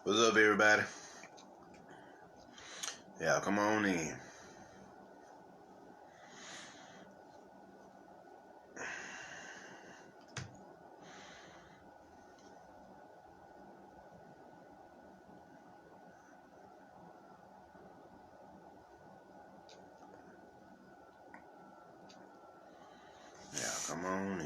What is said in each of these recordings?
What's up, everybody? Yeah, come on in. Yeah, come on in.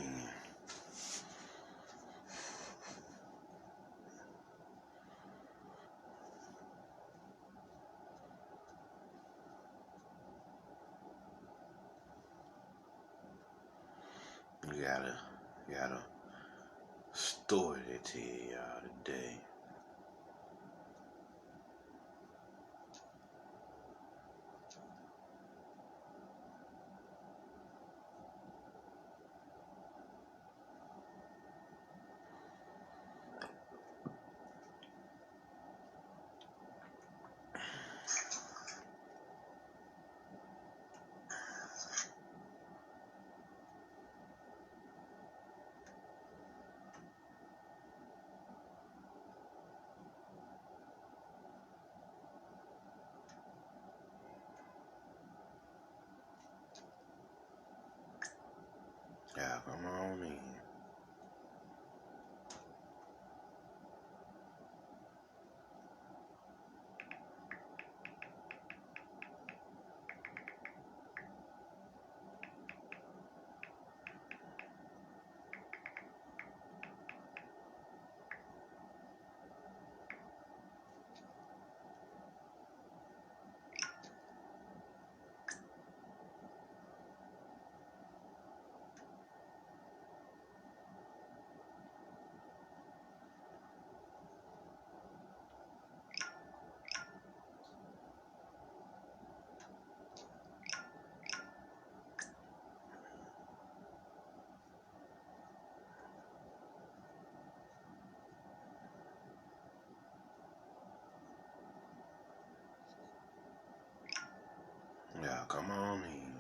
You got a story to tell y'all today. Yeah, come on in. Yeah, come on in.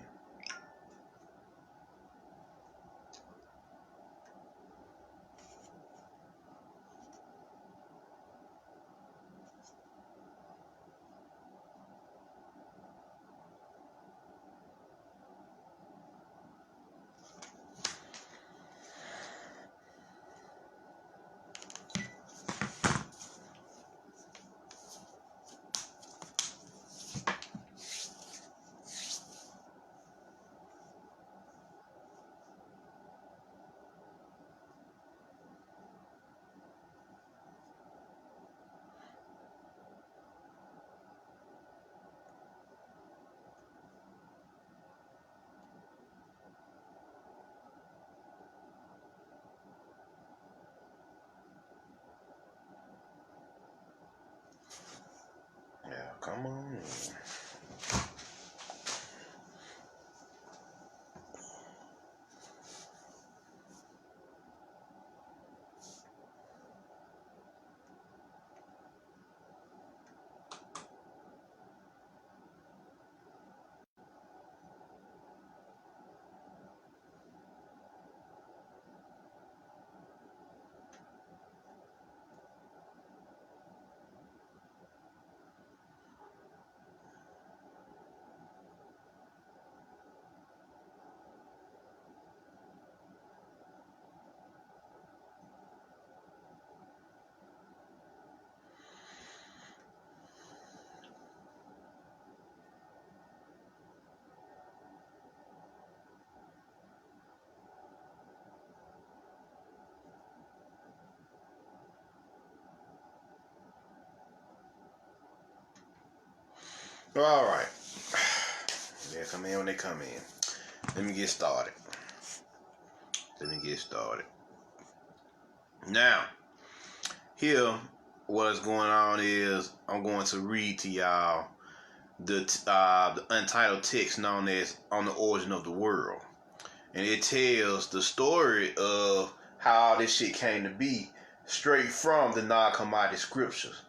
Yeah, come on in. All right. They come in when they come in. Let me get started. Now, here, what's going on is I'm going to read to y'all the untitled text known as "On the Origin of the World," and it tells the story of how this shit came to be, straight from the non-commodity scriptures.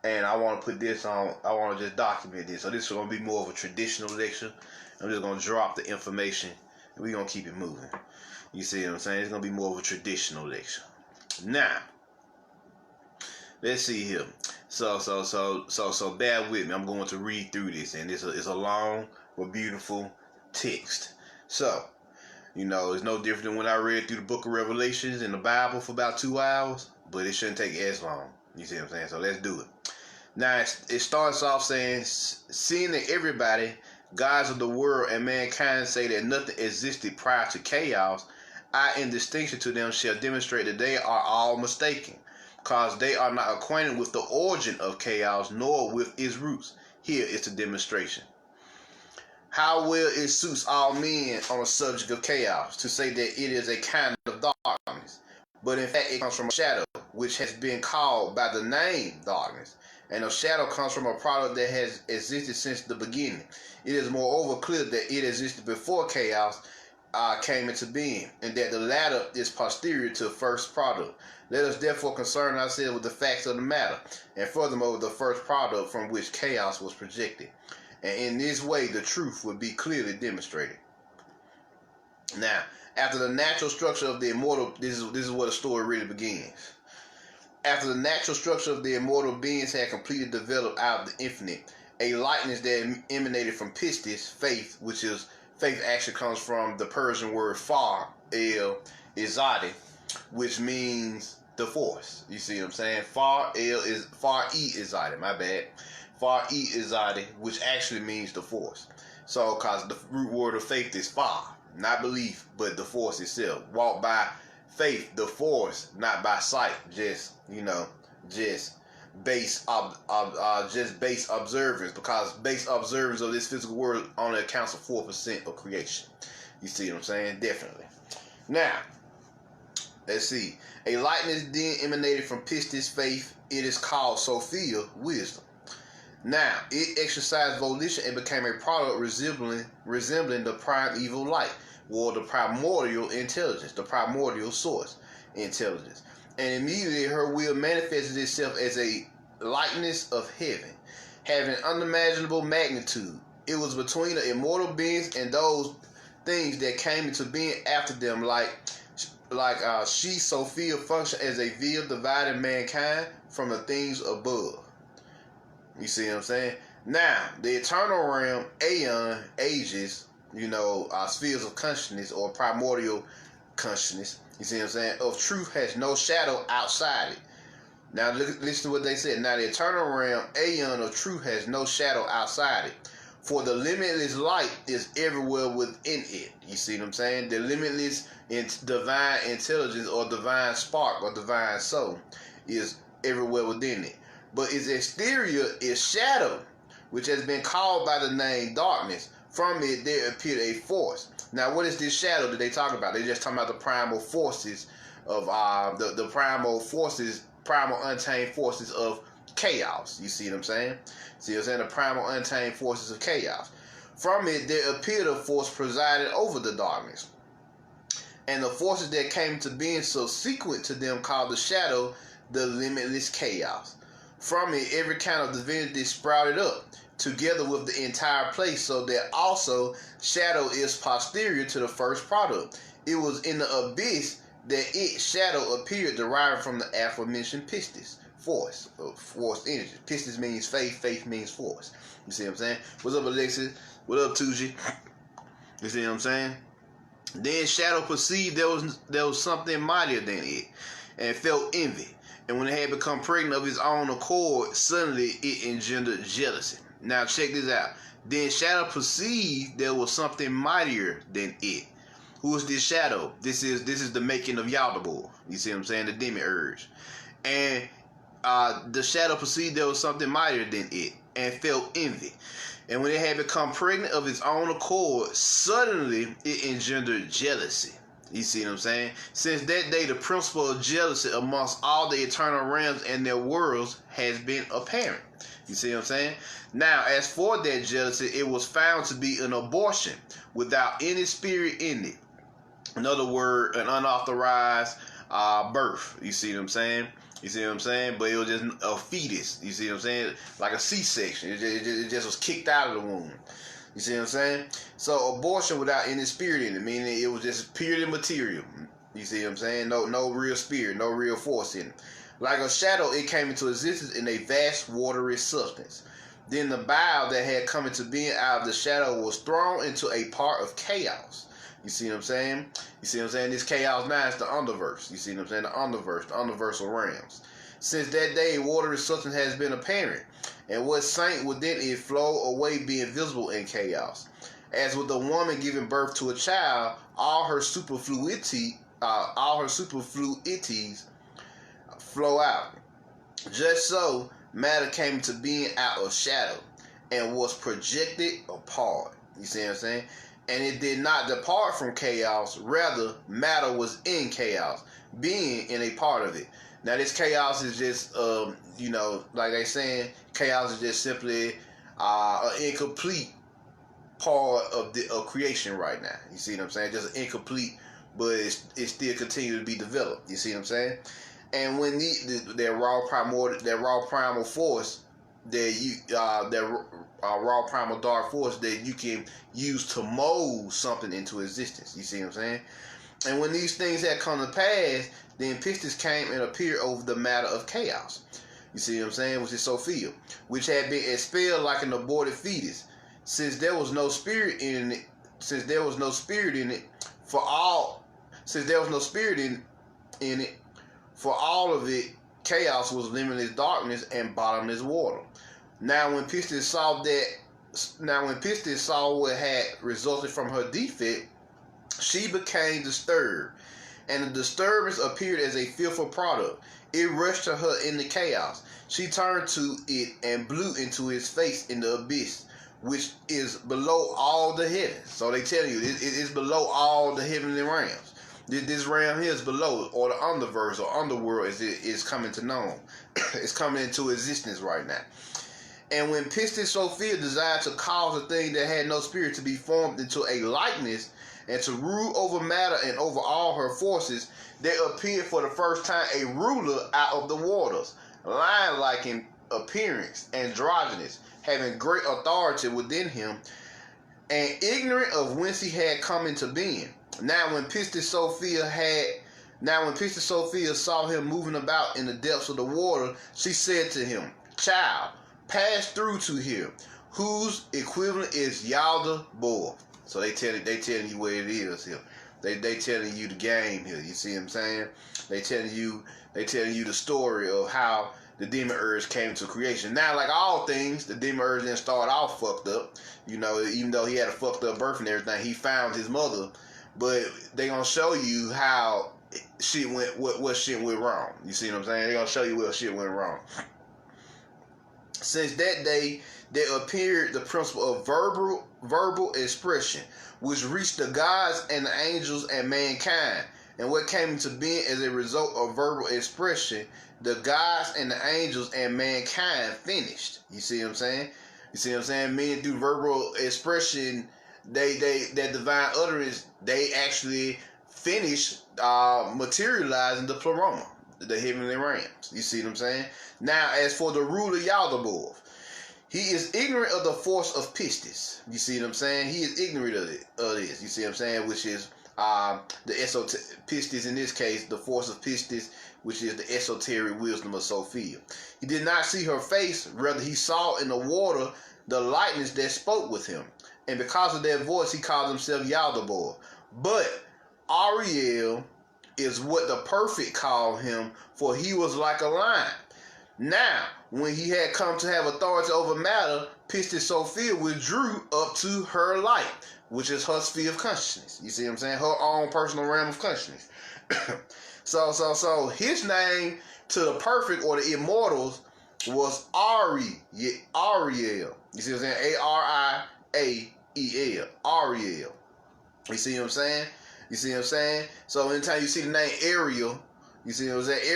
And I want to put this on. I want to just document this. So this is going to be more of a traditional lecture. I'm just going to drop the information, and we're going to keep it moving. You see what I'm saying? It's going to be more of a traditional lecture. Now, let's see here. So bear with me. I'm going to read through this, and it's a long but beautiful text. So, it's no different than when I read through the book of Revelations in the Bible for about 2 hours, but it shouldn't take as long. You see what I'm saying? So let's do it. Now, it starts off saying, seeing that everybody, gods of the world and mankind, say that nothing existed prior to chaos, I, in distinction to them, shall demonstrate that they are all mistaken, because they are not acquainted with the origin of chaos, nor with its roots. Here is the demonstration. How well it suits all men on the subject of chaos to say that it is a kind of darkness, but in fact it comes from a shadow, which has been called by the name darkness. And a shadow comes from a product that has existed since the beginning. It is moreover clear that it existed before chaos came into being, and that the latter is posterior to the first product. Let us therefore concern ourselves with the facts of the matter, and furthermore with the first product from which chaos was projected. And in this way the truth would be clearly demonstrated. Now, after the natural structure of the immortal, this is where the story really begins. After the natural structure of the immortal beings had completely developed out of the infinite, a lightness that emanated from pistis, faith, which is faith actually comes from the Persian word far el izadi, which means the force. You see what I'm saying? Far e izadi, my bad. Far e izadi, which actually means the force. So, because the root word of faith is far, not belief, but the force itself. Walk by faith, the force, not by sight. Just base observance, because base observance of this physical world only accounts for 4% of creation. You see what I'm saying? Definitely. Now, let's see. A lightness then emanated from pistis, faith. It is called Sophia, wisdom. Now, it exercised volition and became a product resembling the primeval light, or the primordial intelligence, the primordial source intelligence. And immediately her will manifested itself as a likeness of heaven, having unimaginable magnitude. It was between the immortal beings and those things that came into being after them, like she, Sophia, functioned as a veil dividing mankind from the things above. You see what I'm saying? Now, the eternal realm, aeon, ages, spheres of consciousness or primordial consciousness, you see what I'm saying, of truth has no shadow outside it. Now, listen to what they said. Now, the eternal realm, aeon of truth has no shadow outside it. For the limitless light is everywhere within it. You see what I'm saying? The limitless divine intelligence or divine spark or divine soul is everywhere within it. But its exterior is shadow, which has been called by the name darkness. From it there appeared a force. Now, what is this shadow that they talk about? They're just talking about the primal forces of the primal forces, primal untamed forces of chaos. You see what I'm saying? See what I'm saying? The primal untamed forces of chaos. From it there appeared a force presiding over the darkness. And the forces that came to being subsequent to them called the shadow, the limitless chaos. From it, every kind of divinity sprouted up, together with the entire place, so that also shadow is posterior to the first product. It was in the abyss that its shadow appeared, deriving from the aforementioned pistis, force energy. Pistis means faith, faith means force. You see what I'm saying? What's up, Alexis? What up, Tuji? You see what I'm saying? Then shadow perceived there was something mightier than it, and felt envy. And when it had become pregnant of its own accord, suddenly it engendered jealousy. Now check this out. Then shadow perceived there was something mightier than it. Who is this shadow? This is the making of Yaldabaoth. You see what I'm saying? The Demiurge. And the shadow perceived there was something mightier than it, and felt envy. And when it had become pregnant of its own accord, suddenly it engendered jealousy. You see what I'm saying? Since that day, the principle of jealousy amongst all the eternal realms and their worlds has been apparent. You see what I'm saying? Now, as for that jealousy, it was found to be an abortion without any spirit in it. In other words, an unauthorized birth. You see what I'm saying? You see what I'm saying? But it was just a fetus. You see what I'm saying? Like a C-section. It just was kicked out of the womb. You see what I'm saying? So abortion without any spirit in it, meaning it was just purely material. You see what I'm saying? No real spirit, no real force in it. Like a shadow, it came into existence in a vast watery substance. Then the bile that had come into being out of the shadow was thrown into a part of chaos. You see what I'm saying? You see what I'm saying? This chaos now is the underverse. You see what I'm saying? The underverse, the universal realms. Since that day, watery substance has been apparent, and what sank within it flowed away, being visible in chaos. As with a woman giving birth to a child, all her superfluities flow out. Just so, matter came into being out of shadow and was projected apart. You see what I'm saying? And it did not depart from chaos. Rather, matter was in chaos, being in a part of it. Now, this chaos is just, like they saying, chaos is just simply an incomplete part of creation right now. You see what I'm saying? Just incomplete, but it still continues to be developed. You see what I'm saying? And when that raw primal force, that raw primal dark force that you can use to mold something into existence. You see what I'm saying? And when these things had come to pass, then Pistis came and appeared over the matter of chaos. You see what I'm saying? Which is Sophia, which had been expelled like an aborted fetus, since there was no spirit in it. For all of it, chaos was limitless darkness and bottomless water. Now when Pistis saw what had resulted from her defect, she became disturbed, and the disturbance appeared as a fearful product. It rushed to her in the chaos. She turned to it and blew into its face in the abyss, which is below all the heavens. So they tell you it is below all the heavenly realms. This realm here is below, or the underverse or underworld is coming to know. It's coming into existence right now. And when Pistis Sophia desired to cause a thing that had no spirit to be formed into a likeness, and to rule over matter and over all her forces, there appeared for the first time a ruler out of the waters, lion-like in appearance, androgynous, having great authority within him, and ignorant of whence he had come into being. Now when Pistis Sophia saw him moving about in the depths of the water, she said to him, "Child, pass through to here," whose equivalent is Yalda Bor. So they telling you where it is here. They telling you the game here. You see what I'm saying? They telling you the story of how the Demiurge came to creation. Now, like all things, the Demiurge didn't start off fucked up. Even though he had a fucked up birth and everything, he found his mother. But they gonna show you how shit went, what shit went wrong. You see what I'm saying? They gonna show you where shit went wrong. Since that day, there appeared the principle of verbal expression, which reached the gods and the angels and mankind. And what came into being as a result of verbal expression, the gods and the angels and mankind finished. You see what I'm saying? Meaning through verbal expression, that divine utterance, they actually finished materializing the pleroma, the heavenly realms. You see what I'm saying? Now, as for the ruler Yaldabaoth, he is ignorant of the force of Pistis. You see what I'm saying? He is ignorant of this. You see what I'm saying? Which is the Pistis in this case, the force of Pistis, which is the esoteric wisdom of Sophia. He did not see her face, rather he saw in the water the lightness that spoke with him. And because of that voice, he called himself Yaldabaoth. But Ariel is what the perfect called him, for he was like a lion. Now, when he had come to have authority over matter, Pistis Sophia withdrew up to her light, which is her sphere of consciousness. You see what I'm saying? Her own personal realm of consciousness. So his name to the perfect or the immortals was Ariel. You see what I'm saying? Ariel. Ariel. You see what I'm saying? So anytime you see the name Ariel, you see what I'm saying?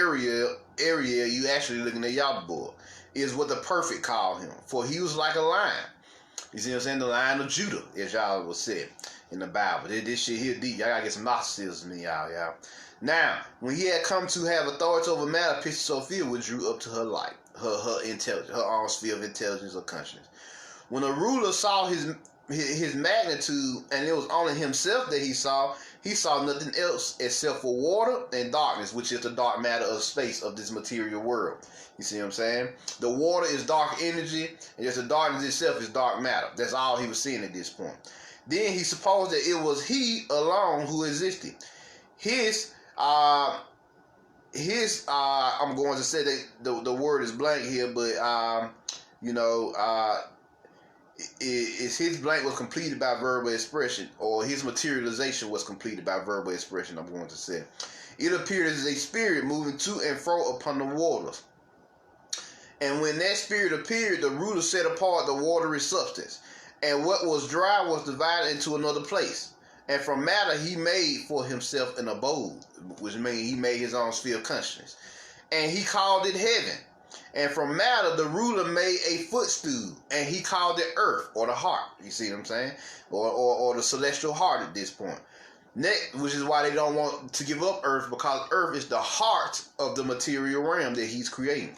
Ariel, you actually looking at Yaldabaoth, is what the perfect called him. For he was like a lion. You see what I'm saying? The Lion of Judah, as y'all was said in the Bible. This shit here deep. Y'all gotta get some Gnosticism in y'all. Now, when he had come to have authority over matter, Pistis Sophia withdrew up to her light, her intelligence, her own sphere of intelligence or consciousness. When the ruler saw his his magnitude, and it was only himself that he saw nothing else except for water and darkness, which is the dark matter of space of this material world. You see what I'm saying? The water is dark energy, and just the darkness itself is dark matter. That's all he was seeing at this point. Then he supposed that it was he alone who existed. I'm going to say that the word is blank here, but his blank was completed by verbal expression, or his materialization was completed by verbal expression, I'm going to say. It appeared as a spirit moving to and fro upon the waters. And when that spirit appeared, the ruler set apart the watery substance, and what was dry was divided into another place. And from matter he made for himself an abode, which means he made his own sphere of consciousness. And he called it heaven. And from matter, the ruler made a footstool, and he called it earth, or the heart. You see what I'm saying? Or the celestial heart at this point. Next, which is why they don't want to give up earth, because earth is the heart of the material realm that he's creating.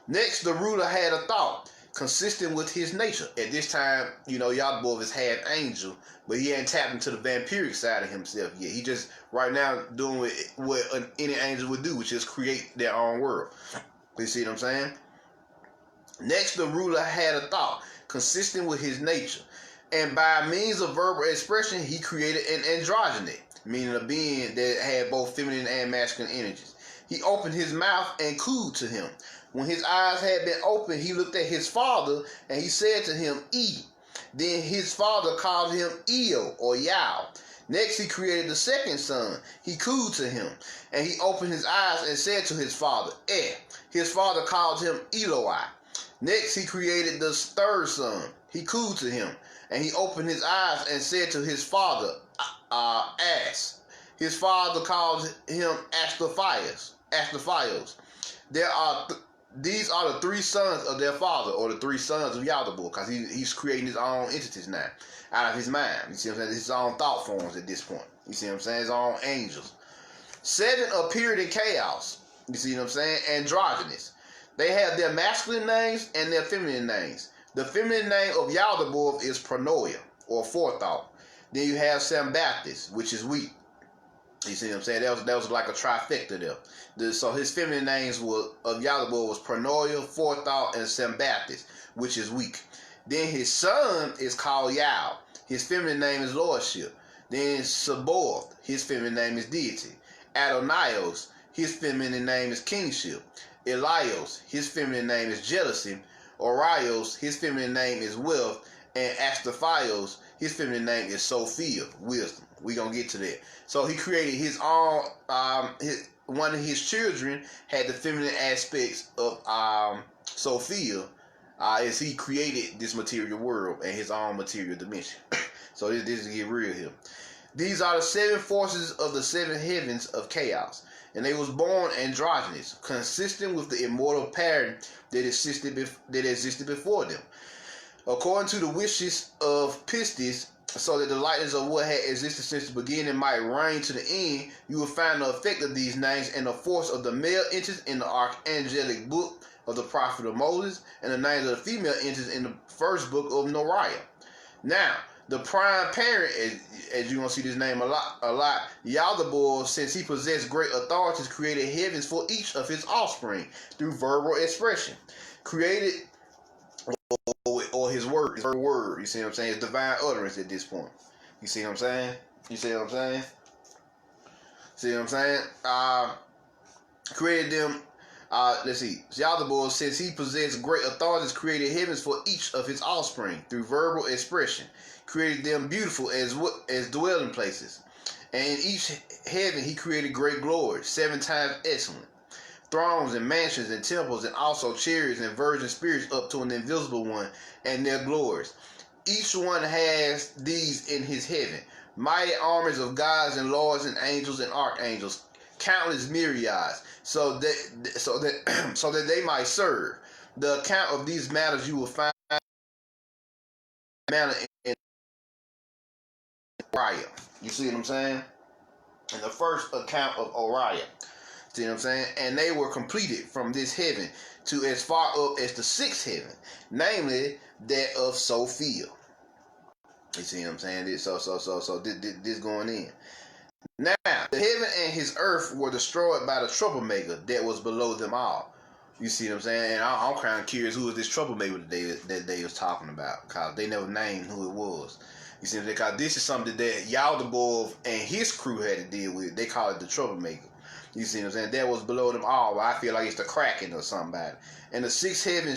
Next, the ruler had a thought consistent with his nature. At this time, Yaldabaoth is half angel, but he ain't tapped into the vampiric side of himself yet. He just right now doing what any angel would do, which is create their own world. You see what I'm saying? Next, the ruler had a thought consistent with his nature, and by means of verbal expression, he created an androgyny, meaning a being that had both feminine and masculine energies. He opened his mouth and cooed to him. When his eyes had been opened, he looked at his father, and he said to him, E. Then his father called him Eo, or Yao. Next, he created the second son. He cooed to him, and he opened his eyes and said to his father, Eh. His father called him Eloi. Next, he created the third son. He cooed to him, and he opened his eyes and said to his father, As. His father called him Astrophios. These are the three sons of their father, or the three sons of Yaldabaoth, because he's creating his own entities now, out of his mind. You see what I'm saying? His own thought forms at this point. You see what I'm saying? His own angels. 7 appeared in chaos. You see what I'm saying? Androgynous. They have their masculine names and their feminine names. The feminine name of Yaldabaoth is Pronoia, or forethought. Then you have Sambaptis, which is weak. You see what I'm saying? That was like a trifecta there. So his feminine names of Yaldabaoth was Pronoia, forethought, and Sambaptis, which is weak. Then his son is called Yao. His feminine name is lordship. Then Sabaoth, his feminine name is deity. Adonios, his feminine name is kingship. Elios, his feminine name is jealousy. Orios, his feminine name is wealth. And Astrophios, his feminine name is Sophia, wisdom. We're going to get to that. So he created his own, one of his children had the feminine aspects of Sophia, as he created this material world and his own material dimension. So this is get real here. These are the 7 forces of the 7 heavens of chaos, and they was born androgynous, consistent with the immortal pattern that existed before them. According to the wishes of Pistis, so that the lightness of what had existed since the beginning might reign to the end, you will find the effect of these names and the force of the male entities in the archangelic book of the prophet of Moses, and the names of the female entities in the first book of Noriah. Now, the prime parent, as you're going to see this name a lot, Yaldabaoth, since he possessed great authorities, created heavens for each of his offspring through verbal expression. Created or his word, you see what I'm saying? It's divine utterance at this point. You see what I'm saying? See what I'm saying? Created them, let's see. Yaldabaoth, since he possessed great authorities, created heavens for each of his offspring through verbal expression. Created them beautiful as dwelling places. And in each heaven he created great glory, 7 times excellent. Thrones and mansions and temples, and also chariots and virgin spirits up to an invisible one, and their glories. Each one has these in his heaven. Mighty armies of gods and lords and angels and archangels, countless myriads, so that they might serve. The account of these matters you will find in Oriah. You see what I'm saying? In the first account of Oriah. See what I'm saying? And they were completed from this heaven to as far up as the 6th heaven, namely that of Sophia. You see what I'm saying? This going in. Now, the heaven and his earth were destroyed by the troublemaker that was below them all. You see what I'm saying? And I'm kind of curious who was this troublemaker that they was talking about, because they never named who it was. You see what I'm saying? Because this is something that Yaldabaoth and his crew had to deal with. They call it the troublemaker. You see what I'm saying? That was below them all. I feel like it's the Kraken or somebody. And the sixth heaven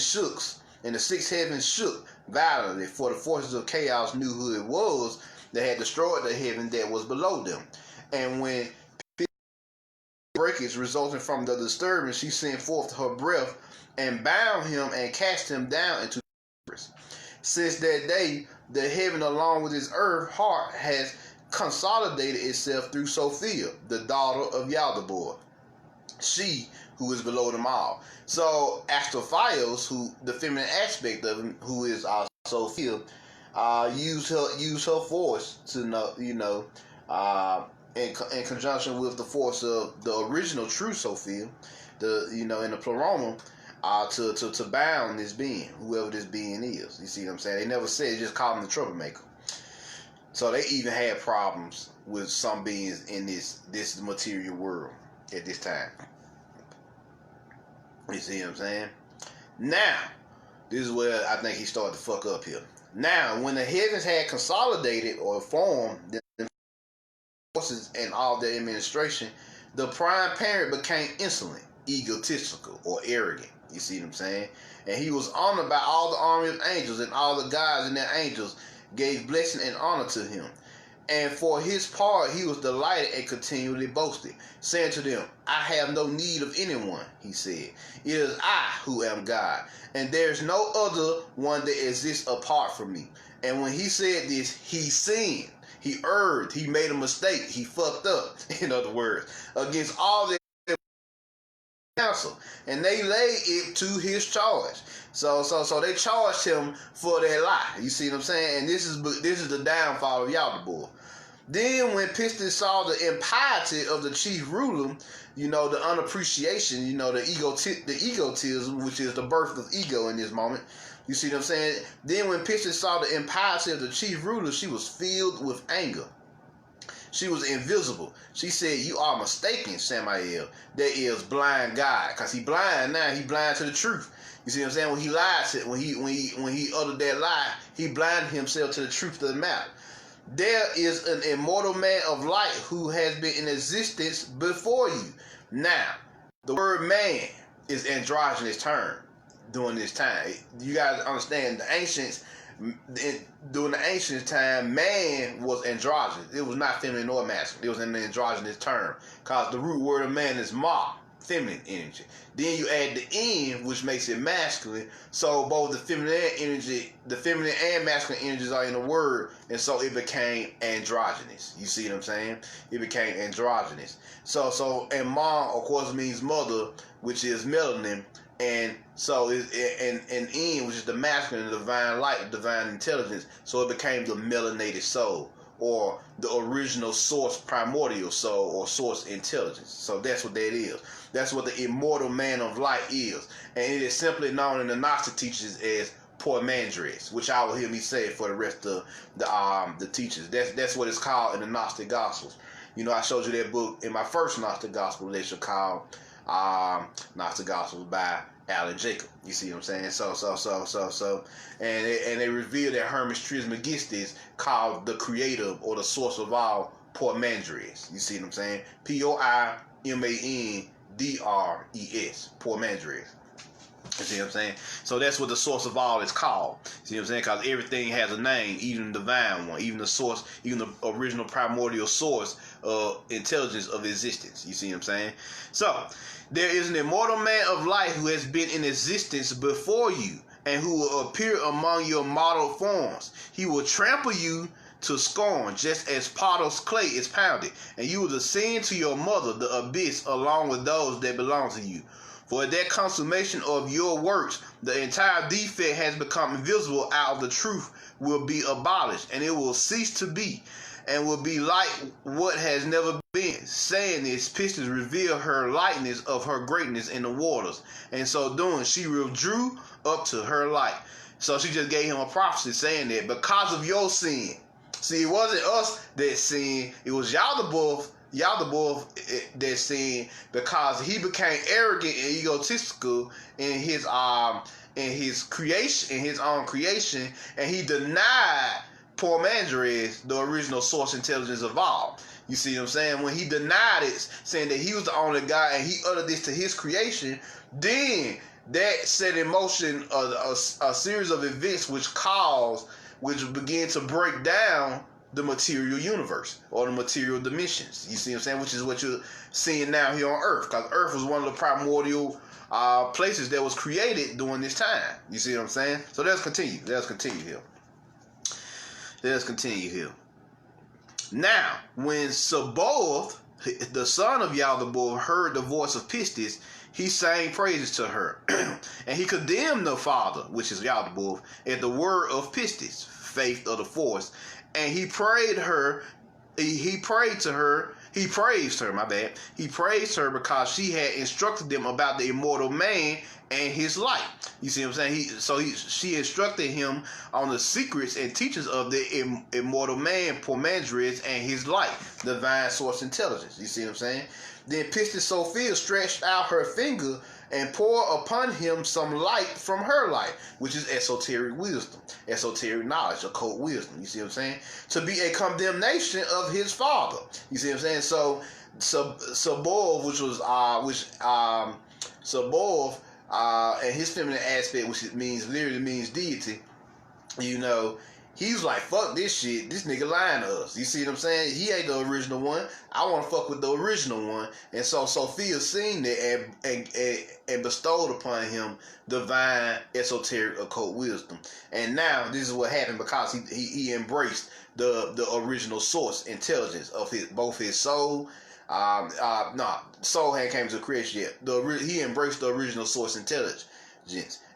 shook, violently, for the forces of chaos knew who it was that had destroyed the heaven that was below them. And when breakage resulting from the disturbance, she sent forth her breath and bound him and cast him down into the earth. Since that day, the heaven along with its earth heart has consolidated itself through Sophia, the daughter of Yaldabaoth, she who is below them all. So Astrophios, who the feminine aspect of him, who is Sophia, used her force to in conjunction with the force of the original true Sophia, in the pleroma, to bound this being, whoever this being is. You see what I'm saying? They never said, just call him the troublemaker. So they even had problems with some beings in this material world at this time. You see what I'm saying? Now, this is where I think he started to fuck up here. Now, when the heavens had consolidated or formed the forces and all their administration, the prime parent became insolent, egotistical, or arrogant. You see what I'm saying? And he was honored by all the army of angels, and all the gods and their angels gave blessing and honor to him. And for his part, he was delighted and continually boasted, saying to them, I have no need of anyone, he said. It is I who am God, and there is no other one that exists apart from me. And when he said this, he sinned, he erred, he made a mistake, he fucked up, in other words, against all their counsel, and they laid it to his charge. So they charged him for their lie. You see what I'm saying? And this is the downfall of Yaldabaoth. Then when Pistis saw the impiety of the chief ruler, the unappreciation, the egotism, which is the birth of ego in this moment. You see what I'm saying? Then when Pistis saw the impiety of the chief ruler, she was filled with anger. She was invisible. She said, you are mistaken, Samael. That is blind God. Because he blind now. He blind to the truth. You see what I'm saying? When he lied, when he uttered that lie, he blinded himself to the truth of the matter. There is an immortal man of light who has been in existence before you. Now, the word man is androgynous term during this time. You guys understand the ancients, during the ancient time, man was androgynous. It was not feminine or masculine. It was an androgynous term. Because the root word of man is ma, feminine energy. Then you add the in, which makes it masculine. So both the feminine and masculine energies are in the word, and so it became androgynous. You see what I'm saying? It became androgynous. So and ma, of course, means mother, which is melanin. And so and in, which is the masculine, the divine light, the divine intelligence. So it became the melanated soul, or the original source, primordial soul, or source intelligence. So that's what that is. That's what the immortal man of light is. And it is simply known in the Gnostic teachings as Pormandres, which I will hear me say for the rest of the teachers. That's what it's called in the Gnostic Gospels. I showed you that book in my first Gnostic Gospel lecture called Gnostic Gospels by Alan Jacob. You see what I'm saying? So and they reveal that Hermes Trismegistus called the creator or the source of all Pormandres. You see what I'm saying? Poimandres, Pormandres. You see what I'm saying? So that's what the source of all is called. See what I'm saying? Because everything has a name, even the divine one, even the source, even the original primordial source of intelligence of existence. You see what I'm saying? So there is an immortal man of light who has been in existence before you, and who will appear among your mortal forms. He will trample you to scorn, just as potter's clay is pounded, and you will descend to your mother, the abyss, along with those that belong to you. For at that consummation of your works, the entire defect has become invisible out of the truth will be abolished, and it will cease to be, and will be like what has never been. Saying this, Pistis revealed her likeness of her greatness in the waters, and so doing, she withdrew up to her light. So she just gave him a prophecy saying that because of your sin, See, it wasn't us that sinned. It was Yaldabaoth that sinned because he became arrogant and egotistical in his creation, in his own creation, and he denied poor Mandres the original source intelligence of all. You see what I'm saying? When he denied it, saying that he was the only God and he uttered this to his creation, then that set in motion a series of events which began to break down the material universe or the material dimensions. You see what I'm saying? Which is what you're seeing now here on Earth, because Earth was one of the primordial places that was created during this time. You see what I'm saying? So let's continue. Let's continue here. Now, when Sabaoth, the son of Yaldabaoth, heard the voice of Pistis, he sang praises to her, and he condemned the father, which is Yaldabaoth, at the word of Pistis, faith of the force, and he praised her. He praised her because she had instructed them about the immortal man and his light. You see what I'm saying? She instructed him on the secrets and teachings of the immortal man, Pormandres, and his light, divine source intelligence. You see what I'm saying? Then Pistis Sophia stretched out her finger and poured upon him some light from her light, which is esoteric wisdom, esoteric knowledge, occult wisdom. You see what I'm saying? To be a condemnation of his father. You see what I'm saying? So Sabaoth, Sabaoth, and his feminine aspect, which literally means deity, you know, he's like, fuck this shit. This nigga lying to us. You see what I'm saying? He ain't the original one. I want to fuck with the original one. And so Sophia seen it and bestowed upon him divine, esoteric, occult wisdom. And now this is what happened because he embraced the original source intelligence of both his soul. Soul hadn't came to creation yet. He embraced the original source intelligence.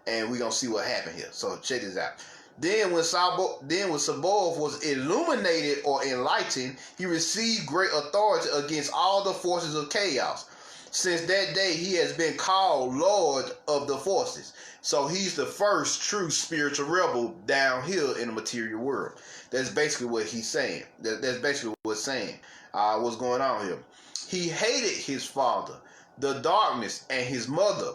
And we're going to see what happened here. So check this out. Then when Sabaoth was illuminated or enlightened, he received great authority against all the forces of chaos. Since that day, he has been called Lord of the Forces. So he's the first true spiritual rebel down here in the material world. That's basically what he's saying. That's basically what's saying. What's going on here? He hated his father, the darkness, and his mother,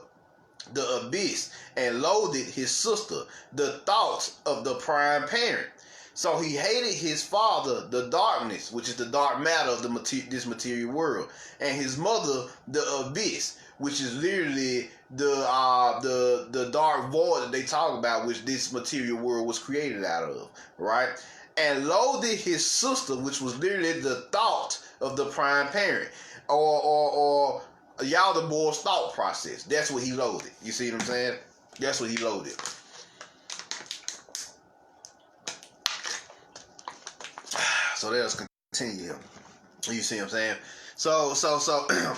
the abyss, and loathed his sister, the thoughts of the prime parent. So he hated his father, the darkness, which is the dark matter of this material world, and his mother, the abyss, which is literally the dark void that they talk about, which this material world was created out of, right? And loathed his sister, which was literally the thought of the prime parent, or Yaldabaoth's thought process. That's what he loathed. You see what I'm saying? That's what he loathed. So let's continue here. You see what I'm saying? So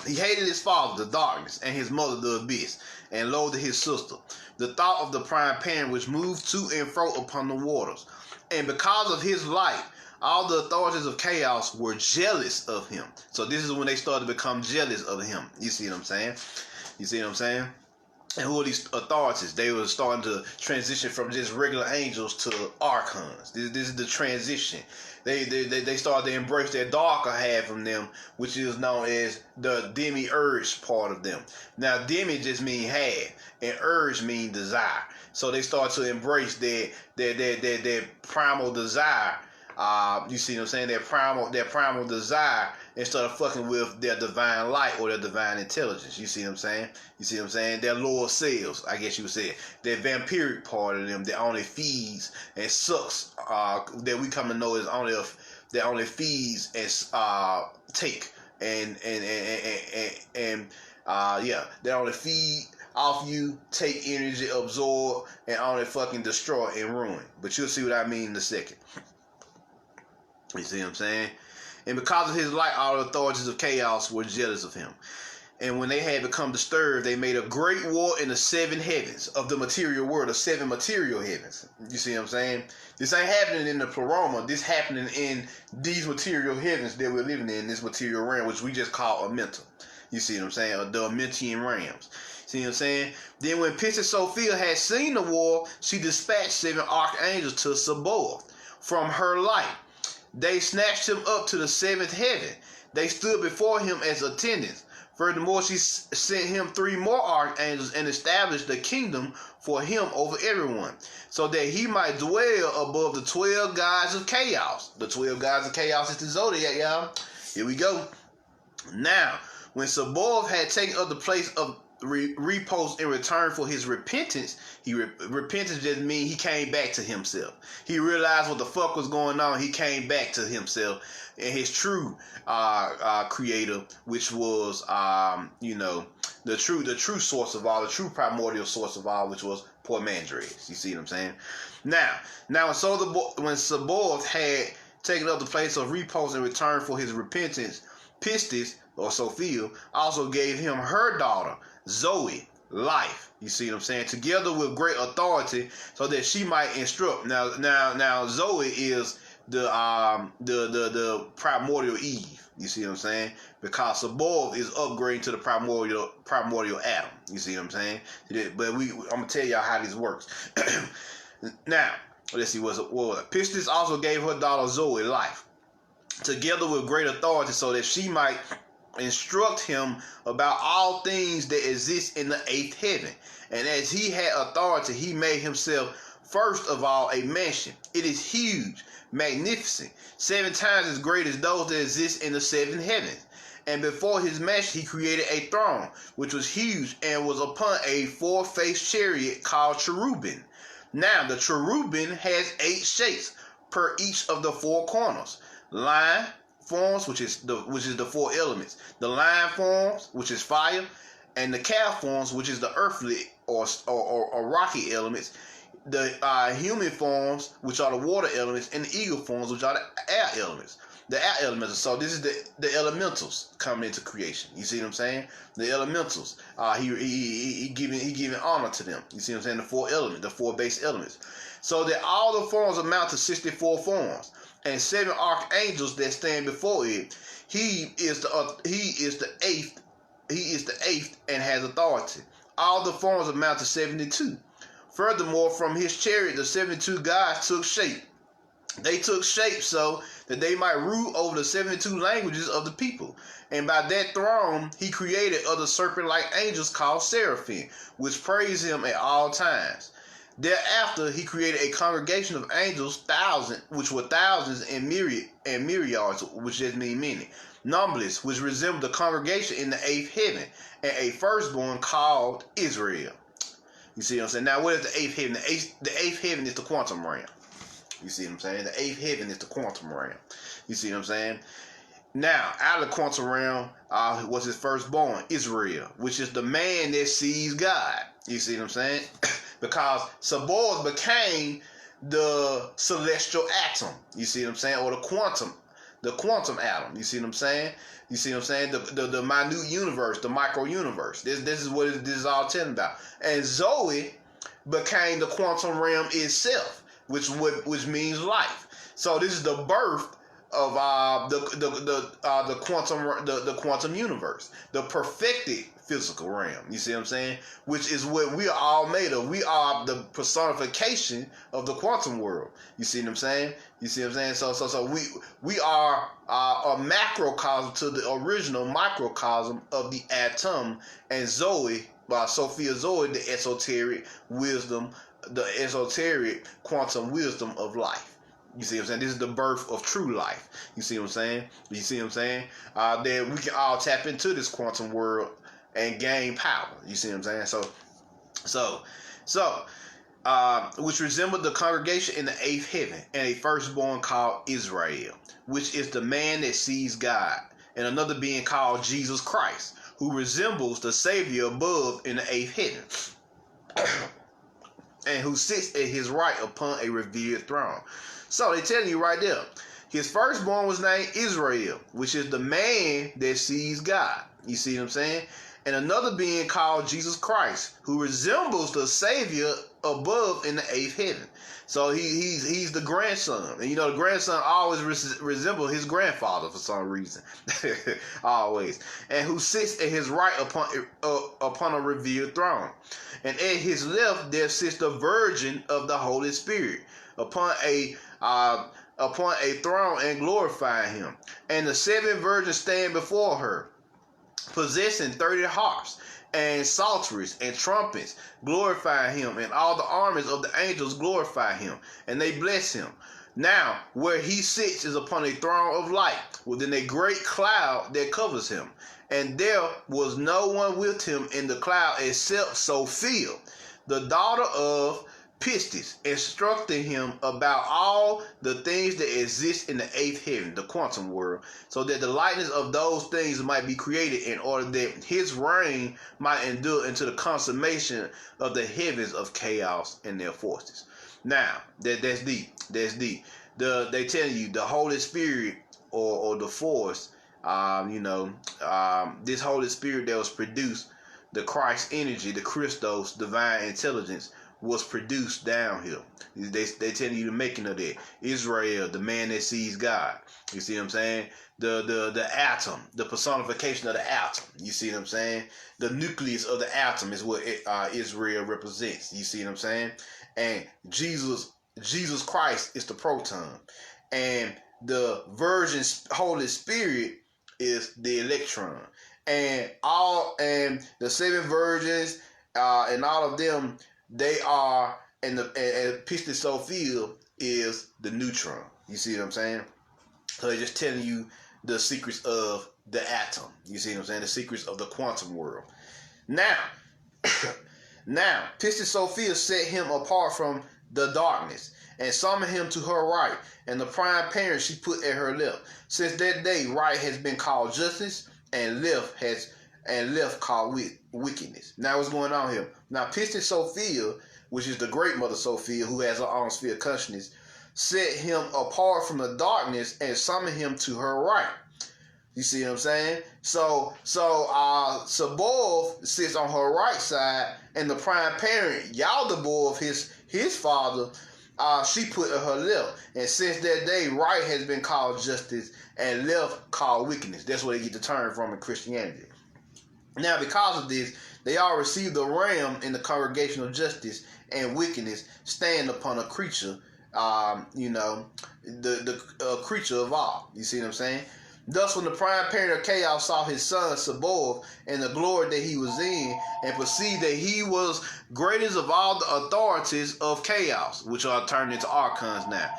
he hated his father, the darkness, and his mother, the abyss, and loathed his sister, the thought of the prime parent, which moved to and fro upon the waters. And because of his light, all the authorities of chaos were jealous of him. So this is when they started to become jealous of him. You see what I'm saying? And who are these authorities? They were starting to transition from just regular angels to Archons. This is the transition. They started to embrace that darker half of them, which is known as the Demiurge part of them. Now, Demi just mean half, and urge mean desire. So they start to embrace their primal desire. You see what I'm saying? Their primal desire, instead of fucking with their divine light or their divine intelligence. You see what I'm saying? Their lower selves, I guess you would say. Their vampiric part of them that only feeds and sucks, that we come to know as that only feeds and take and they only feed off you, take energy, absorb, and only fucking destroy and ruin. But you'll see what I mean in a second. You see what I'm saying? And because of his light, all the authorities of chaos were jealous of him. And when they had become disturbed, they made a great war in the 7 heavens of the material world, the 7 material heavens. You see what I'm saying? This ain't happening in the pleroma. This happening in these material heavens that we're living in, this material realm, which we just call a mental. You see what I'm saying? Or the Amentian realms. See what I'm saying? Then when Pistis Sophia had seen the war, she dispatched 7 archangels to Sabaoth from her light. They snatched him up to the seventh heaven. They stood before him as attendants. Furthermore, she sent him 3 more archangels and established the kingdom for him over everyone, so that he might dwell above the 12 gods of chaos. The 12 gods of chaos is the zodiac, y'all. Here we go. Now, when Sabaoth had taken up the place of repose in return for his repentance, repentance just means he came back to himself. He realized what the fuck was going on. He came back to himself and his true creator, which was the true source of all, the true primordial source of all, which was poor Mandres. You see what I'm saying? Now when Sabaoth had taken up the place of repose in return for his repentance, Pistis, or Sophia, also gave him her daughter Zoe life. You see what I'm saying? Together with great authority, so that she might instruct. Now Zoe is the primordial Eve. You see what I'm saying? Because Sabaoth is upgrading to the primordial Adam. You see what I'm saying? But I'm gonna tell y'all how this works. Now, let's see what Pistis also gave her daughter Zoe life, together with great authority, so that she might instruct him about all things that exist in the 8th heaven. And as he had authority, he made himself first of all a mansion. It is huge, magnificent, 7 times as great as those that exist in the 7th heavens. And before his mansion he created a throne, which was huge and was upon a 4-faced chariot called cherubim. Now the cherubim has 8 shapes per each of the 4 corners. Line forms, which is the 4 elements. The line forms, which is fire, and the calf forms, which is the earthly or rocky elements. The human forms, which are the water elements, and the eagle forms, which are the air elements. The air elementals. So this is the elementals coming into creation. You see what I'm saying? The elementals. He giving honor to them. You see what I'm saying? The 4 elements, the 4 base elements. So that all the forms amount to 64 forms, and 7 archangels that stand before it. He is the eighth and has authority. All the forms amount to 72. Furthermore, from his chariot the 72 gods took shape. They took shape so that they might rule over the 72 languages of the people. And by that throne he created other serpent-like angels called seraphim, which praise him at all times. Thereafter he created a congregation of angels, which were thousands and myriads, which just mean many, numberless, which resembled the congregation in the 8th heaven, and a firstborn called Israel. You see what I'm saying? Now, what is the 8th heaven? The 8th heaven is the quantum realm. You see what I'm saying? The 8th heaven is the quantum realm. You see what I'm saying? Now, out of the quantum realm was his firstborn, Israel, which is the man that sees God. You see what I'm saying? Because Sabaoth became the celestial atom. You see what I'm saying? Or the quantum atom. You see what I'm saying? You see what I'm saying? The minute universe, the micro universe. This is what this is all telling about. And Zoe became the quantum realm itself, which means life. So this is the birth of the quantum universe, the perfected physical realm. You see what I'm saying? Which is what we are all made of. We are the personification of the quantum world. You see what I'm saying? You see what I'm saying? So we are a macrocosm to the original microcosm of the atom, and Zoe, Sophia Zoe, the esoteric wisdom, the esoteric quantum wisdom of life. You see what I'm saying? This is the birth of true life. You see what I'm saying? You see what I'm saying? That we can all tap into this quantum world and gain power. You see what I'm saying? So, which resembled the congregation in the 8th heaven, and a firstborn called Israel, which is the man that sees God, and another being called Jesus Christ, who resembles the Savior above in the 8th heaven, and who sits at his right upon a revered throne. So they telling you right there, his firstborn was named Israel, which is the man that sees God. You see what I'm saying? And another being called Jesus Christ, who resembles the Savior above in the 8th heaven. So he's the grandson. And you know, the grandson always resembles his grandfather for some reason. Always. And who sits at his right upon a revered throne. And at his left there sits the Virgin of the Holy Spirit upon a upon a throne and glorifying him. And the 7 virgins stand before her, possessing 30 harps and psalteries and trumpets, glorifying him, and all the armies of the angels glorify him, and they bless him. Now, where he sits is upon a throne of light, within a great cloud that covers him. And there was no one with him in the cloud except Sophia, the daughter of Pistis, instructing him about all the things that exist in the 8th heaven, the quantum world, so that the likeness of those things might be created, in order that his reign might endure into the consummation of the heavens of chaos and their forces. Now, that's deep. That's deep. They tell you the Holy Spirit or the force, this Holy Spirit that was produced, the Christ energy, the Christos, divine intelligence, was produced down here. They tell you the making of that. Israel, the man that sees God. You see what I'm saying? The atom, the personification of the atom. You see what I'm saying? The nucleus of the atom is what Israel represents. You see what I'm saying? And Jesus Christ is the proton, and the Virgin Holy Spirit is the electron, and the 7 virgins and all of them, they are, and Pistis Sophia is the neutron. You see what I'm saying? So they're just telling you the secrets of the atom. You see what I'm saying? The secrets of the quantum world. Now, Pistis Sophia set him apart from the darkness and summoned him to her right, and the prime parent she put at her left. Since that day, right has been called justice, and left called wickedness. Now what's going on here? Now Pistis Sophia, which is the great mother Sophia, who has her own sphere of consciousness, set him apart from the darkness and summoned him to her right. You see what I'm saying? So Sabaoth sits on her right side, and the prime parent, Yaldabaoth, his father, she put at her left. And since that day, right has been called justice, and left called wickedness. That's where they get the term from in Christianity. Now, because of this, they all received the ram in the congregation of justice, and wickedness stand upon a creature, the creature of all. You see what I'm saying? Thus, when the prime parent of chaos saw his son Sabaoth and the glory that he was in, and perceived that he was greatest of all the authorities of chaos, which are turned into Archons now,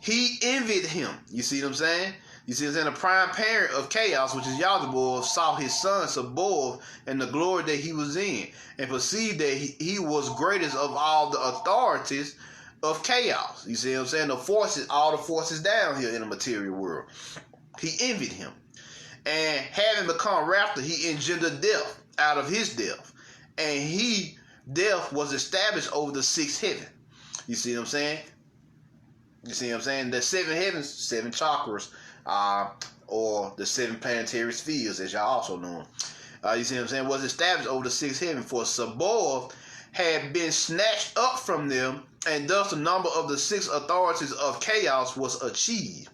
he envied him. You see what I'm saying? You see what I'm saying? The prime parent of chaos, which is Yaldabaoth, saw his son Sabaoth and the glory that he was in, and perceived that he was greatest of all the authorities of chaos. You see what I'm saying? The forces, all the forces down here in the material world. He envied him, and having become wrathful, he engendered death out of his death, and death was established over the 6th heaven. You see what I'm saying? You see what I'm saying? The 7 heavens, 7 chakras, or the 7 planetary spheres, as y'all also know them. You see what I'm saying? Was established over the 6th heaven, for Sabaoth had been snatched up from them, and thus the number of the 6 authorities of chaos was achieved.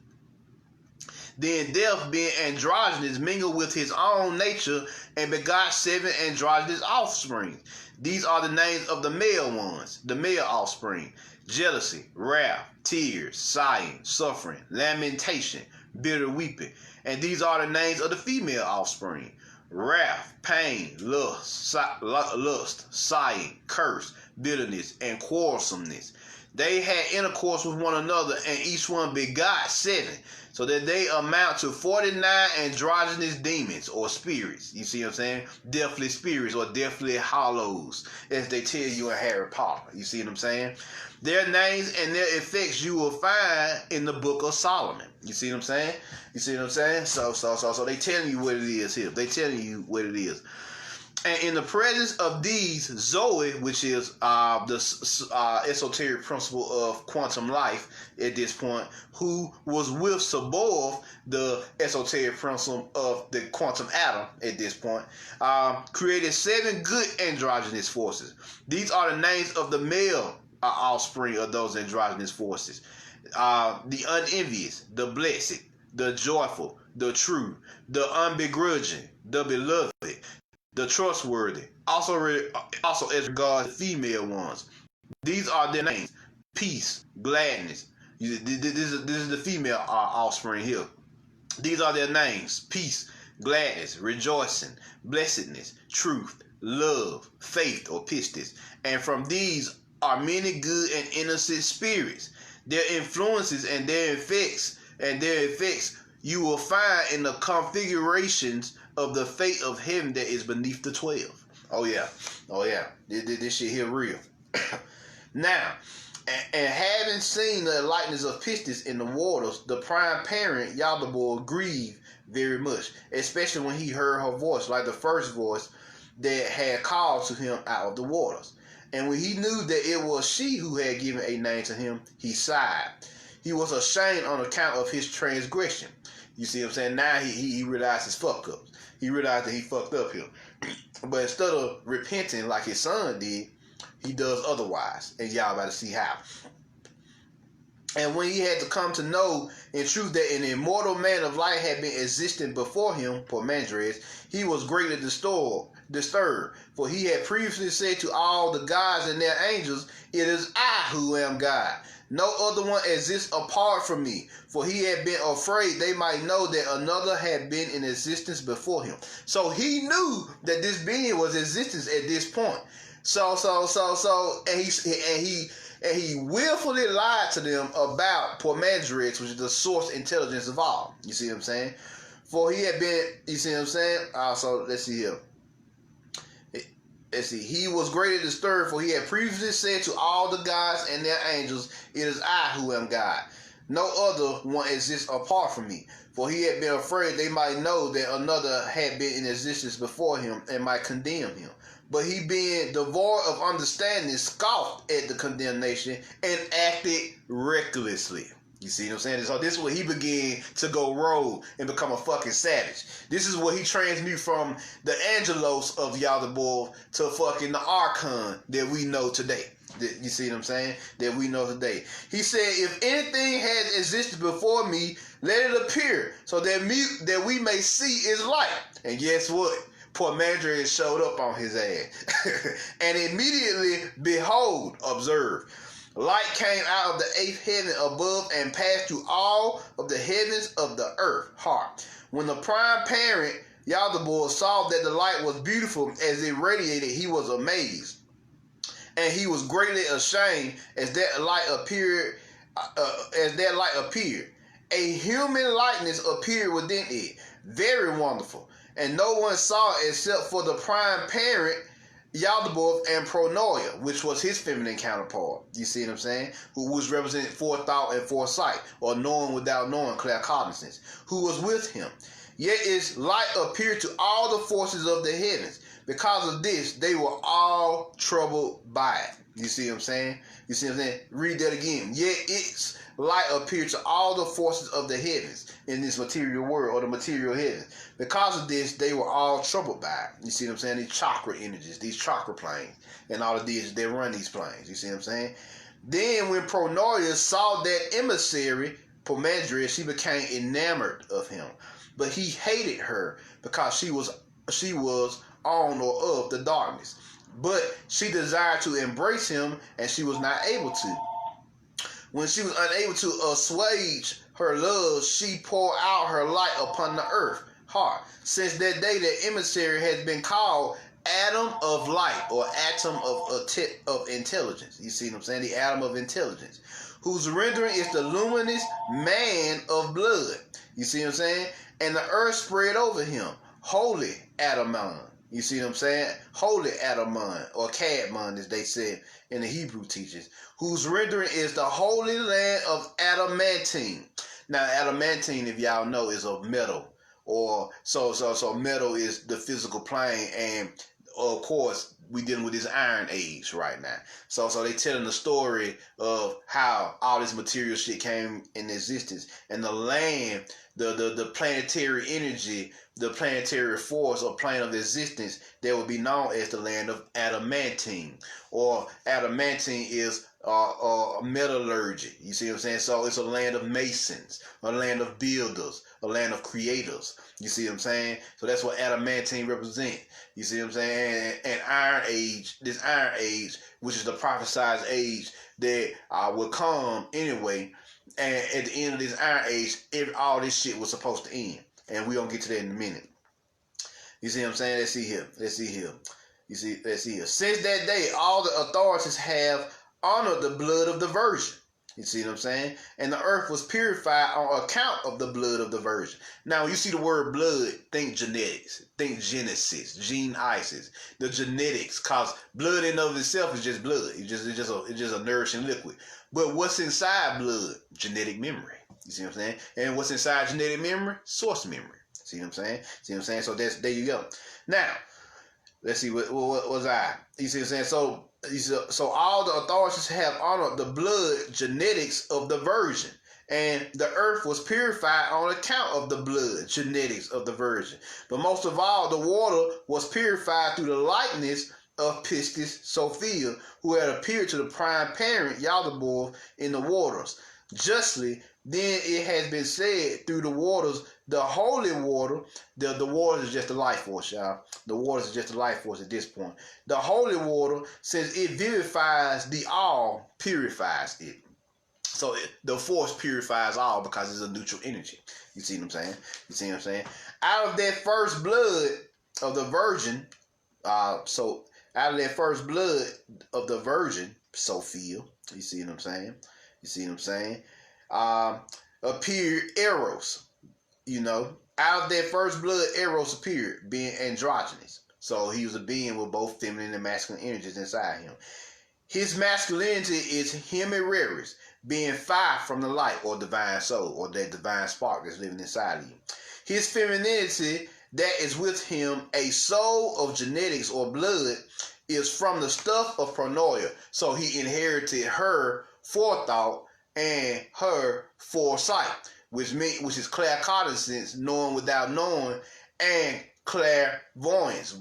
Then death, being androgynous, mingled with his own nature and begot 7 androgynous offspring. These are the names of the male ones, the male offspring: jealousy, wrath, tears, sighing, suffering, lamentation, bitter weeping. And these are the names of the female offspring: wrath, pain, lust, sighing, curse, bitterness, and quarrelsomeness. They had intercourse with one another, and each one begot 7, so that they amount to 49 androgynous demons or spirits. You see what I'm saying? Deathly spirits, or deathly hollows, as they tell you in Harry Potter. You see what I'm saying? Their names and their effects you will find in the book of Solomon. You see what I'm saying? You see what I'm saying? So they telling you what it is here. They telling you what it is. And in the presence of these, Zoe, which is the esoteric principle of quantum life at this point, who was with Sabaoth, the esoteric principle of the quantum atom at this point, created 7 good androgynous forces. These are the names of the male offspring of those androgynous forces: the unenvious, the blessed, the joyful, the true, the unbegrudging, the beloved, the trustworthy. Also as regards the female ones, these are their names: peace, gladness, This is the female offspring here. These are their names: peace, gladness, rejoicing, blessedness, truth, love, faith, or pistis. And from these are many good and innocent spirits. Their influences and their effects you will find in the configurations of the fate of heaven that is beneath the 12. Oh yeah. This shit here real. Now, and having seen the lightness of Pistis in the waters, the prime parent, Yaldabaoth, grieved very much, especially when he heard her voice, like the first voice that had called to him out of the waters. And when he knew that it was she who had given a name to him, he sighed. He was ashamed on account of his transgression. You see what I'm saying? Now he realized his fuck ups. He realized that he fucked up here. But instead of repenting like his son did, he does otherwise. And y'all about to see how. And when he had to come to know in truth that an immortal man of light had been existing before him, Pormandres, he was greatly disturbed. For he had previously said to all the gods and their angels, "It is I who am God. No other one exists apart from me." For he had been afraid they might know that another had been in existence before him. So he knew that this being was existence at this point. And he willfully lied to them about Pormandres, which is the source intelligence of all. You see what I'm saying? For he had been, you see what I'm saying? So let's see here. Let's see. He was greatly disturbed, for he had previously said to all the gods and their angels, "It is I who am God. No other one exists apart from me." For he had been afraid they might know that another had been in existence before him and might condemn him. But he, being devoid of understanding, scoffed at the condemnation and acted recklessly. You see what I'm saying? So this is where he began to go rogue and become a fucking savage. This is what he transmuted from the Angelos of Yaldabaoth to fucking the Archon that we know today. You see what I'm saying? That we know today. He said, "If anything has existed before me, let it appear, so that we may see its light." And guess what? Pormandres showed up on his ass. And immediately, behold, observe, light came out of the 8th heaven above and passed through all of the heavens of the earth. Heart. When the prime parent, Yaldabaoth, saw that the light was beautiful as it radiated, he was amazed. And he was greatly ashamed as that light appeared. A human likeness appeared within it, very wonderful. And no one saw it except for the prime parent, Yaldabaoth, and Pronoia, which was his feminine counterpart. You see what I'm saying? Who was represented forethought and foresight, or knowing without knowing, claircognizance, who was with him. Yet its light appeared to all the forces of the heavens. Because of this, they were all troubled by it. You see what I'm saying? You see what I'm saying? Read that again. Yet its light appeared to all the forces of the heavens in this material world, or the material heavens. Because of this, they were all troubled by it. You see what I'm saying? These chakra energies, these chakra planes, and all of these, they run these planes. You see what I'm saying? Then when Pronoia saw that emissary, Pormandres, she became enamored of him. But he hated her because she was on or of the darkness. But she desired to embrace him, and she was not able to. When she was unable to assuage her love, she poured out her light upon the earth. Heart. Since that day, the emissary has been called atom of light, or atom of intelligence. You see what I'm saying? The atom of intelligence, whose rendering is the luminous man of blood. You see what I'm saying? And the earth spread over him. Holy Adamon. You see what I'm saying? Holy Adamon, or Cadmon, as they said in the Hebrew teachings, whose rendering is the holy land of adamantine. Now, adamantine, if y'all know, is of metal, or so metal is the physical plane, and of course we dealing with this iron age right now. So they telling the story of how all this material shit came in existence, and the land, the planetary energy, the planetary force or plane of existence that would be known as the land of adamantine, or adamantine is metallurgy. You see what I'm saying? So it's a land of masons, a land of builders, a land of creators. You see what I'm saying? So that's what adamantine represents. You see what I'm saying? And iron age, this iron age, which is the prophesied age that will come anyway, And at the end of this Iron Age, all this shit was supposed to end. And we're going to get to that in a minute. You see what I'm saying? Let's see here. Let's see here. Let's see here. Since that day, all the authorities have honored the blood of the Virgin. You see what I'm saying? And the earth was purified on account of the blood of the Virgin. Now, when you see the word blood, think genetics. Think Genesis, Gene-isis. The genetics, because blood in and of itself is just blood. It's just a nourishing liquid. But what's inside blood? Genetic memory. You see what I'm saying? And what's inside genetic memory? Source memory. See what I'm saying? See what I'm saying? So there you go. Now, let's see what was I. You see what I'm saying? So all the authorities have honored the blood genetics of the Virgin, and the earth was purified on account of the blood genetics of the Virgin. But most of all, the water was purified through the likeness of Pistis Sophia, who had appeared to the prime parent Yaldabaoth in the waters. Justly, then it has been said through the waters, the holy water, the waters is just the life force, y'all. The waters is just the life force at this point. The holy water, since it vivifies the all, purifies it. So the force purifies all because it's a neutral energy. You see what I'm saying? You see what I'm saying? Out of that first blood of the Virgin, so out of that first blood of the Virgin, Sophia, you see what I'm saying? You see what I'm saying? Appeared Eros, you know. Out of that first blood, Eros appeared, being androgynous. So he was a being with both feminine and masculine energies inside him. His masculinity is Hemireris, being fire from the light or divine soul, or that divine spark that's living inside of you. His femininity, that is with him, a soul of genetics or blood, is from the stuff of Pronoia. So he inherited her forethought and her foresight, which is claircognizance, knowing without knowing, and clairvoyance,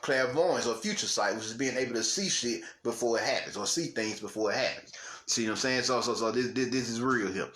clairvoyance or future sight, which is being able to see shit before it happens, or see things before it happens. See what I'm saying? So this is real here.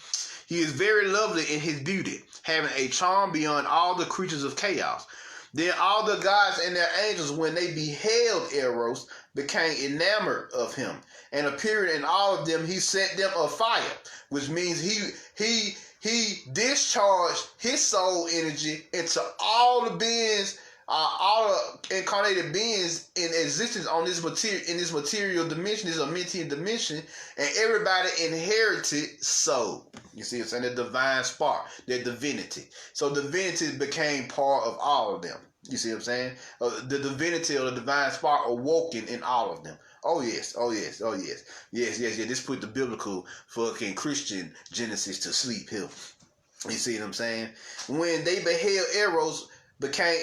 He is very lovely in his beauty, having a charm beyond all the creatures of chaos. Then all the gods and their angels, when they beheld Eros, became enamored of him, and appearing in all of them, he set them afire, which means he discharged his soul energy into all the beings, all the incarnated beings in existence on this material dimension, this Amentian dimension, and everybody inherited soul. You see what I'm saying? The divine spark, their divinity. So divinity became part of all of them. You see what I'm saying? The divinity or the divine spark awoken in all of them. Oh yes, oh yes, oh yes. Yes. This put the biblical fucking Christian Genesis to sleep here. You see what I'm saying? When they beheld Eros, became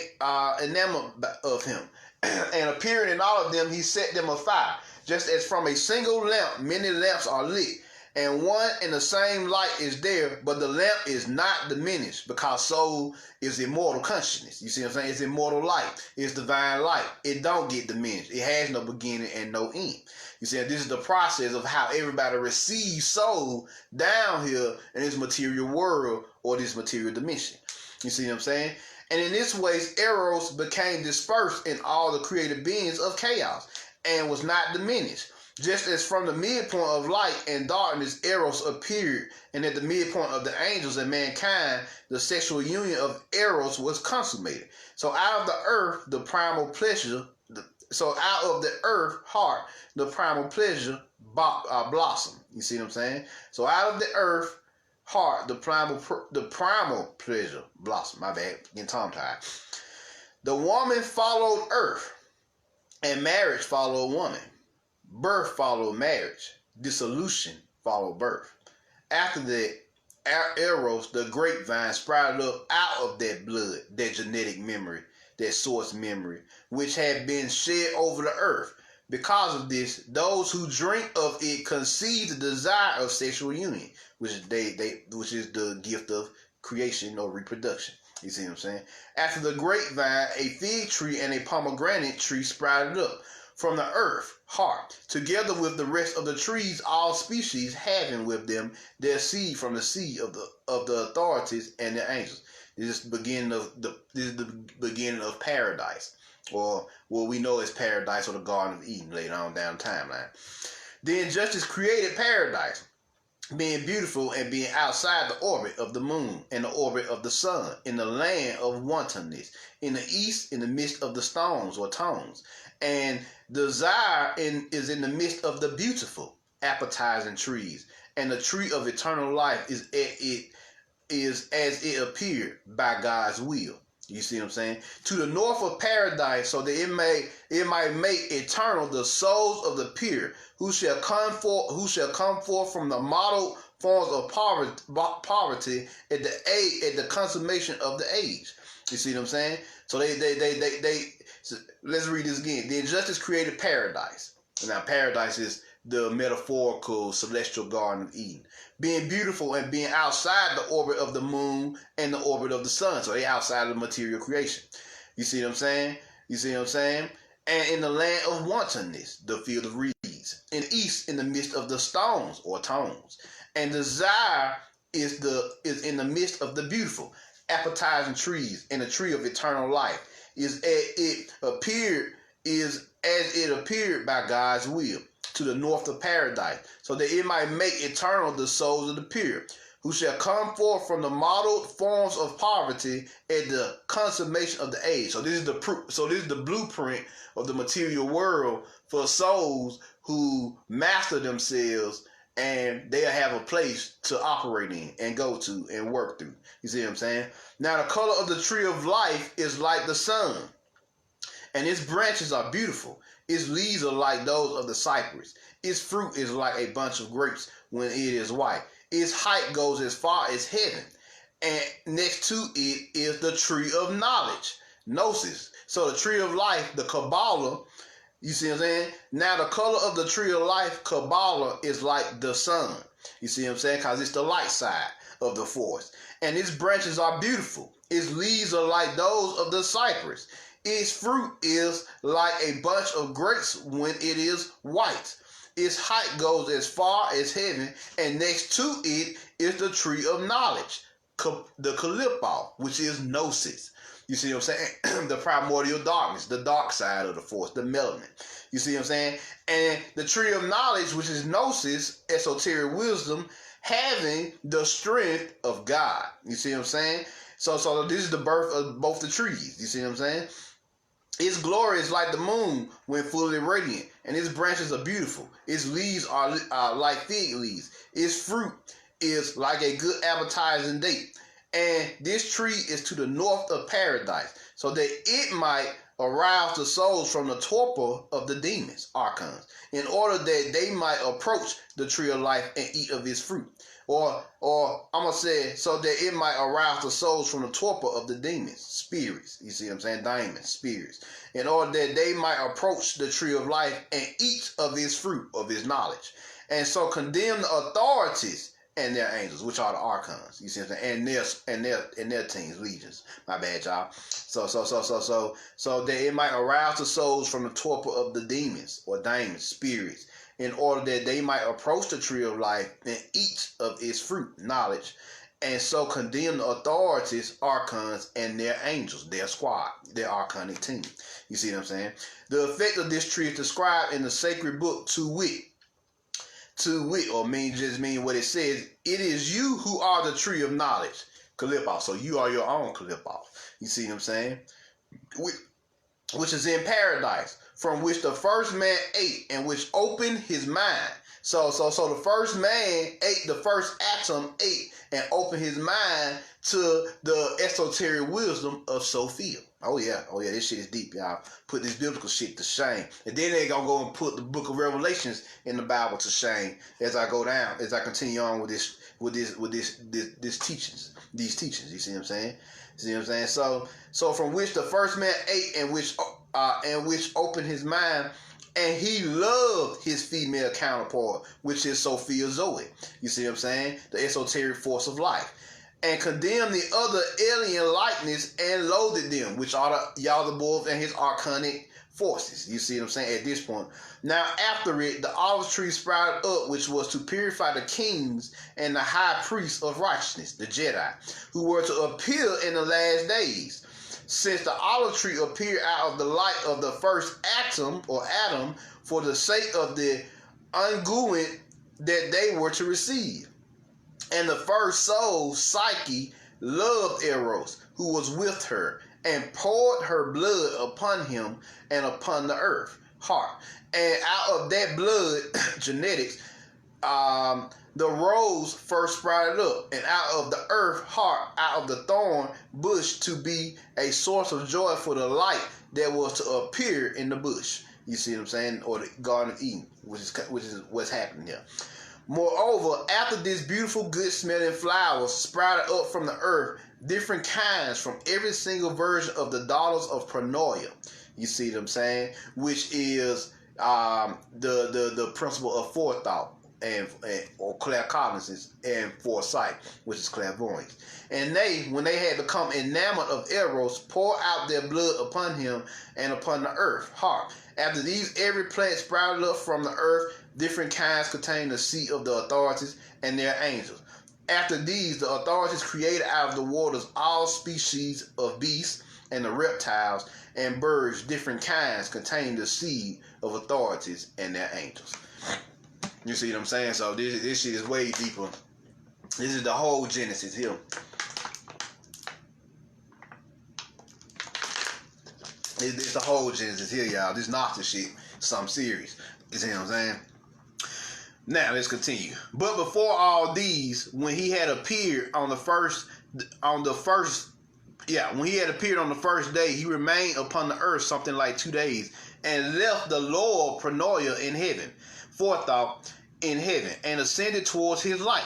enamored of him, and appearing in all of them, he set them afire. Just as from a single lamp, many lamps are lit, and one and the same light is there, but the lamp is not diminished, because soul is immortal consciousness. You see what I'm saying? It's immortal light. It's divine light. It don't get diminished. It has no beginning and no end. You see, this is the process of how everybody receives soul down here in this material world or this material dimension. You see what I'm saying? And in this way, Eros became dispersed in all the created beings of chaos and was not diminished. Just as from the midpoint of light and darkness, Eros appeared, and at the midpoint of the angels and mankind, the sexual union of Eros was consummated. So out of the earth, the primal pleasure, out of the earth heart, the primal pleasure blossomed. You see what I'm saying? So out of the earth heart, the primal pleasure blossom. My bad, getting tongue-tied. The woman followed earth, and marriage followed woman. Birth followed marriage. Dissolution followed birth. After that, Eros, the grapevine, sprouted up out of that blood, that genetic memory, that source memory, which had been shed over the earth. Because of this, those who drink of it conceive the desire of sexual union, which is the gift of creation or reproduction. You see what I'm saying? After the grapevine, a fig tree and a pomegranate tree sprouted up from the earth heart, together with the rest of the trees, all species having with them their seed from the seed of the authorities and the angels. This is the beginning of paradise, or what we know as paradise or the Garden of Eden later on down the timeline. Then justice created paradise, being beautiful and being outside the orbit of the moon and the orbit of the sun, in the land of wantonness, in the east, in the midst of the stones or tones. And desire is in the midst of the beautiful, appetizing trees. And the tree of eternal life is as it appeared by God's will. You see what I'm saying? To the north of paradise, so that it might make eternal the souls of the pure, who shall come forth from the modeled forms of poverty at the consummation of the age. You see what I'm saying? So so let's read this again. The injustice created paradise. Now paradise is the metaphorical celestial garden of Eden, being beautiful and being outside the orbit of the moon and the orbit of the sun. So they outside of the material creation. You see what I'm saying? You see what I'm saying? And in the land of wantonness, the field of reeds. In the east, in the midst of the stones or tones. And desire is in the midst of the beautiful, appetizing trees, and the tree of eternal life is as it appeared by God's will, to the north of paradise, so that it might make eternal the souls of the pure, who shall come forth from the modeled forms of poverty at the consummation of the age. So this is the blueprint of the material world for souls who master themselves, and they'll have a place to operate in and go to and work through. You see what I'm saying? Now the color of the tree of life is like the sun, and its branches are beautiful. Its leaves are like those of the cypress. Its fruit is like a bunch of grapes when it is white. Its height goes as far as heaven. And next to it is the tree of knowledge, Gnosis. So the tree of life, the Kabbalah, you see what I'm saying? Now the color of the tree of life, Kabbalah, is like the sun. You see what I'm saying? Because it's the light side of the force. And its branches are beautiful. Its leaves are like those of the cypress. Its fruit is like a bunch of grapes when it is white. Its height goes as far as heaven, and next to it is the tree of knowledge, the Kalipal, which is Gnosis. You see what I'm saying? The primordial darkness, the dark side of the force, the melanin. You see what I'm saying? And the tree of knowledge, which is Gnosis, esoteric wisdom, having the strength of God. You see what I'm saying? So this is the birth of both the trees. You see what I'm saying? Its glory is like the moon when fully radiant, and its branches are beautiful. Its leaves are like fig leaves. Its fruit is like a good appetizing date. And this tree is to the north of paradise, so that it might arouse the souls from the torpor of the demons, Archons, in order that they might approach the tree of life and eat of its fruit. Or I'm going to say, so that it might arouse the souls from the torpor of the demons, spirits. You see what I'm saying? Demons, spirits. In order that they might approach the tree of life and eat of its fruit, of its knowledge. And so condemn the authorities and their angels, which are the Archons. You see what I'm saying? And their teams, legions. My bad, y'all. So that it might arouse the souls from the torpor of the demons, or demons, spirits, in order that they might approach the tree of life and eat of its fruit, knowledge, and so condemn the authorities, Archons, and their angels, their squad, their archonic team. You see what I'm saying? The effect of this tree is described in the sacred book, to wit, or mean what it says. It is you who are the tree of knowledge, Kalipal. So you are your own Kalipal. You see what I'm saying? Which is in paradise, from which the first man ate, and which opened his mind. So the first man ate, the first atom ate, and opened his mind to the esoteric wisdom of Sophia. Oh yeah, this shit is deep, y'all. Put this biblical shit to shame. And then they gonna go and put the book of Revelations in the Bible to shame as I go down, as I continue on with these teachings. You see what I'm saying? So from which the first man ate, and which opened his mind, and he loved his female counterpart, which is Sophia Zoe. You see what I'm saying? The esoteric force of life. And condemned the other alien likeness and loathed them, which are the Yaldabaoth and his archonic forces. You see what I'm saying? At this point. Now after it, the olive tree sprouted up, which was to purify the kings and the high priests of righteousness, the Jedi, who were to appear in the last days. Since the olive tree appeared out of the light of the first atom, for the sake of the unguent that they were to receive. And the first soul, Psyche, loved Eros, who was with her, and poured her blood upon him and upon the earth, heart. And out of that blood, genetics, the rose first sprouted up, and out of the earth, heart, out of the thorn bush, to be a source of joy for the light that was to appear in the bush. You see what I'm saying? Or the Garden of Eden, which is what's happening here. Moreover, after this beautiful, good-smelling flowers sprouted up from the earth, different kinds from every single version of the daughters of Pronoia. You see what I'm saying? Which is the principle of forethought or claircognizance and foresight, which is clairvoyance. And they, when they had become enamored of Eros, poured out their blood upon him and upon the earth, heart. After these, every plant sprouted up from the earth, different kinds containing the seat of the authorities and their angels. After these, the authorities created out of the waters all species of beasts and the reptiles and birds, different kinds containing the seed of authorities and their angels. You see what I'm saying? So this shit is way deeper. This is the whole Genesis here. It's the whole Genesis here, y'all. This Gnostic shit, something serious. You see what I'm saying? Now let's continue. But before all these, when he had appeared on the first day, he remained upon the earth something like 2 days, and left the Lord Pronoia in heaven, forethought in heaven, and ascended towards his light.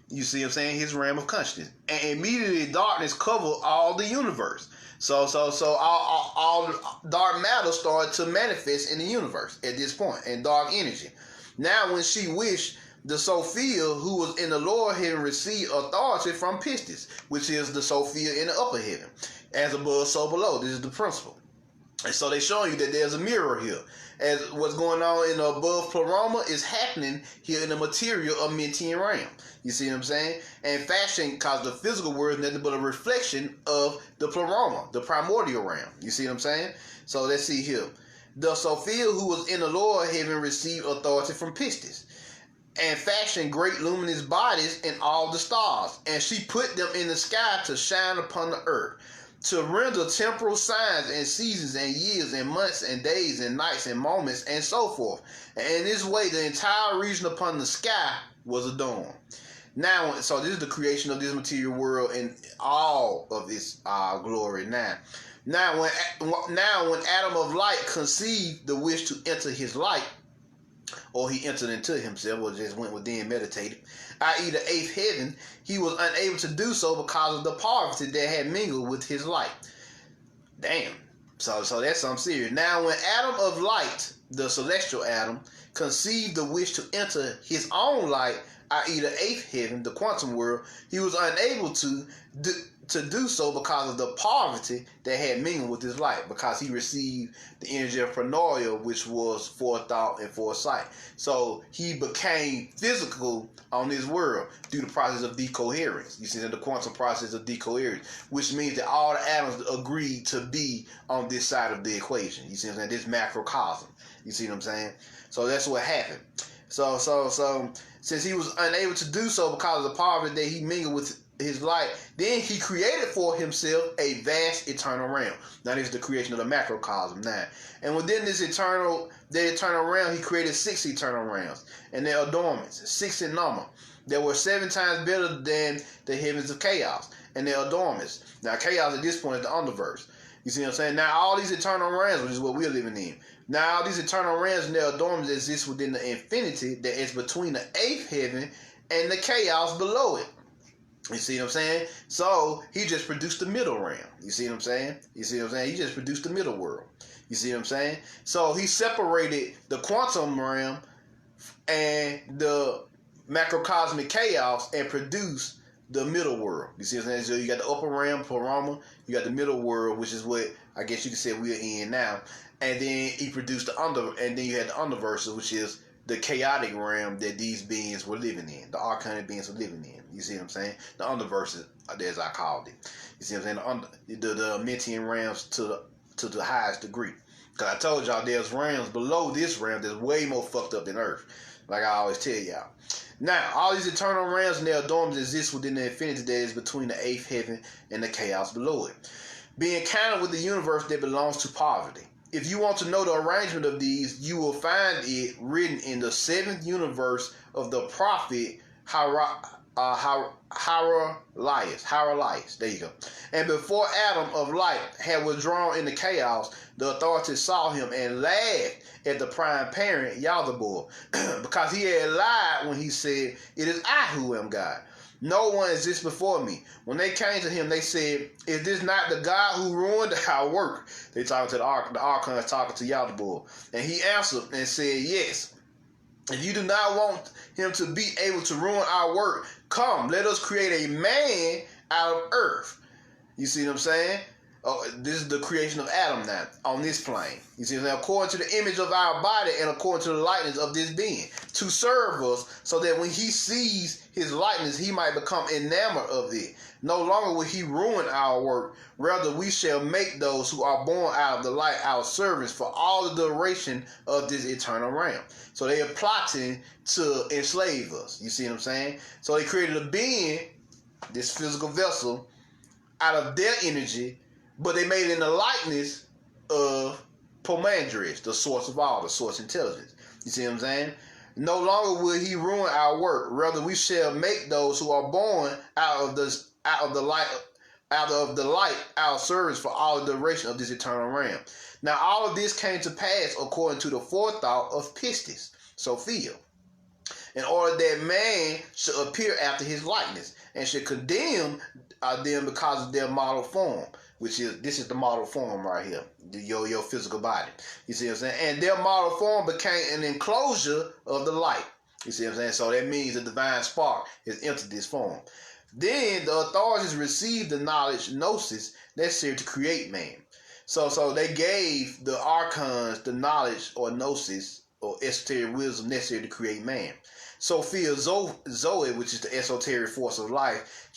You see what I'm saying? His realm of consciousness. And immediately darkness covered all the universe. So all dark matter started to manifest in the universe at this point, and dark energy. Now when she wished, the Sophia, who was in the lower heaven, received authority from Pistis, which is the Sophia in the upper heaven. As above, so below. This is the principle. And so they're showing you that there's a mirror here. As what's going on in the above pleroma is happening here in the material of Mentian realm. You see what I'm saying? And fashion, because the physical world is nothing but a reflection of the pleroma, the primordial realm. You see what I'm saying? So let's see here. The Sophia, who was in the lower heaven, received authority from Pistis, and fashioned great luminous bodies in all the stars, and she put them in the sky to shine upon the earth, to render temporal signs and seasons and years and months and days and nights and moments and so forth. And in this way, the entire region upon the sky was adorned. Now, so this is the creation of this material world in all of its glory. Now, when Adam of light conceived the wish to enter his light, or he entered into himself, or just went within, meditated, i.e. the eighth heaven, he was unable to do so because of the poverty that had mingled with his light. Damn. So that's something serious. Now, when Adam of light, the celestial Adam, conceived the wish to enter his own light, i.e. the eighth heaven, the quantum world, he was unable to do so because of the poverty that had mingled with his light, because he received the energy of Pronoia, which was forethought and foresight. So he became physical on this world through the process of decoherence. You see, the quantum process of decoherence, which means that all the atoms agreed to be on this side of the equation. You see what I'm saying? This macrocosm. You see what I'm saying? So that's what happened. So since he was unable to do so because of the poverty that he mingled with his light, then he created for himself a vast eternal realm. Now this is the creation of the macrocosm now. And within this eternal realm, he created 6 eternal realms, and their adornments, 6 in number. They were 7 times better than the heavens of chaos, and their adornments. Now chaos at this point is the underverse. You see what I'm saying? Now all these eternal realms, which is what we're living in. Now all these eternal realms and their adornments exist within the infinity that is between the 8th heaven and the chaos below it. You see what I'm saying? So he just produced the middle realm. You see what I'm saying? You see what I'm saying? He just produced the middle world. You see what I'm saying? So he separated the quantum realm and the macrocosmic chaos and produced the middle world. You see what I'm saying? So you got the upper realm, pleroma, you got the middle world, which is what I guess you could say we're in now. And then he produced and then you had the underverse, which is the chaotic realm that these beings were living in, the archonic beings were living in. You see what I'm saying? The underverse, as I called it. You see what I'm saying? The Mentian realms to the highest degree. Because I told y'all there's realms below this realm that's way more fucked up than Earth. Like I always tell y'all. Now, all these eternal realms and their adornments exist within the infinity that is between the eighth heaven and the chaos below it, being counted with the universe that belongs to poverty. If you want to know the arrangement of these, you will find it written in the seventh universe of the prophet Haralias. There you go. And before Adam of light had withdrawn into chaos, the authorities saw him and laughed at the prime parent, Yaldabaoth, because he had lied when he said, "It is I who am God. No one exists before me." When they came to him, they said, "Is this not the God who ruined our work?" They talking to the Archons, talking to Yaldabaoth. And he answered and said, "Yes. If you do not want him to be able to ruin our work, come, let us create a man out of earth." You see what I'm saying? Oh, this is the creation of Adam now on this plane. You see what I'm saying? According to the image of our body and according to the likeness of this being, to serve us, so that when he sees his likeness, he might become enamored of it. No longer will he ruin our work. Rather, we shall make those who are born out of the light our servants for all the duration of this eternal realm. So they are plotting to enslave us. You see what I'm saying? So they created a being, this physical vessel, out of their energy, but they made it in the likeness of Pomandris, the source of all, the source intelligence. You see what I'm saying? No longer will he ruin our work. Rather, we shall make those who are born out of the light our servants for all the duration of this eternal realm. Now, all of this came to pass according to the forethought of Pistis, Sophia, in order that man should appear after his likeness and should condemn them because of their mortal form. This is the mortal form right here, your physical body. You see what I'm saying? And their mortal form became an enclosure of the light. You see what I'm saying? So that means the divine spark has entered this form. Then the authorities received the knowledge, Gnosis, necessary to create man. So they gave the Archons the knowledge or Gnosis or esoteric wisdom necessary to create man. Sophia Zoe, which is the esoteric force of life,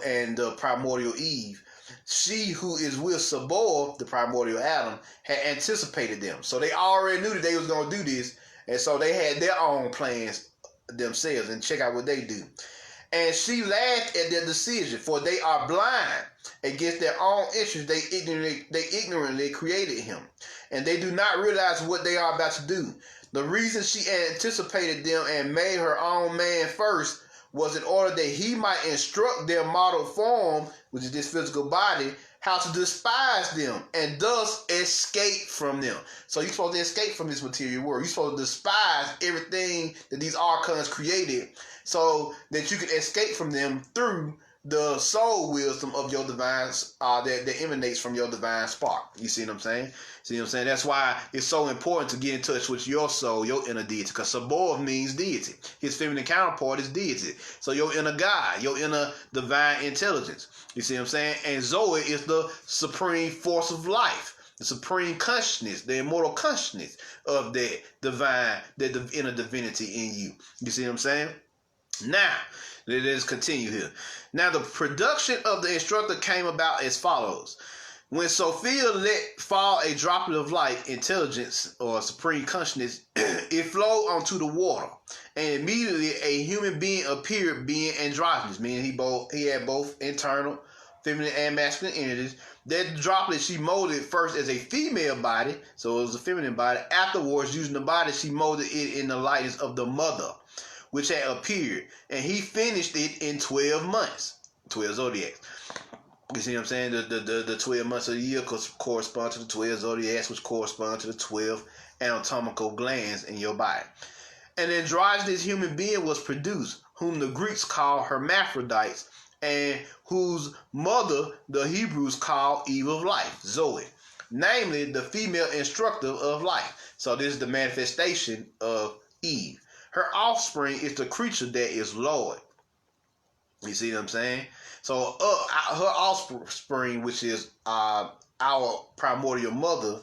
and the primordial Eve, she who is with Sabor, the primordial Adam, had anticipated them. So they already knew that they was going to do this. And so they had their own plans themselves. And check out what they do. And she laughed at their decision, for they are blind against their own interests. They ignorantly created him. And they do not realize what they are about to do. The reason she anticipated them and made her own man first was in order that he might instruct their mortal form, which is this physical body, how to despise them and thus escape from them. So you're supposed to escape from this material world. You're supposed to despise everything that these Archons created so that you can escape from them through the soul wisdom of your divine, that emanates from your divine spark. You see what I'm saying? See what I'm saying? That's why it's so important to get in touch with your soul, your inner deity, because Sabor means deity. His feminine counterpart is deity. So your inner God, your inner divine intelligence. You see what I'm saying? And Zoe is the supreme force of life, the supreme consciousness, the immortal consciousness of that divine, the inner divinity in you. You see what I'm saying? Now, let's continue here. Now, the production of the instructor came about as follows. When Sophia let fall a droplet of light, intelligence, or supreme consciousness, it flowed onto the water. And immediately a human being appeared, being androgynous, meaning he had both internal, feminine, and masculine energies. That droplet she molded first as a female body, so it was a feminine body. Afterwards, using the body, she molded it in the likeness of the mother, which had appeared, and he finished it in 12 months, 12 zodiacs. You see what I'm saying? The 12 months of the year correspond to the 12 zodiacs, which correspond to the 12 anatomical glands in your body. An androgynous human being was produced, whom the Greeks call hermaphrodites, and whose mother the Hebrews call Eve of life, Zoe, namely the female instructor of life. So this is the manifestation of Eve. Her offspring is the creature that is Lord. You see what I'm saying? So her offspring, which is our primordial mother,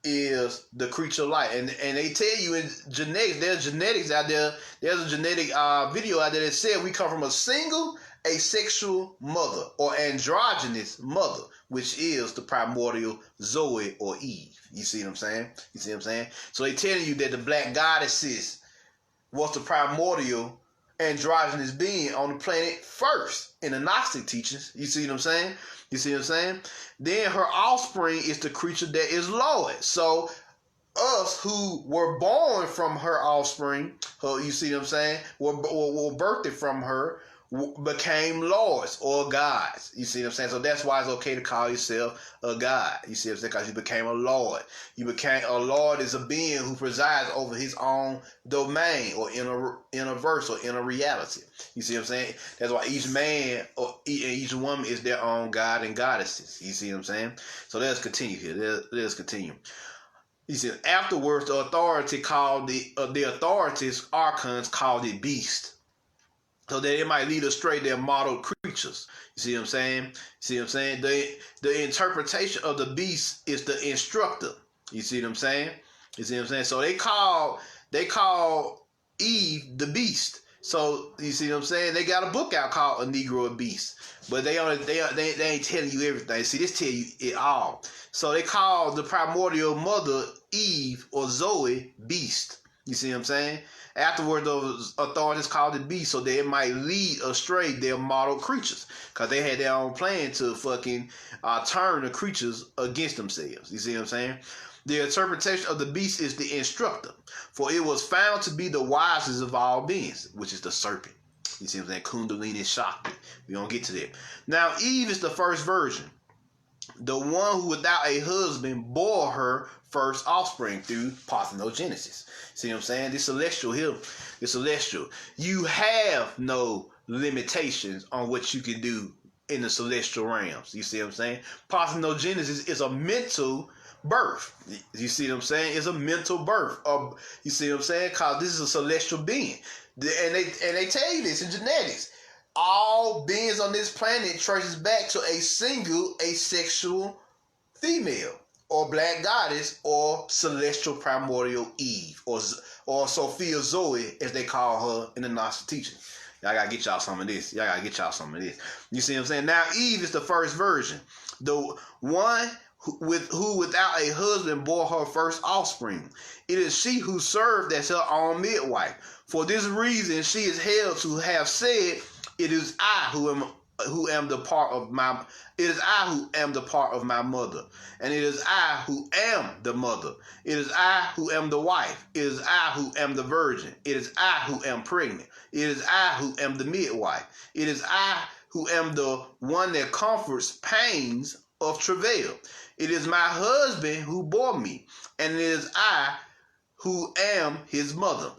is the creature light. And they tell you in genetics, there's genetics out there. There's a genetic video out there that said we come from a single asexual mother or androgynous mother, which is the primordial Zoe or Eve. You see what I'm saying? You see what I'm saying? So they telling you that the black goddesses was the primordial androgynous being on the planet first in the Gnostic teachings. You see what I'm saying? You see what I'm saying? Then her offspring is the creature that is Lord. So us who were born from her offspring, you see what I'm saying, were birthed from her, became lords or gods. You see what I'm saying? So that's why it's okay to call yourself a god. You see what I'm saying? Because you became a lord. You became a lord is a being who presides over his own domain or inner verse or inner reality. You see what I'm saying? That's why each man or each woman is their own god and goddesses. You see what I'm saying? So let's continue here. Let's continue. He said, afterwards, the authorities, Archons, called it beast, so that it might lead astray their model creatures. You see what I'm saying? See what I'm saying? The interpretation of the beast is the instructor. You see what I'm saying? You see what I'm saying? So they call Eve the beast. So you see what I'm saying? They got a book out called A Negro Beast, but they ain't telling you everything. See, this tell you it all. So they call the primordial mother Eve or Zoe beast. You see what I'm saying? Afterward, those authorities called it beast so that it might lead astray their mortal creatures, because they had their own plan to fucking turn the creatures against themselves. You see what I'm saying? The interpretation of the beast is the instructor, for it was found to be the wisest of all beings, which is the serpent. You see what I'm saying? Kundalini Shakti. We don't get to that. Now, Eve is the first virgin, the one who without a husband bore her first offspring through parthenogenesis. See what I'm saying? This celestial here, the celestial. You have no limitations on what you can do in the celestial realms. You see what I'm saying? Parthenogenesis is a mental birth. You see what I'm saying? It's a mental birth. You see what I'm saying? Because this is a celestial being. And they tell you this in genetics. All beings on this planet traces back to a single asexual female or black goddess or celestial primordial Eve or Sophia Zoe, as they call her in the Gnostic teaching. Y'all gotta get y'all some of this. You see what I'm saying? Now Eve is the first virgin, the one who without a husband bore her first offspring. It is she who served as her own midwife. For this reason, she is held to have said, "It is I who am the part of my. It is I who am the part of my mother, and it is I who am the mother. It is I who am the wife. It is I who am the virgin. It is I who am pregnant. It is I who am the midwife. It is I who am the one that comforts pains of travail. It is my husband who bore me, and it is I who am his mother."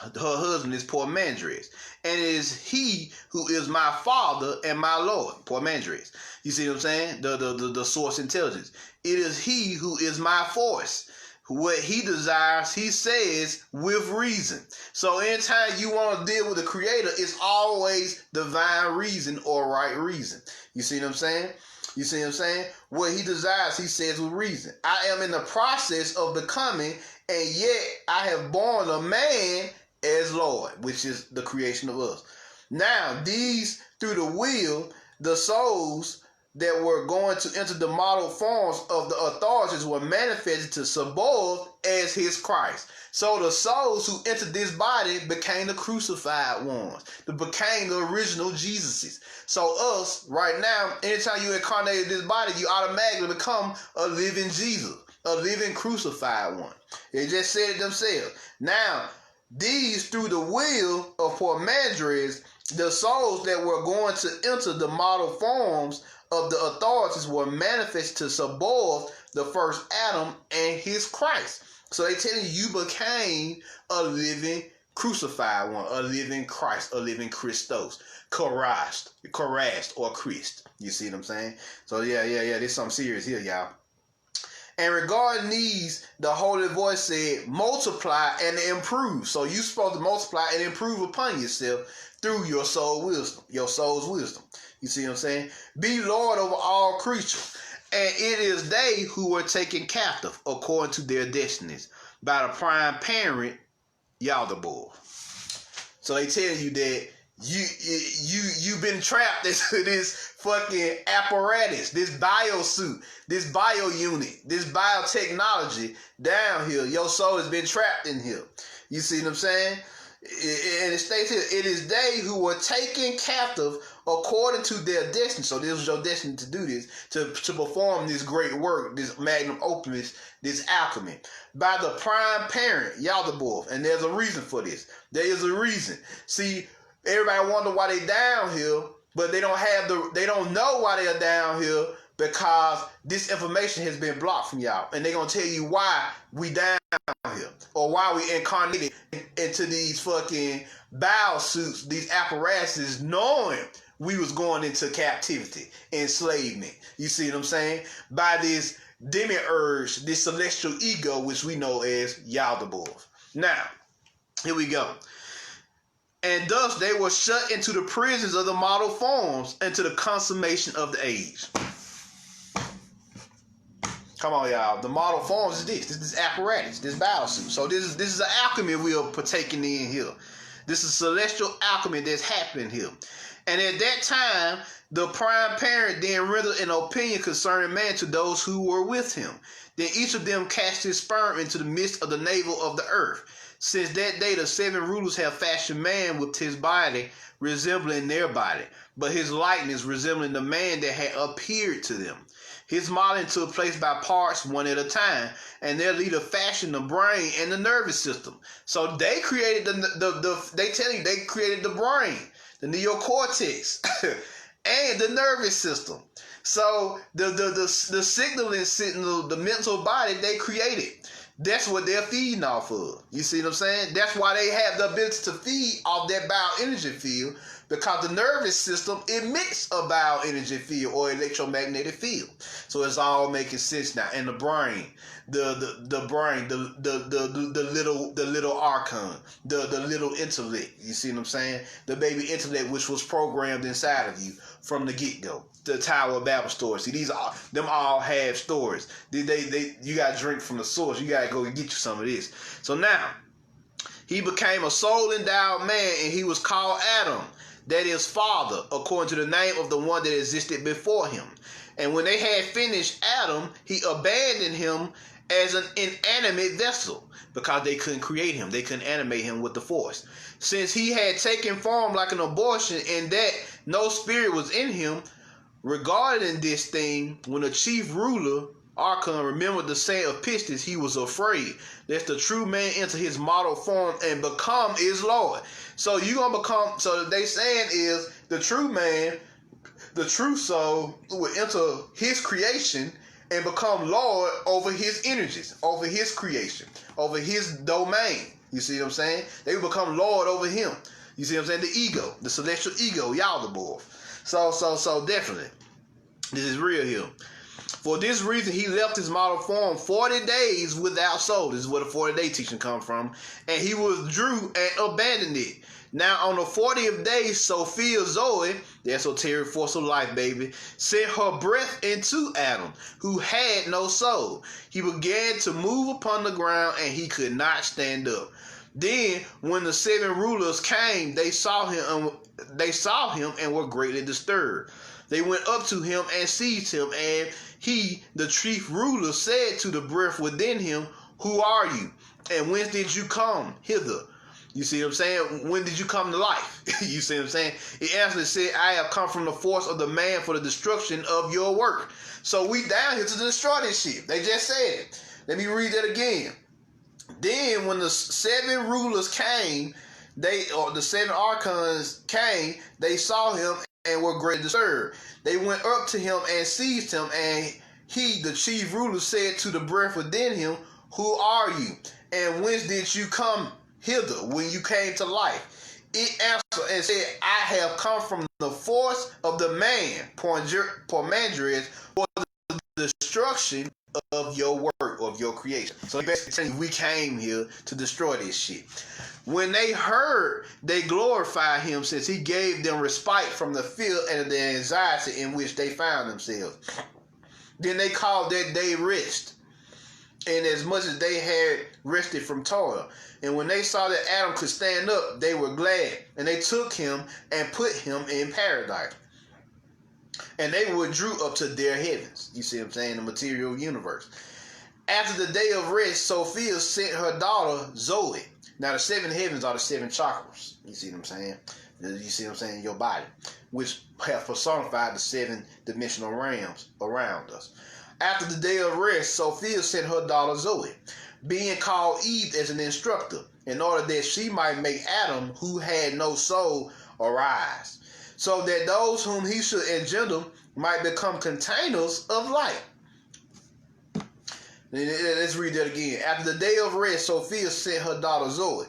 Her husband is poor Mandres, and it is he who is my father and my Lord. Poor Mandres. You see what I'm saying? The source intelligence. It is he who is my force. What he desires, he says with reason. So anytime you want to deal with the creator, it's always divine reason or right reason. You see what I'm saying? You see what I'm saying? What he desires, he says with reason. I am in the process of becoming, and yet I have born a man as Lord, which is the creation of us. Now, these, through the will, the souls that were going to enter the model forms of the authorities were manifested to Sabaoth as his Christ. So the souls who entered this body became the crucified ones. They became the original Jesuses. So us, right now, anytime you incarnate this body, you automatically become a living Jesus, a living crucified one. They just said it themselves. Now, these, through the will of poor Mandres, the souls that were going to enter the model forms of the authorities were manifest to Sabaoth, the first Adam, and his Christ. So they tell you became a living crucified one, a living Christ, a living Christos, Christ or Christ. You see what I'm saying? So yeah, there's something serious here, y'all. And regarding these, the Holy Voice said, multiply and improve. So you're supposed to multiply and improve upon yourself through your soul's wisdom. You see what I'm saying? Be Lord over all creatures. And it is they who were taken captive according to their destinies by the prime parent, Yaldabaoth. So they tell you that you've been trapped into this fucking apparatus, this biosuit, this bio unit, this biotechnology down here. Your soul has been trapped in here. You see what I'm saying? And it states here, it is they who were taken captive according to their destiny. So this was your destiny to do this, to perform this great work, this magnum opus, this alchemy, by the prime parent, Yaldabaoth. And there's a reason for this. There is a reason. See, everybody wonder why they down here, but they don't know why they are down here, because this information has been blocked from y'all. And they're going to tell you why we down here, or why we incarnated into these fucking bow suits, these apparatuses, knowing we was going into captivity, enslavement. You see what I'm saying? By this Demiurge, this celestial ego, which we know as Yaldabaoth. Now, here we go. And thus they were shut into the prisons of the model forms, and to the consummation of the age. Come on, y'all. The model forms is this. This is apparatus. This biosuit. So this is an alchemy we are partaking in here. This is celestial alchemy that's happening here. And at that time, the prime parent then rendered an opinion concerning man to those who were with him. Then each of them cast his sperm into the midst of the navel of the earth. Since that day, the 7 rulers have fashioned man with his body resembling their body, but his likeness resembling the man that had appeared to them. His modeling took place by parts, one at a time, and their leader fashioned the brain and the nervous system. So they created they created the brain, the neocortex, and the nervous system. So the signaling signal, the mental body they created. That's what they're feeding off of. You see what I'm saying? That's why they have the ability to feed off that bioenergy field, because the nervous system emits a bioenergy field or electromagnetic field. So it's all making sense now. And the brain, the brain, the little archon, the little intellect. You see what I'm saying? The baby intellect, which was programmed inside of you from the get-go. The Tower of Babel stories. See, them all have stories. You gotta drink from the source. You gotta go and get you some of this. So now, he became a soul-endowed man, and he was called Adam, that is, father, according to the name of the one that existed before him. And when they had finished Adam, he abandoned him as an inanimate vessel, because they couldn't create him. They couldn't animate him with the force. Since he had taken form like an abortion, and that no spirit was in him, regarding this thing, when the chief ruler, Archon, remembered the saying of Pistis, he was afraid lest the true man enter his model form and become his Lord. So you're going to become, so they saying is, the true man, the true soul, will enter his creation and become Lord over his energies, over his creation, over his domain. You see what I'm saying? They will become Lord over him. You see what I'm saying? The ego, the celestial ego, Yaldabaoth. So definitely, this is real here. For this reason, he left his model form 40 days without soul. This is where the 40-day teaching comes from. And he withdrew and abandoned it. Now, on the 40th day, Sophia Zoe, the esoteric force of life, baby, sent her breath into Adam, who had no soul. He began to move upon the ground, and he could not stand up. Then, when the 7 rulers came, they saw him and were greatly disturbed. They went up to him and seized him, and he, the chief ruler, said to the breath within him, "Who are you, and whence did you come hither?" You see what I'm saying? When did you come to life? You see what I'm saying? He answered and said, "I have come from the force of the man for the destruction of your work." So we down here to destroy this shit. They just said it. Let me read that again. Then when the 7 rulers came, the 7 archons came, they saw him and were greatly disturbed. They went up to him and seized him, and he, the chief ruler, said to the breath within him, "Who are you, and whence did you come hither when you came to life?" It answered and said, "I have come from the force of the man, Pormandres, for the destruction of your work, of your creation." So basically, we came here to destroy this shit. When they heard, they glorified him, since he gave them respite from the fear and the anxiety in which they found themselves. Then they called that day rest, and as much as they had rested from toil. And when they saw that Adam could stand up, they were glad, and they took him and put him in paradise. And they withdrew up to their heavens. You see what I'm saying? The material universe. After the day of rest, Sophia sent her daughter Zoe. Now the 7 heavens are the 7 chakras. You see what I'm saying? You see what I'm saying? In your body, which have personified the 7 dimensional realms around us. After the day of rest, Sophia sent her daughter Zoe, being called Eve, as an instructor, in order that she might make Adam, who had no soul, arise, so that those whom he should engender might become containers of light. Let's read that again. After the day of rest, Sophia sent her daughter Zoe,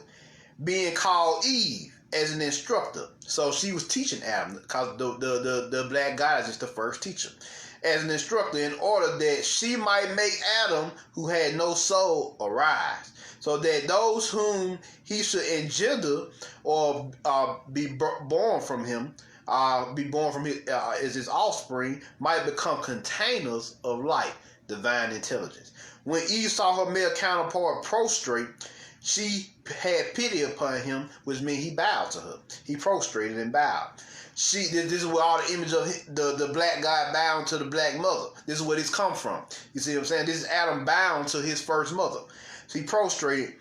being called Eve, as an instructor. So she was teaching Adam, because the black goddess is the first teacher, as an instructor, in order that she might make Adam, who had no soul, arise, so that those whom he should engender or be born from him, as his offspring, might become containers of light, divine intelligence. When Eve saw her male counterpart prostrate, she had pity upon him, which means he bowed to her. He prostrated and bowed. This is where all the image of the black guy bound to the black mother. This is where this come from. You see what I'm saying? This is Adam bound to his first mother. She prostrated.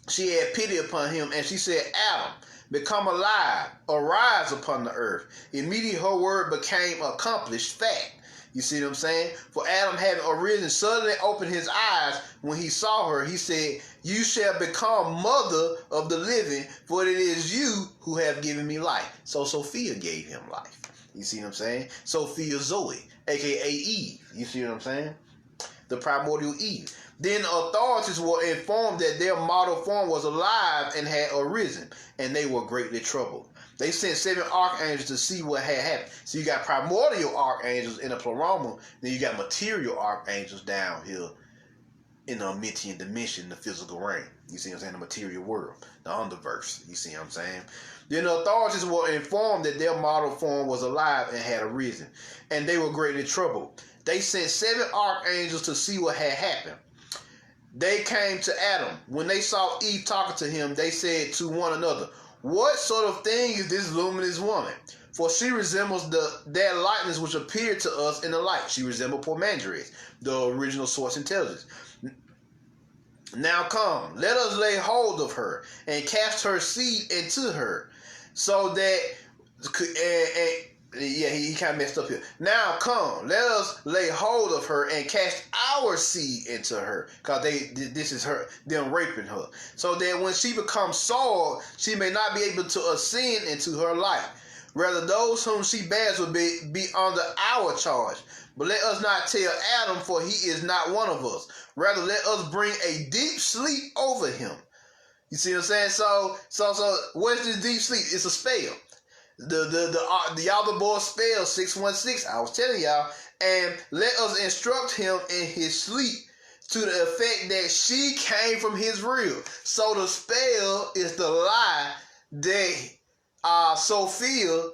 She had pity upon him, and she said, Adam, become alive, arise upon the earth. Immediately her word became accomplished fact. You see what I'm saying? For Adam, having arisen, suddenly opened his eyes when he saw her. He said, you shall become mother of the living, for it is you who have given me life. So Sophia gave him life. You see what I'm saying? Sophia Zoe, a.k.a. Eve. You see what I'm saying? The primordial Eve. Then the authorities were informed that their mortal form was alive and had arisen, and they were greatly troubled. They sent 7 archangels to see what had happened. So you got primordial archangels in the pleroma, then you got material archangels down here in the Amentian dimension, the physical realm. You see what I'm saying? The material world, the underverse. You see what I'm saying? Then the authorities were informed that their mortal form was alive and had arisen, and they were greatly troubled. They sent 7 archangels to see what had happened. They came to Adam. When they saw Eve talking to him, they said to one another, what sort of thing is this luminous woman? For she resembles that likeness which appeared to us in the light. She resembled poor Mandres, the original source intelligence. Now come, let us lay hold of her and cast her seed into her, so that he kind of messed up here. Now come, let us lay hold of her and cast our seed into her, because this is them raping her, so that when she becomes soiled, she may not be able to ascend into her life. Rather, those whom she bears will be under our charge. But let us not tell Adam, for he is not one of us. Rather, let us bring a deep sleep over him. You see what I'm saying? So what's this deep sleep? It's a spell. The other boy spell 616. I was telling y'all, and let us instruct him in his sleep to the effect that she came from his real. So the spell is the lie that Sophia,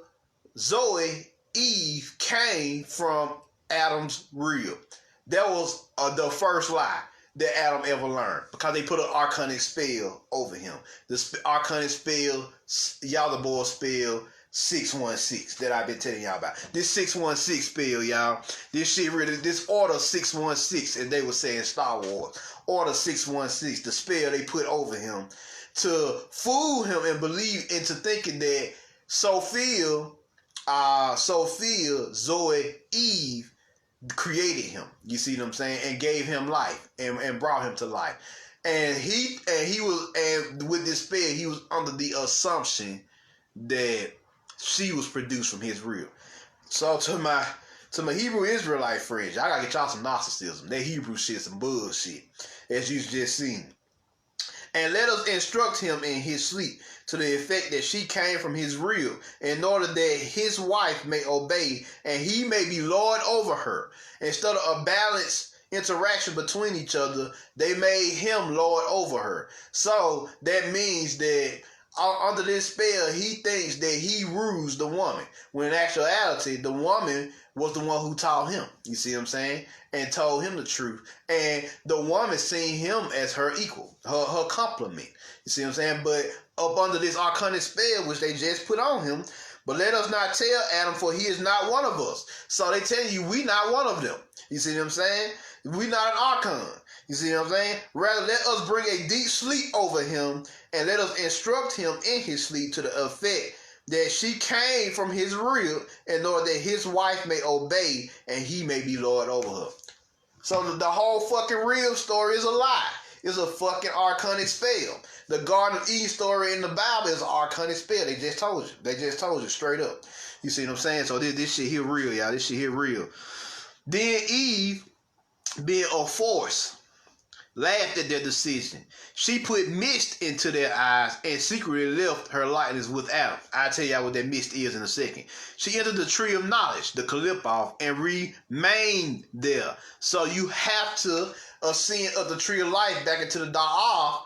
Zoe, Eve came from Adam's real. That was the first lie that Adam ever learned, because they put an archonic spell over him. The archonic spell, y'all the boy spell 616 that I've been telling y'all about. This 616 spell, y'all. This order 616, and they were saying Star Wars. Order 616, the spell they put over him to fool him and believe into thinking that Sophia, Zoe, Eve created him. You see what I'm saying? And gave him life and brought him to life. And with this spell, he was under the assumption that she was produced from his real. So to my Hebrew Israelite friends, y'all gotta get y'all some Gnosticism. That Hebrew shit, some bullshit, as you just seen. And let us instruct him in his sleep to the effect that she came from his real, in order that his wife may obey and he may be Lord over her. Instead of a balanced interaction between each other, they made him Lord over her. So that means that under this spell, he thinks that he rules the woman, when in actuality, the woman was the one who taught him. You see what I'm saying? And told him the truth. And the woman seen him as her equal, her complement. You see what I'm saying? But up under this archonic spell, which they just put on him, But let us not tell Adam, for he is not one of us. So they tell you, we not one of them. You see what I'm saying? We not an Archon. You see what I'm saying? Rather, let us bring a deep sleep over him, and let us instruct him in his sleep to the effect that she came from his rib, in order that his wife may obey, and he may be Lord over her. So the whole fucking rib story is a lie. It's a fucking archonic spell. The Garden of Eden story in the Bible is an archonic spell. They just told you. They just told you straight up. You see what I'm saying? So this shit here real, y'all. This shit here real. Then Eve, being a force, laughed at their decision. She put mist into their eyes and secretly left her likeness with Adam. I'll tell y'all what that mist is in a second. She entered the tree of knowledge, the Kaliphoth, and remained there. So you have to ascend of the tree of life back into the Da'af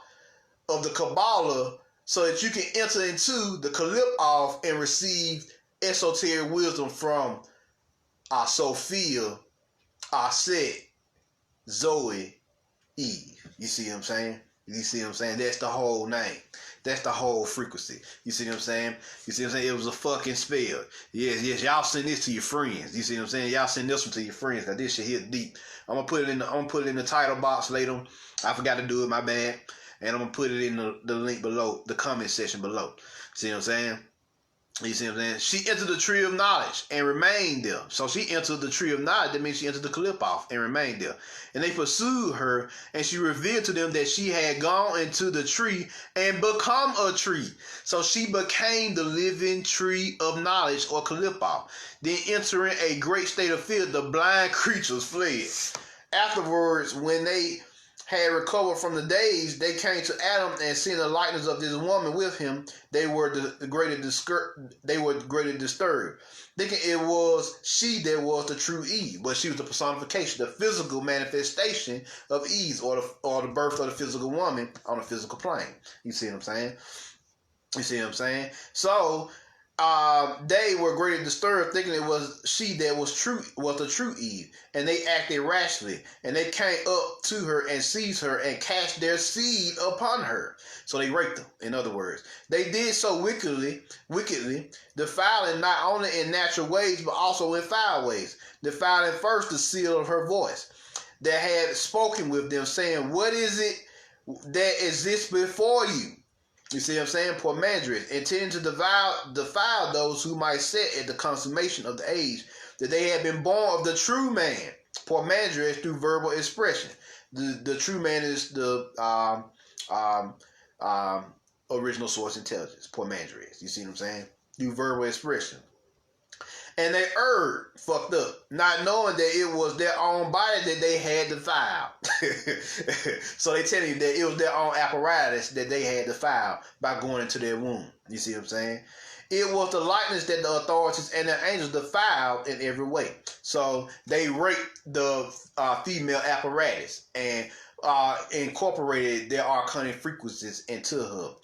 of the Kabbalah so that you can enter into the Kaliphoth and receive esoteric wisdom from Sophia, Set, Zoe, Eve. You see what I'm saying? You see what I'm saying? That's the whole name. That's the whole frequency. You see what I'm saying? You see what I'm saying? It was a fucking spell. Yes. Y'all send this to your friends. You see what I'm saying? Y'all send this one to your friends, cause this shit hit deep. I'm gonna put it in the title box later. I forgot to do it, my bad. And I'm gonna put it in the link below, the comment section below. See what I'm saying? You see what I'm saying? She entered the tree of knowledge and remained there. So she entered the tree of knowledge. That means she entered the Kaliphoth and remained there. And they pursued her, and she revealed to them that she had gone into the tree and become a tree. So she became the living tree of knowledge, or Kaliphoth. Then entering a great state of fear, the blind creatures fled. Afterwards, when they had recovered from the daze, they came to Adam, and seeing the likeness of this woman with him, they were greatly disturbed, thinking it was she that was the true Eve, but she was the personification, the physical manifestation of Eve, or the birth of the physical woman on a physical plane. You see what I'm saying? You see what I'm saying? So they were greatly disturbed, thinking it was she that was the true Eve, and they acted rashly, and they came up to her and seized her and cast their seed upon her. So they raped her. In other words, they did so wickedly, defiling not only in natural ways but also in foul ways, defiling first the seal of her voice that had spoken with them, saying, "What is it that exists before you?" You see what I'm saying? Poor Mandris, intending to defile those who might set at the consummation of the age, that they had been born of the true man. Poor Mandris through verbal expression. The true man is the original source intelligence. Poor Mandris. You see what I'm saying? Through verbal expression. And they fucked up, not knowing that it was their own body that they had defiled. So they tell you that it was their own apparatus that they had defiled by going into their womb. You see what I'm saying? It was the likeness that the authorities and the angels defiled in every way. So they raped the female apparatus and incorporated their archonic frequencies into her.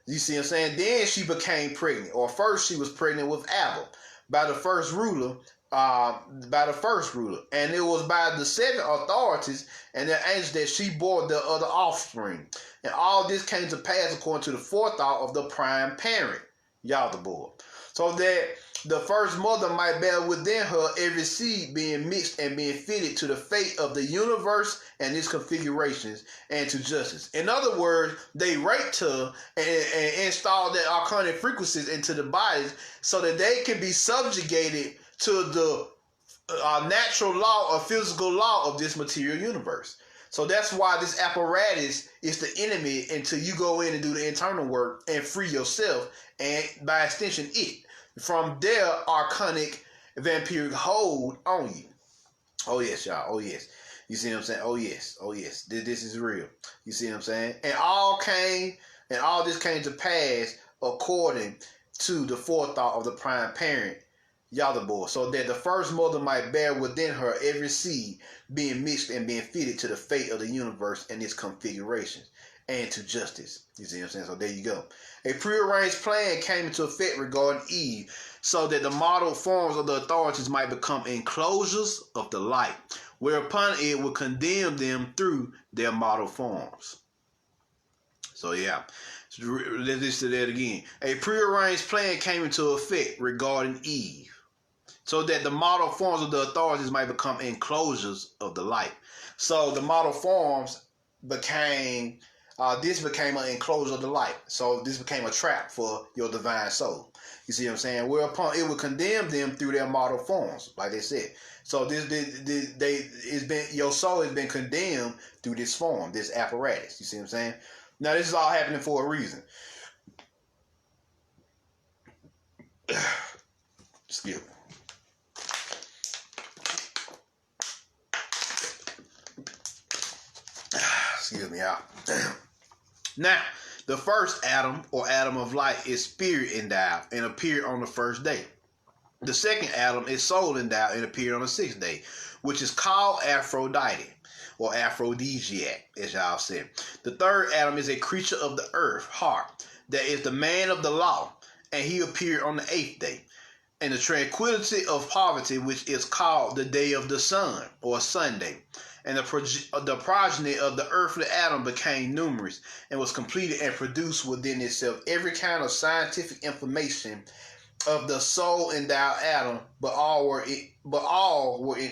You see what I'm saying? Then she became pregnant. Or first she was pregnant with Abel. By the first ruler, and it was by the seven authorities and their angels that she bore the other offspring. And all this came to pass according to the forethought of the prime parent, Yaldabaoth, so that the first mother might bear within her every seed, being mixed and being fitted to the fate of the universe and its configurations, and to justice. In other words, they raped her and installed their archonic frequencies into the bodies so that they can be subjugated to the natural law or physical law of this material universe. So that's why this apparatus is the enemy until you go in and do the internal work and free yourself, and by extension it, from their archonic vampiric hold on you. Oh yes, y'all. Oh yes. You see what I'm saying? Oh yes. Oh yes. This is real. You see what I'm saying? And all this came to pass according to the forethought of the prime parent, Yaldabaoth, so that the first mother might bear within her every seed, being mixed and being fitted to the fate of the universe and its configurations, and to justice. You see what I'm saying? So there you go. A prearranged plan came into effect regarding Eve, so that the model forms of the authorities might become enclosures of the light, whereupon it would condemn them through their model forms. So yeah, Let's listen to that again. A prearranged plan came into effect regarding Eve, so that the model forms of the authorities might become enclosures of the light. So the model forms became, this became an enclosure of the light. So this became a trap for your divine soul. You see what I'm saying? Whereupon it would condemn them through their model forms, like they said. So your soul has been condemned through this form, this apparatus. You see what I'm saying? Now this is all happening for a reason. Skip. Excuse me out. Now, the first Adam, or Adam of light, is spirit endowed and appeared on the first day. The second Adam is soul endowed and appeared on the sixth day, which is called Aphrodite, or aphrodisiac, as y'all said. The third Adam is a creature of the earth, heart, that is the man of the law, and he appeared on the eighth day. And the tranquility of poverty, which is called the day of the sun, or Sunday. And the progeny of the earthly Adam became numerous and was completed and produced within itself every kind of scientific information of the soul endowed Adam, but all were in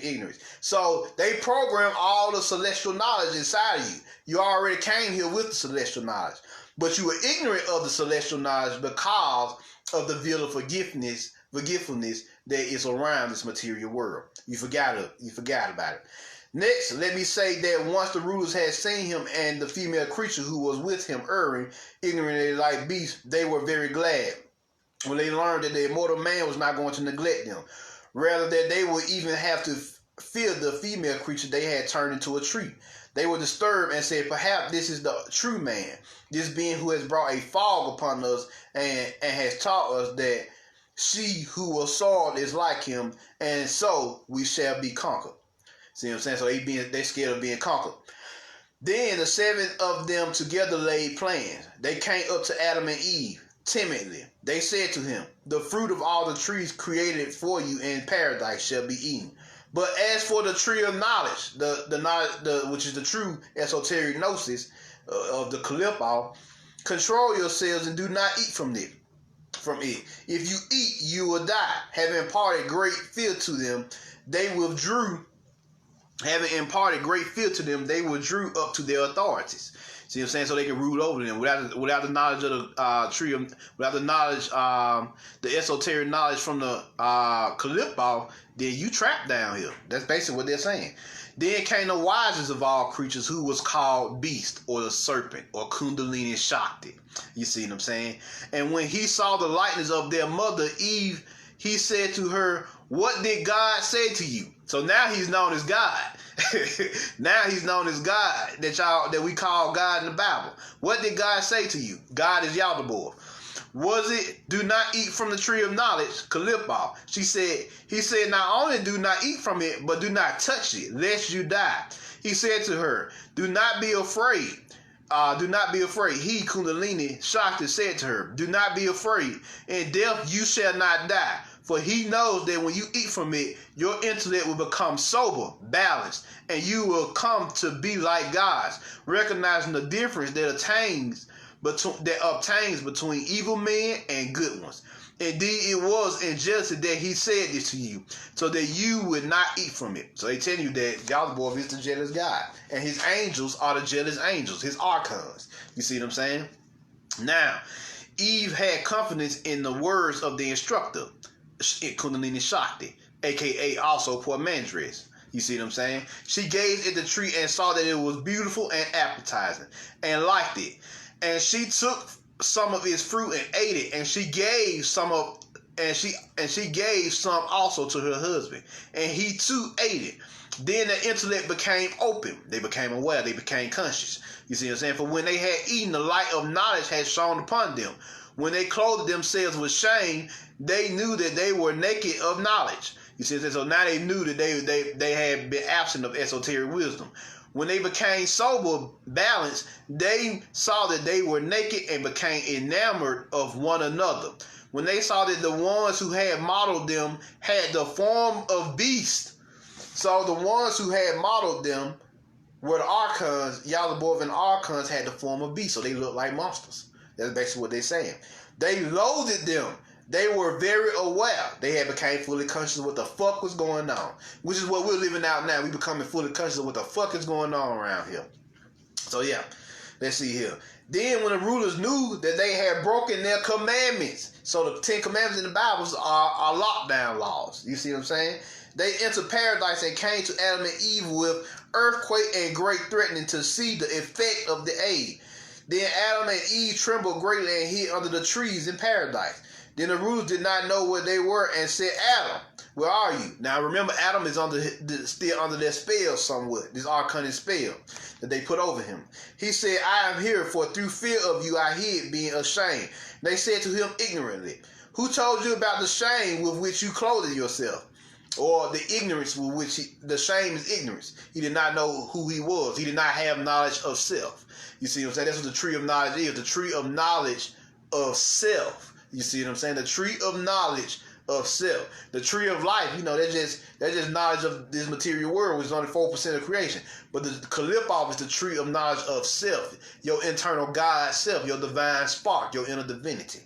ignorance. So they program all the celestial knowledge inside of you. You already came here with the celestial knowledge, but you were ignorant of the celestial knowledge because of the veil of forgetfulness that is around this material world. You forgot about it. Next, let me say that once the rulers had seen him and the female creature who was with him erring, ignorantly like beasts, they were very glad when they learned that the immortal man was not going to neglect them. Rather, that they would even have to fear the female creature they had turned into a tree. They were disturbed and said, perhaps this is the true man, this being who has brought a fog upon us and has taught us that she who was soiled is like him, and so we shall be conquered. See what I'm saying? So they scared of being conquered. Then the seven of them together laid plans. They came up to Adam and Eve timidly. They said to him, the fruit of all the trees created for you in paradise shall be eaten. But as for the tree of knowledge, which is the true esoteric gnosis of the Kalipal, control yourselves and do not eat from it. If you eat, you will die. Having imparted great fear to them, they withdrew. Having imparted great fear to them, they withdrew up to their authorities. See what I'm saying? So they can rule over them without the knowledge of the tree, without the knowledge, the esoteric knowledge from the Kalipal, then you trapped down here. That's basically what they're saying. Then came the wisest of all creatures, who was called beast, or the serpent, or Kundalini Shakti. You see what I'm saying? And when he saw the likeness of their mother Eve, he said to her, what did God say to you? So now he's known as God. Now he's known as God that we call God in the Bible. What did God say to you? God is Yaldabaoth. Was it, do not eat from the tree of knowledge, Kalipal? He said, not only do not eat from it, but do not touch it, lest you die. He said to her, do not be afraid. Do not be afraid. He, Kundalini Shakti, said to her, do not be afraid. In death you shall not die. For he knows that when you eat from it, your intellect will become sober, balanced, and you will come to be like gods, recognizing the difference that obtains between evil men and good ones. Indeed, it was in jealousy that he said this to you, so that you would not eat from it. So they tell you that Yaldabaoth is the jealous God, and his angels are the jealous angels, his Archons. You see what I'm saying? Now, Eve had confidence in the words of the instructor, Kundalini Shakti, aka also Portmandres. You see what I'm saying? She gazed at the tree and saw that it was beautiful and appetizing, and liked it. And she took some of its fruit and ate it, and she gave some also to her husband, and he too ate it. Then the intellect became open. They became aware. They became conscious. You see what I'm saying? For when they had eaten, the light of knowledge had shone upon them. When they clothed themselves with shame, they knew that they were naked of knowledge. You see what I'm saying? So now they knew that they had been absent of esoteric wisdom. When they became sober, balanced, they saw that they were naked and became enamored of one another. When they saw that the ones who had modeled them had the form of beasts. So the ones who had modeled them were the Archons. Yaldabaoth and Archons had the form of beasts, so they looked like monsters. That's basically what they're saying. They loathed them. They were very aware. They had became fully conscious of what the fuck was going on, which is what we're living out now. We becoming fully conscious of what the fuck is going on around here. So yeah, let's see here. Then when the rulers knew that they had broken their commandments, so the 10 commandments in the Bible are lockdown laws. You see what I'm saying? They entered paradise and came to Adam and Eve with earthquake and great threatening to see the effect of the aid. Then Adam and Eve trembled greatly and hid under the trees in paradise. Then the rulers did not know where they were and said, Adam, where are you? Now remember, Adam is still under their spell somewhat, this Archonic spell that they put over him. He said, I am here, for through fear of you I hid, being ashamed. They said to him ignorantly, who told you about the shame with which you clothed yourself? Or the ignorance with which the shame is ignorance. He did not know who he was. He did not have knowledge of self. You see what I'm saying? That's what the tree of knowledge is. The tree of knowledge of self. You see what I'm saying? The tree of knowledge of self. The tree of life, that's just knowledge of this material world, which is only 4% of creation. But the Kalipov is the tree of knowledge of self, your internal God self, your divine spark, your inner divinity.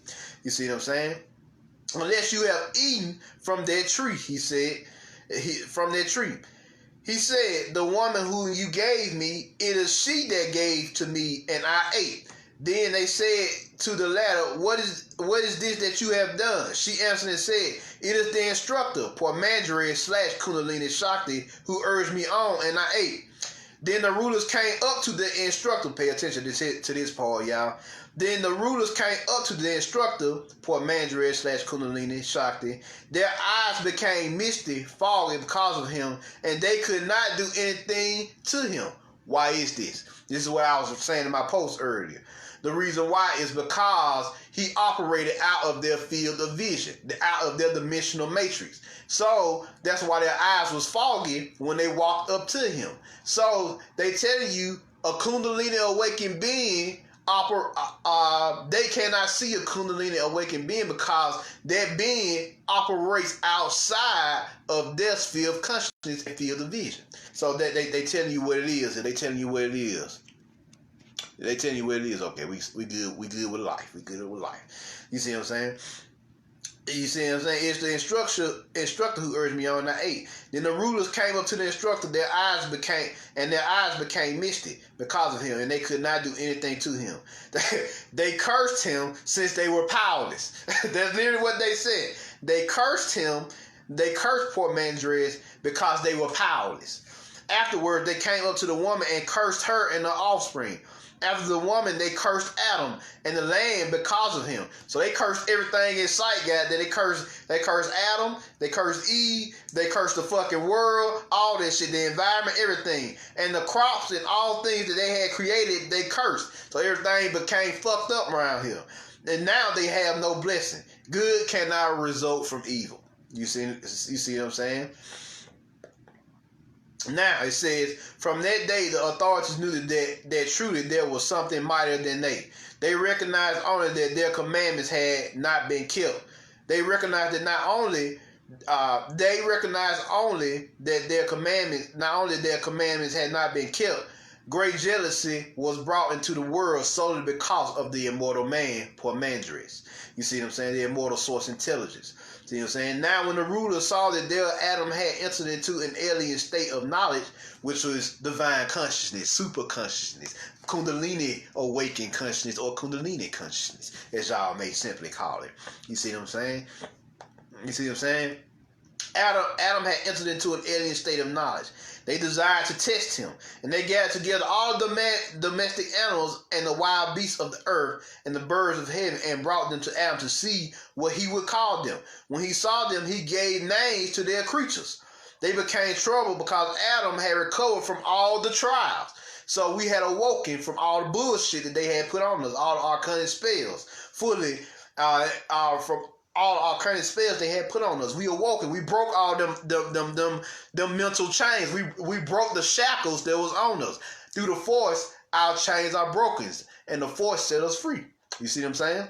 You see what I'm saying? Unless you have eaten from that tree, he said, from that tree. He said, the woman whom you gave me, it is she that gave to me, and I ate. Then they said to the latter, what is this that you have done? She answered and said, it is the instructor, Pormandre / Kundalini Shakti, who urged me on, and I ate. Then the rulers came up to the instructor. Pay attention to this part, y'all. Then the rulers came up to the instructor, Pormandre / Kundalini Shakti. Their eyes became misty, foggy because of him, and they could not do anything to him. Why is this? This is what I was saying in my post earlier. The reason why is because he operated out of their field of vision, out of their dimensional matrix. So that's why their eyes was foggy when they walked up to him. So they telling you a Kundalini awakened being, they cannot see a Kundalini awakened being because that being operates outside of their sphere of consciousness and field of vision. So that they telling you what it is, and they telling you what it is. They tell you what it is. Okay, we good with life. We good with life. You see what I'm saying? You see what I'm saying? It's the instructor who urged me on, and I ate. Then the rulers came up to the instructor. Their eyes became misty because of him, and they could not do anything to him. They cursed him since they were powerless. That's literally what they said. They cursed him. They cursed Pormandres because they were powerless. Afterwards, they came up to the woman and cursed her and her offspring. After the woman, they cursed Adam and the land because of him. So they cursed everything in sight, God. They cursed Adam, they cursed Eve, they cursed the fucking world, all that shit, the environment, everything. And the crops and all things that they had created, they cursed. So everything became fucked up around here. And now they have no blessing. Good cannot result from evil. You see what I'm saying? Now it says, from that day the authorities knew that truly there was something mightier than they. They recognized only that their commandments had not been kept. They recognized that not only that their commandments had not been kept. Great jealousy was brought into the world solely because of the immortal man, Pormandres. You see what I'm saying? The immortal source intelligence. See what I'm saying? Now when the rulers saw that their Adam had entered into an alien state of knowledge, which was divine consciousness, super consciousness, Kundalini awakened consciousness, or Kundalini consciousness, as y'all may simply call it. You see what I'm saying? You see what I'm saying? Adam had entered into an alien state of knowledge. They desired to test him, and they gathered together all the domestic animals and the wild beasts of the earth and the birds of heaven and brought them to Adam to see what he would call them. When he saw them, he gave names to their creatures. They became troubled because Adam had recovered from all the trials. So we had awoken from all the bullshit that they had put on us, all the arcane spells, fully from all our current spells they had put on us. We awoke and we broke all them mental chains. We broke the shackles that was on us. Through the force, our chains are broken, and the force set us free. You see what I'm saying?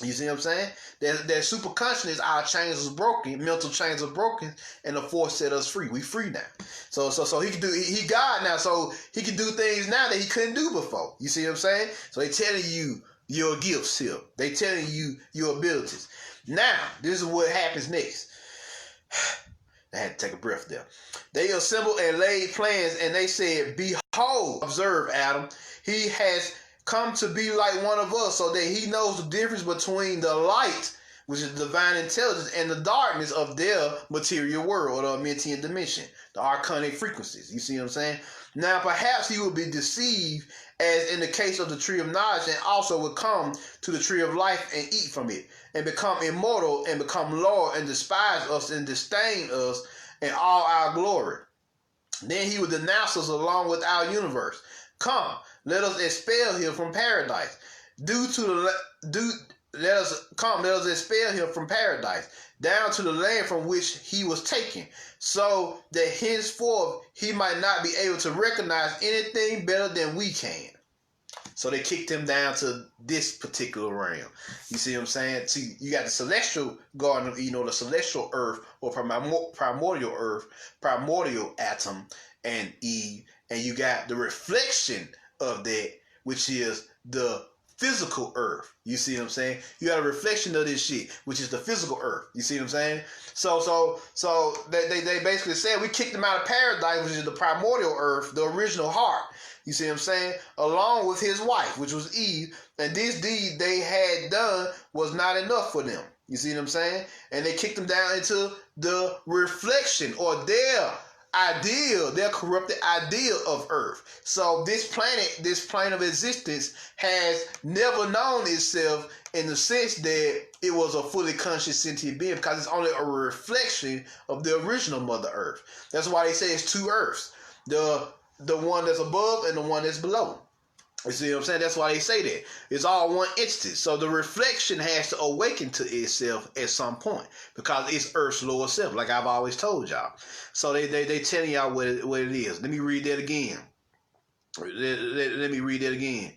You see what I'm saying? That super consciousness, our chains was broken, mental chains are broken, and the force set us free. We free now. So he God now, so he can do things now that he couldn't do before. You see what I'm saying? So they telling you your gifts here. They telling you your abilities. Now, this is what happens next. I had to take a breath there. They assembled and laid plans, and they said, behold, observe Adam, he has come to be like one of us, so that he knows the difference between the light, which is divine intelligence, and the darkness of their material world, or Amentian dimension, the archonic frequencies. You see what I'm saying? Now, perhaps he will be deceived, as in the case of the tree of knowledge, and also will come to the tree of life and eat from it, and become immortal, and become Lord, and despise us, and disdain us, and all our glory. Then he will denounce us along with our universe. Come, let us expel him from paradise. Let us expel him from paradise, down to the land from which he was taken, so that henceforth he might not be able to recognize anything better than we can. So they kicked him down to this particular realm. You see what I'm saying? See, you got the celestial garden, the celestial earth, or primordial earth, primordial atom, and Eve, and you got the reflection of that, which is the physical earth. You see what I'm saying? You got a reflection of this shit, which is the physical earth. You see what I'm saying? So they basically said we kicked him out of paradise, which is the primordial earth, the original heart. You see what I'm saying? Along with his wife, which was Eve, and this deed they had done was not enough for them. You see what I'm saying? And they kicked them down into the reflection, or their ideal, their corrupted ideal of earth. So this planet, this plane of existence, has never known itself in the sense that it was a fully conscious sentient being, because it's only a reflection of the original Mother Earth. That's why they say it's two earths. The one that's above and the one that's below. You see what I'm saying? That's why they say that. It's all one entity. So the reflection has to awaken to itself at some point, because it's Earth's lower self, like I've always told y'all. So they telling y'all what it is. Let me read that again. Let me read that again.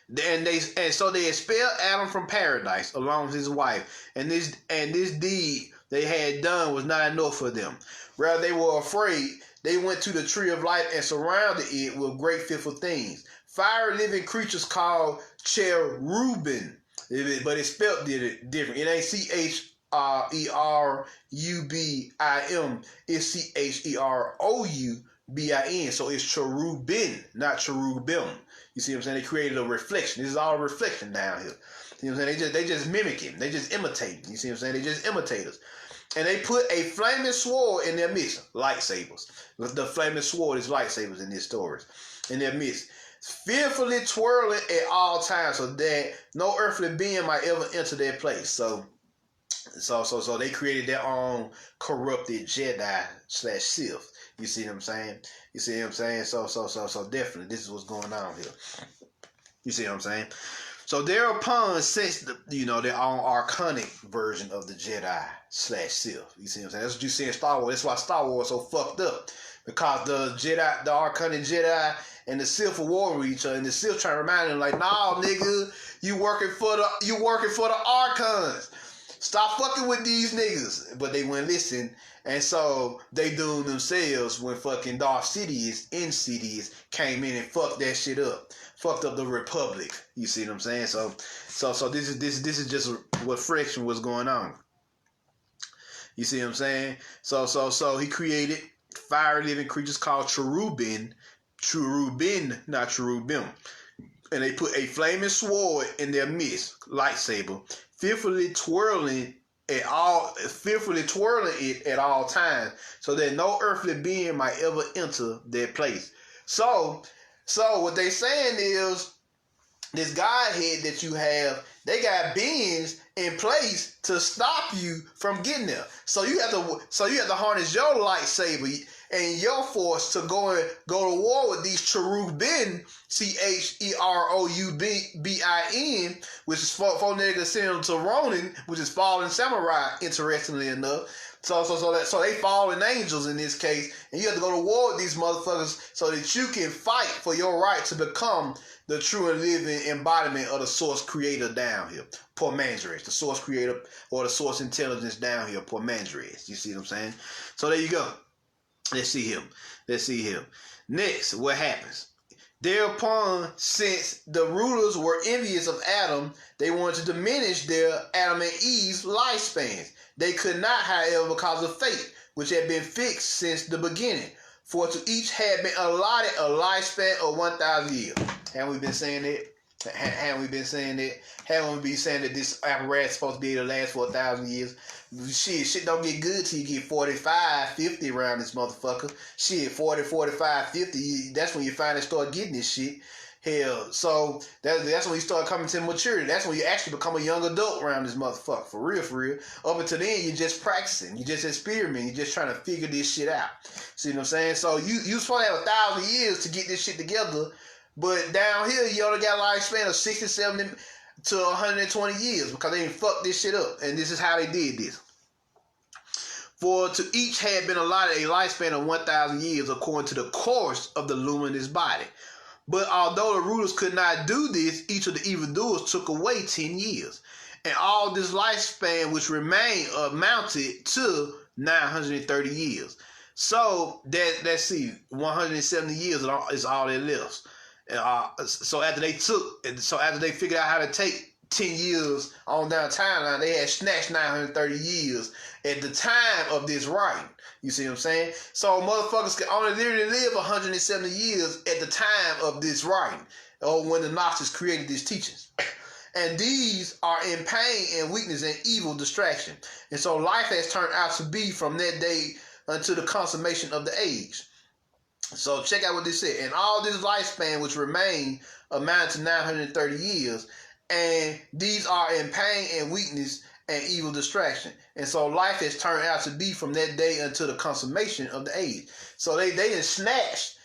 And so they expelled Adam from paradise along with his wife, and this deed they had done was not enough for them. Rather, they were afraid. They went to the tree of life and surrounded it with great fearful things. Fire living creatures called cherubim, but it's spelled different. It ain't CHERUBIM, it's CHEROUBIN. So it's cherubim, not cherubim. You see what I'm saying? They created a reflection. This is all a reflection down here. You know what I'm saying? They just mimicking. They just imitating. You see what I'm saying? They just imitators. And they put a flaming sword in their midst, lightsabers. The flaming sword is lightsabers in these stories, in their midst, fearfully twirling at all times, so that no earthly being might ever enter their place. So they created their own corrupted Jedi/Sith. You see what I'm saying? You see what I'm saying? So definitely, this is what's going on here. You see what I'm saying? So thereupon, since their own archonic version of the Jedi/Sith. You see what I'm saying? That's what you see in Star Wars. That's why Star Wars is so fucked up. Because the archonic Jedi and the Sith are warring with each other, and the Sith trying to remind them, like, nah, nigga, you working for the Archons. Stop fucking with these niggas. But they wouldn't listen, and so they doomed themselves when fucking Darth Insidious came in and fucked that shit up. Fucked up the Republic. You see what I'm saying? So this is just what friction was going on. You see what I'm saying? So he created fire living creatures called cherubim, not cherubim, and they put a flaming sword in their midst, lightsaber, fearfully twirling it at all times, so that no earthly being might ever enter their place. So what they saying is, this Godhead that you have, they got beings in place to stop you from getting there. So you have to harness your lightsaber and your force to go to war with these cherubim, CHEROUBIN, which is phonetically similar to Ronin, which is fallen samurai, interestingly enough. So they fallen angels in this case, and you have to go to war with these motherfuckers so that you can fight for your right to become the true and living embodiment of the source creator down here, Poor Mandaris, the source creator or the source intelligence down here, Poor Mandaris. You see what I'm saying? So there you go. Let's see him. Next, what happens? Thereupon, since the rulers were envious of Adam, they wanted to diminish their Adam and Eve's lifespans. They could not, however, because of fate, which had been fixed since the beginning. For to each had been allotted a lifespan of 1,000 years. Haven't we been saying that? Haven't we been saying that? Haven't we been saying that this apparatus is supposed to be able to last for 1,000 years? Shit don't get good till you get 45, 50 around this motherfucker. Shit, 40, 45, 50, that's when you finally start getting this shit. Hell, so that's when you start coming to maturity. That's when you actually become a young adult around this motherfucker. For real, for real. Up until then, you're just practicing. You're just experimenting. You're just trying to figure this shit out. See what I'm saying? So you supposed to have 1,000 years to get this shit together. But down here, you only got a lifespan of 60, 70 to 120 years because they didn't fuck this shit up. And this is how they did this. For to each had been allotted a lifespan of 1,000 years according to the course of the luminous body. But although the rulers could not do this, each of the evildoers took away 10 years. And all this lifespan which remained amounted to 930 years. So let's see, 170 years is all that left. So after they figured out how to take 10 years on down timeline, they had snatched 930 years at the time of this writing. You see what I'm saying? So motherfuckers can only literally live 170 years at the time of this writing, or when the Gnostics created these teachings. And these are in pain and weakness and evil distraction. And so life has turned out to be from that day until the consummation of the age. So check out what this said. And all this lifespan which remained amounted to 930 years. And these are in pain and weakness and evil distraction. And so life has turned out to be from that day until the consummation of the age. So they done snatched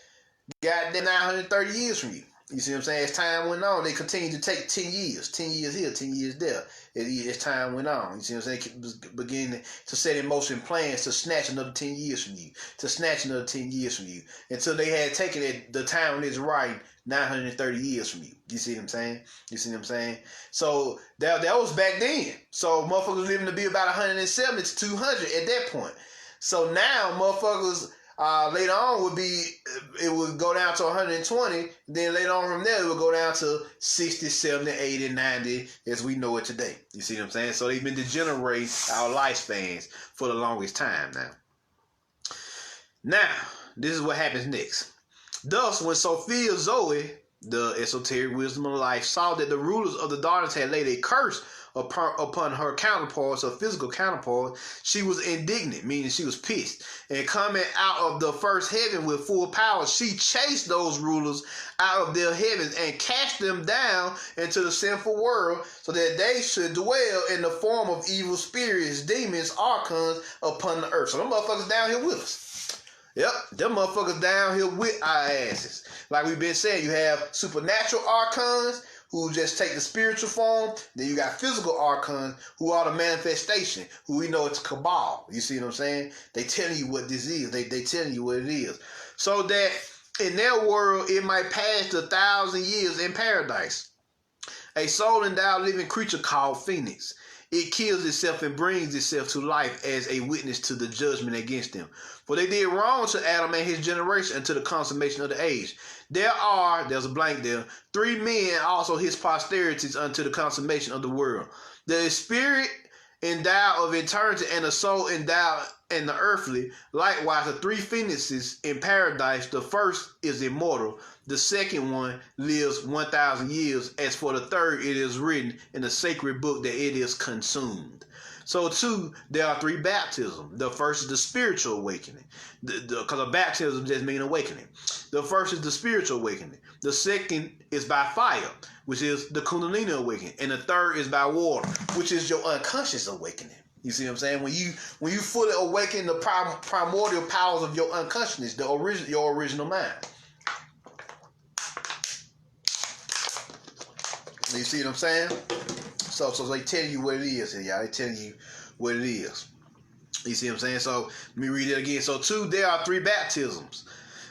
goddamn 930 years from you. You see what I'm saying? As time went on, they continued to take 10 years. 10 years here, 10 years there. As time went on. You see what I'm saying? They beginning to set in motion plans to snatch another 10 years from you. To snatch another 10 years from you. Until they had taken it, the time when it's writing, 930 years from you. You see what I'm saying? You see what I'm saying? So that was back then. So motherfuckers living to be about 170 to 200 at that point. So now motherfuckers later on it would go down to 120. Then later on from there, it would go down to 60, 70, 80, 90 as we know it today. You see what I'm saying? So they've been degenerating our lifespans for the longest time now. Now, this is what happens next. Thus, when Sophia Zoe, the esoteric wisdom of life, saw that the rulers of the darkness had laid a curse upon her counterparts, her physical counterparts, she was indignant, meaning she was pissed. And coming out of the first heaven with full power, she chased those rulers out of their heavens and cast them down into the sinful world so that they should dwell in the form of evil spirits, demons, archons upon the earth. So them motherfuckers down here with us. Yep, them motherfuckers down here with our asses. Like we've been saying, you have supernatural archons who just take the spiritual form. Then you got physical archons who are the manifestation, who we know it's cabal. You see what I'm saying? They telling you what this is. They telling you what it is. So that in their world, it might pass the 1,000 years in paradise. A soul endowed living creature called Phoenix. It kills itself and brings itself to life as a witness to the judgment against them. For they did wrong to Adam and his generation until the consummation of the age. There's a blank there, 3 men also his posterities unto the consummation of the world. The spirit endowed of eternity and the soul endowed in the earthly. Likewise, the 3 phoenixes in paradise. The first is immortal. The second one lives 1,000 years. As for the third, it is written in the sacred book that it is consumed. So too, there are 3 baptisms. The first is the spiritual awakening. Because a baptism just means awakening. The first is the spiritual awakening. The second is by fire, which is the Kundalini awakening. And the third is by water, which is your unconscious awakening. You see what I'm saying? When you fully awaken the primordial powers of your unconsciousness, your original mind. You see what I'm saying? So they tell you what it is here, y'all. They tell you what it is. You see what I'm saying? So let me read it again. So too, there are 3 baptisms,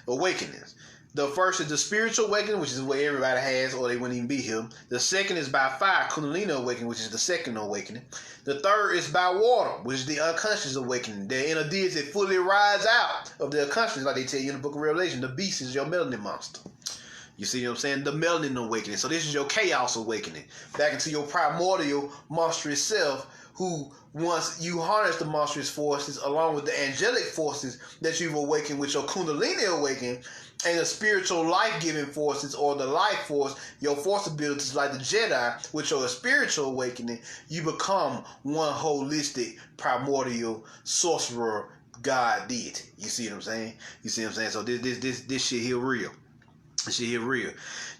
awakenings. The first is the spiritual awakening, which is what everybody has, or they wouldn't even be here. The second is by fire, Kundalini awakening, which is the second awakening. The third is by water, which is the unconscious awakening. The inner deeds that fully rise out of the unconscious, like they tell you in the book of Revelation. The beast is your melanin monster. You see what I'm saying? The melanin awakening. So this is your chaos awakening. Back into your primordial monstrous self, who once you harness the monstrous forces along with the angelic forces that you've awakened with your kundalini awakening, and the spiritual life-giving forces, or the life force, your force abilities like the Jedi, with your spiritual awakening, you become one holistic primordial sorcerer God deity. You see what I'm saying? You see what I'm saying? So this shit here real. This shit here real.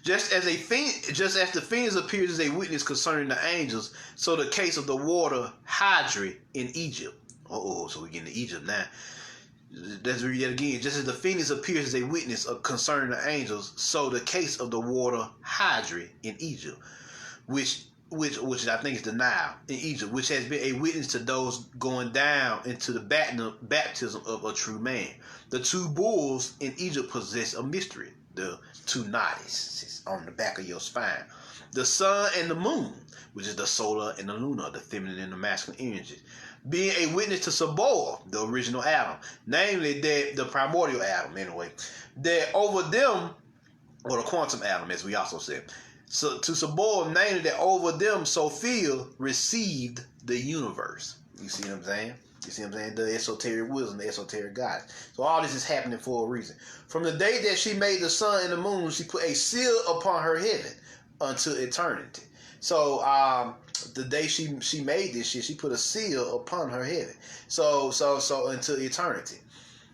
Just as the Phoenix appears as a witness concerning the angels, so the case of the water Hydra in Egypt. So we get into Egypt now. Let's read that again. Just as the Phoenix appears as a witness concerning the angels, so the case of the water Hydra in Egypt, which I think is the Nile in Egypt, which has been a witness to those going down into the baptism of a true man. The two bulls in Egypt possess a mystery. The two Gnosis on the back of your spine. The sun and the moon, which is the solar and the lunar, the feminine and the masculine energies, being a witness to Sabaoth, the original Adam, namely that the primordial Adam, anyway, that over them, or the quantum Adam, as we also said. So to Sabaoth, namely that over them, Sophia received the universe. You see what I'm saying? You see what I'm saying? The esoteric wisdom, the esoteric goddess. So all this is happening for a reason. From the day that she made the sun and the moon, she put a seal upon her heaven until eternity. So the day she made this shit, she put a seal upon her heaven. So until eternity.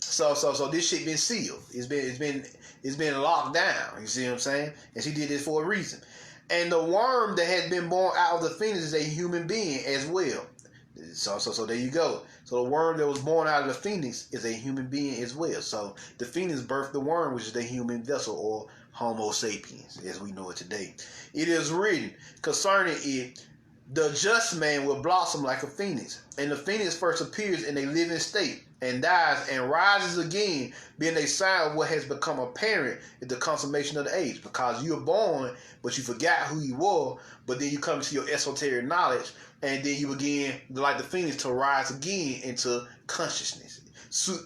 So this shit been sealed. It's been locked down. You see what I'm saying? And she did this for a reason. And the worm that has been born out of the Phoenix is a human being as well. So there you go. So the worm that was born out of the Phoenix is a human being as well. So the Phoenix birthed the worm, which is the human vessel, or Homo sapiens, as we know it today. It is written concerning it, the just man will blossom like a phoenix. And the phoenix first appears in a living state and dies and rises again, being a sign of what has become apparent at the consummation of the age. Because you were born, but you forgot who you were, but then you come to your esoteric knowledge, and then you begin, like the phoenix, to rise again into consciousness.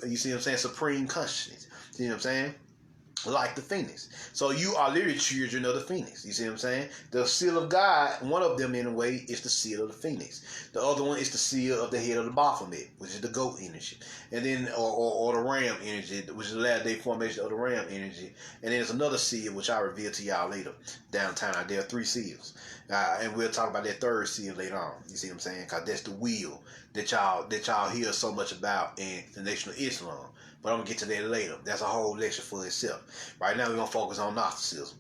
You see what I'm saying? Supreme consciousness. See what I'm saying? Like the phoenix. So you are literally children of the phoenix. You see what I'm saying? The seal of God, one of them in a way, is the seal of the phoenix. The other one is the seal of the head of the Baphomet, which is the goat energy. And then, or the ram energy, which is the latter day formation of the ram energy. And then there's another seal, which I'll reveal to y'all later. Downtown, there are 3 seals. And we'll talk about that 3rd seal later on. You see what I'm saying? Because that's the wheel that y'all hear so much about in the Nation of Islam. But I'm going to get to that later. That's a whole lecture for itself. Right now, we're going to focus on Gnosticism.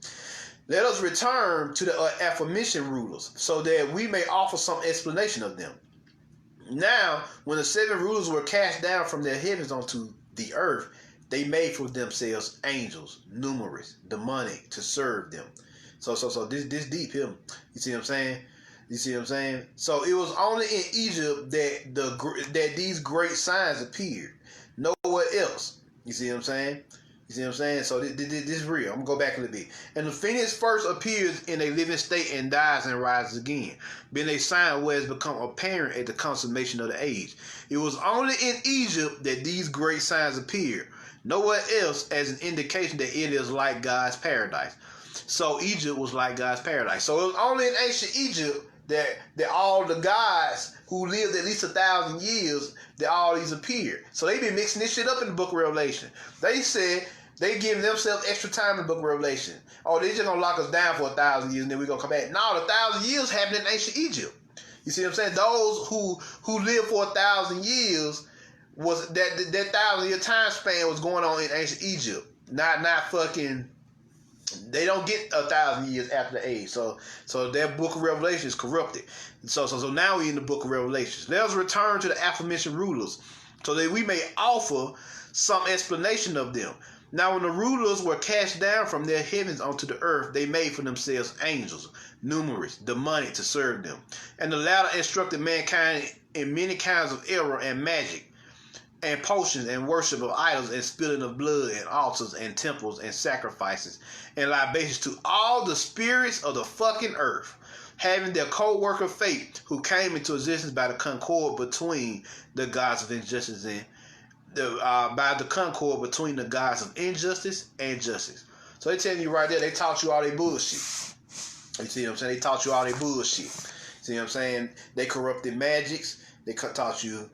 Let us return to the aforementioned rulers, so that we may offer some explanation of them. Now, when the 7 rulers were cast down from their heavens onto the earth, they made for themselves angels, numerous, demonic, to serve them. So this deep here. You see what I'm saying? You see what I'm saying? So it was only in Egypt that these great signs appeared. Nowhere else. You see what I'm saying? You see what I'm saying? So this is real. I'm going to go back a little bit. And the phoenix first appears in a living state and dies and rises again, being a sign where it's become apparent at the consummation of the age. It was only in Egypt that these great signs appeared. Nowhere else as an indication that it is like God's paradise. So Egypt was like God's paradise. So it was only in ancient Egypt that all the gods who lived at least 1,000 years, that all these appeared. So they been mixing this shit up in the book of Revelation. They said they giving themselves extra time in the book of Revelation. Oh, they just gonna lock us down for 1,000 years and then we're gonna come back. No, the 1,000 years happened in ancient Egypt. You see what I'm saying? Those who lived for 1,000 years, was that 1,000-year time span was going on in ancient Egypt. Not fucking. They don't get 1,000 years after the age. So that book of Revelation is corrupted. So now we're in the book of Revelation. Let us return to the aforementioned rulers, so that we may offer some explanation of them. Now when the rulers were cast down from their heavens onto the earth, they made for themselves angels, numerous, demonic, to serve them. And the latter instructed mankind in many kinds of error and magic, and potions, and worship of idols, and spilling of blood, and altars, and temples, and sacrifices, and libations to all the spirits of the fucking earth, having their co-worker fate, who came into existence by the concord between the gods of injustice and by the concord between the gods of injustice and justice. So they telling you right there, they taught you all their bullshit. You see what I'm saying? They taught you all their bullshit. See what I'm saying? They corrupted magics. They taught you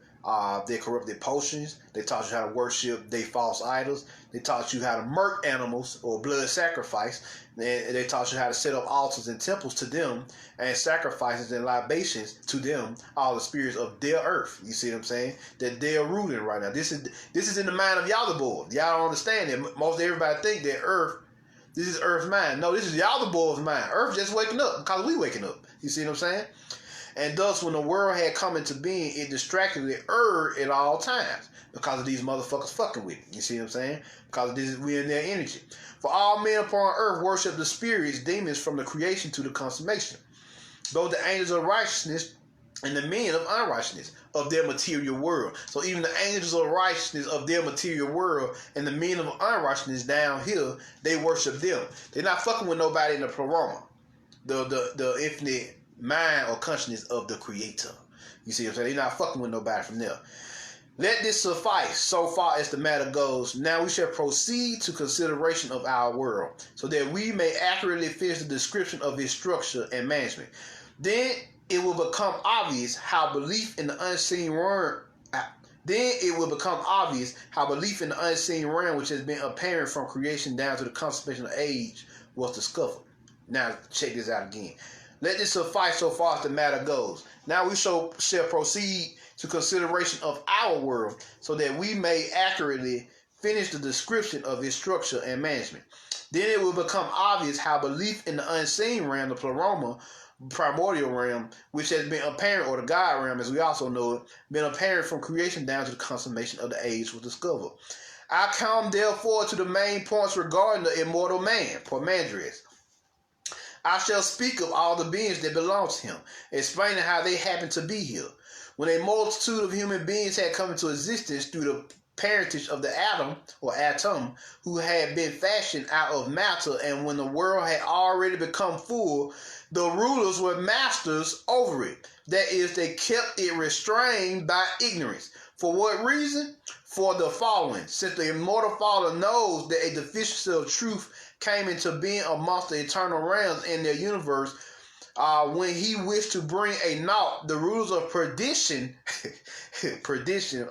they corrupted potions. They taught you how to worship their false idols. They taught you how to murk animals or blood sacrifice. They taught you how to set up altars and temples to them and sacrifices and libations to them, all the spirits of their earth. You see what I'm saying? That they're ruling right now. This is in the mind of y'all the boys. Y'all don't understand it. Most everybody think that earth, this is earth's mind. No, this is y'all the boys' mind. Earth just waking up because we waking up. You see what I'm saying? And thus, when the world had come into being, it distracted the earth at all times because of these motherfuckers fucking with it. You see what I'm saying? Because we're in their energy. For all men upon earth worship the spirits, demons from the creation to the consummation. Both the angels of righteousness and the men of unrighteousness of their material world. So even the angels of righteousness of their material world and the men of unrighteousness down here, they worship them. They're not fucking with nobody in the pleroma, the infinite mind or consciousness of the creator. You see what I'm saying? They're not fucking with nobody from there. Let this suffice so far as the matter goes. Now we shall proceed to consideration of our world, so that we may accurately finish the description of its structure and management. Then it will become obvious how belief in the unseen realm which has been apparent from creation down to the consummation of age was discovered. Now check this out again. Let this suffice so far as the matter goes. Now we shall proceed to consideration of our world, so that we may accurately finish the description of its structure and management. Then it will become obvious how belief in the unseen realm, the pleroma, primordial realm, which has been apparent, or the God realm as we also know it, been apparent from creation down to the consummation of the age was discovered. I come therefore to the main points regarding the immortal man, Pormandres. I shall speak of all the beings that belong to him, explaining how they happen to be here. When a multitude of human beings had come into existence through the parentage of the atom, who had been fashioned out of matter, and when the world had already become full, the rulers were masters over it. That is, they kept it restrained by ignorance. For what reason? For the following. Since the immortal Father knows that a deficiency of truth came into being amongst the eternal realms in their universe, when he wished to bring a naught, the rulers of perdition,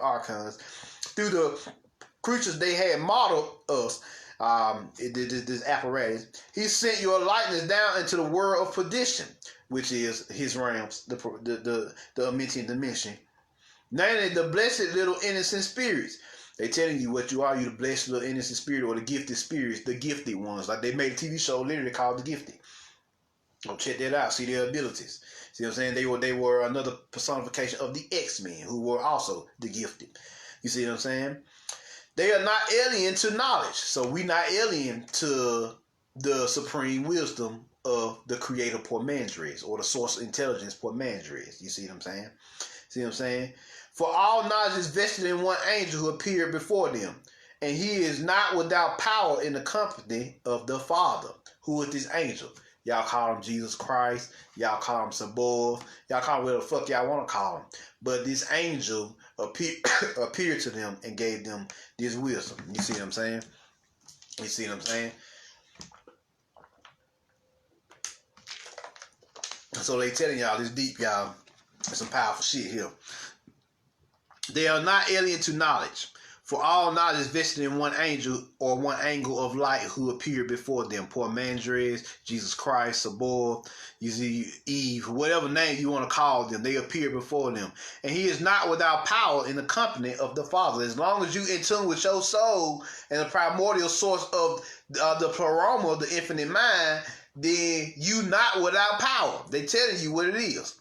Archons, through the creatures they had modeled us, this apparatus, he sent your likeness down into the world of perdition, which is his realms, the Amentian dimension. Namely, the blessed little innocent spirits. They telling you what you are. You the blessed little innocent spirit, or the gifted spirits, the gifted ones. Like they made a TV show literally called The Gifted. Go check that out. See their abilities. See what I'm saying? They were another personification of the X-Men, who were also the gifted. You see what I'm saying? They are not alien to knowledge. So we not alien to the supreme wisdom of the creator Pormandres, or the source of intelligence Pormandres. You see what I'm saying? See what I'm saying? For all knowledge is vested in one angel who appeared before them, and he is not without power in the company of the Father, who is this angel. Y'all call him Jesus Christ. Y'all call him Sabaoth. Y'all call him whatever the fuck y'all want to call him. But this angel appeared to them and gave them this wisdom. You see what I'm saying? You see what I'm saying? So they telling y'all this deep, y'all. Some powerful shit here. They are not alien to knowledge, for all knowledge is vested in one angel or one angle of light who appeared before them. Pormandres, Jesus Christ, Sabaoth, you see Eve, whatever name you want to call them, they appear before them. And he is not without power in the company of the Father. As long as you in tune with your soul and the primordial source of the pleroma, the infinite mind, then you not without power. They telling you what it is.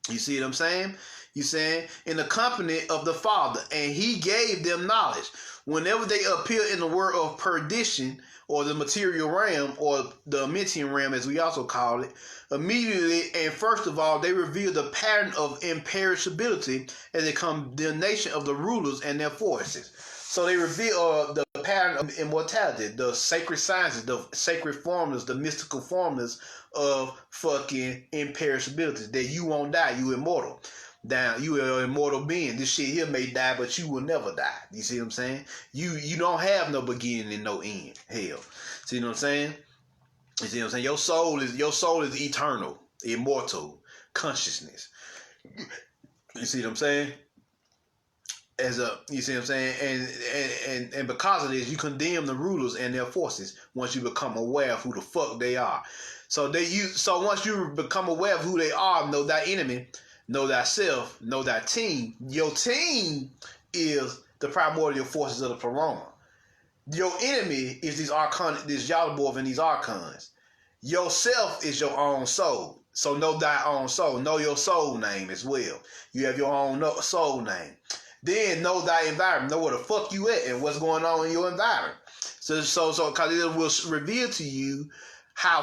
You see what I'm saying? You saying in the company of the Father, and he gave them knowledge. Whenever they appear in the world of perdition, or the material realm, or the Amentian realm, as we also call it, immediately and first of all, they reveal the pattern of imperishability as a condemnation of the rulers and their forces. So they reveal the pattern of immortality, the sacred sciences, the sacred formulas, the mystical formulas of fucking imperishability, that you won't die, you immortal. down. You are an immortal being. This shit here may die, but you will never die. You see what I'm saying? You don't have no beginning and no end. Hell. See what I'm saying? You see what I'm saying? Your soul is eternal, immortal, consciousness. You see what I'm saying? You see what I'm saying? And because of this, you condemn the rulers and their forces once you become aware of who the fuck they are. So once you become aware of who they are, know thy enemy, know thyself, know thy team. Your team is the primordial forces of the Pleroma. Your enemy is these Archons, this Yaldabaoth and these Archons. Yourself is your own soul. So know thy own soul. Know your soul name as well. You have your own soul name. Then know thy environment. Know where the fuck you at and what's going on in your environment. So because it will reveal to you how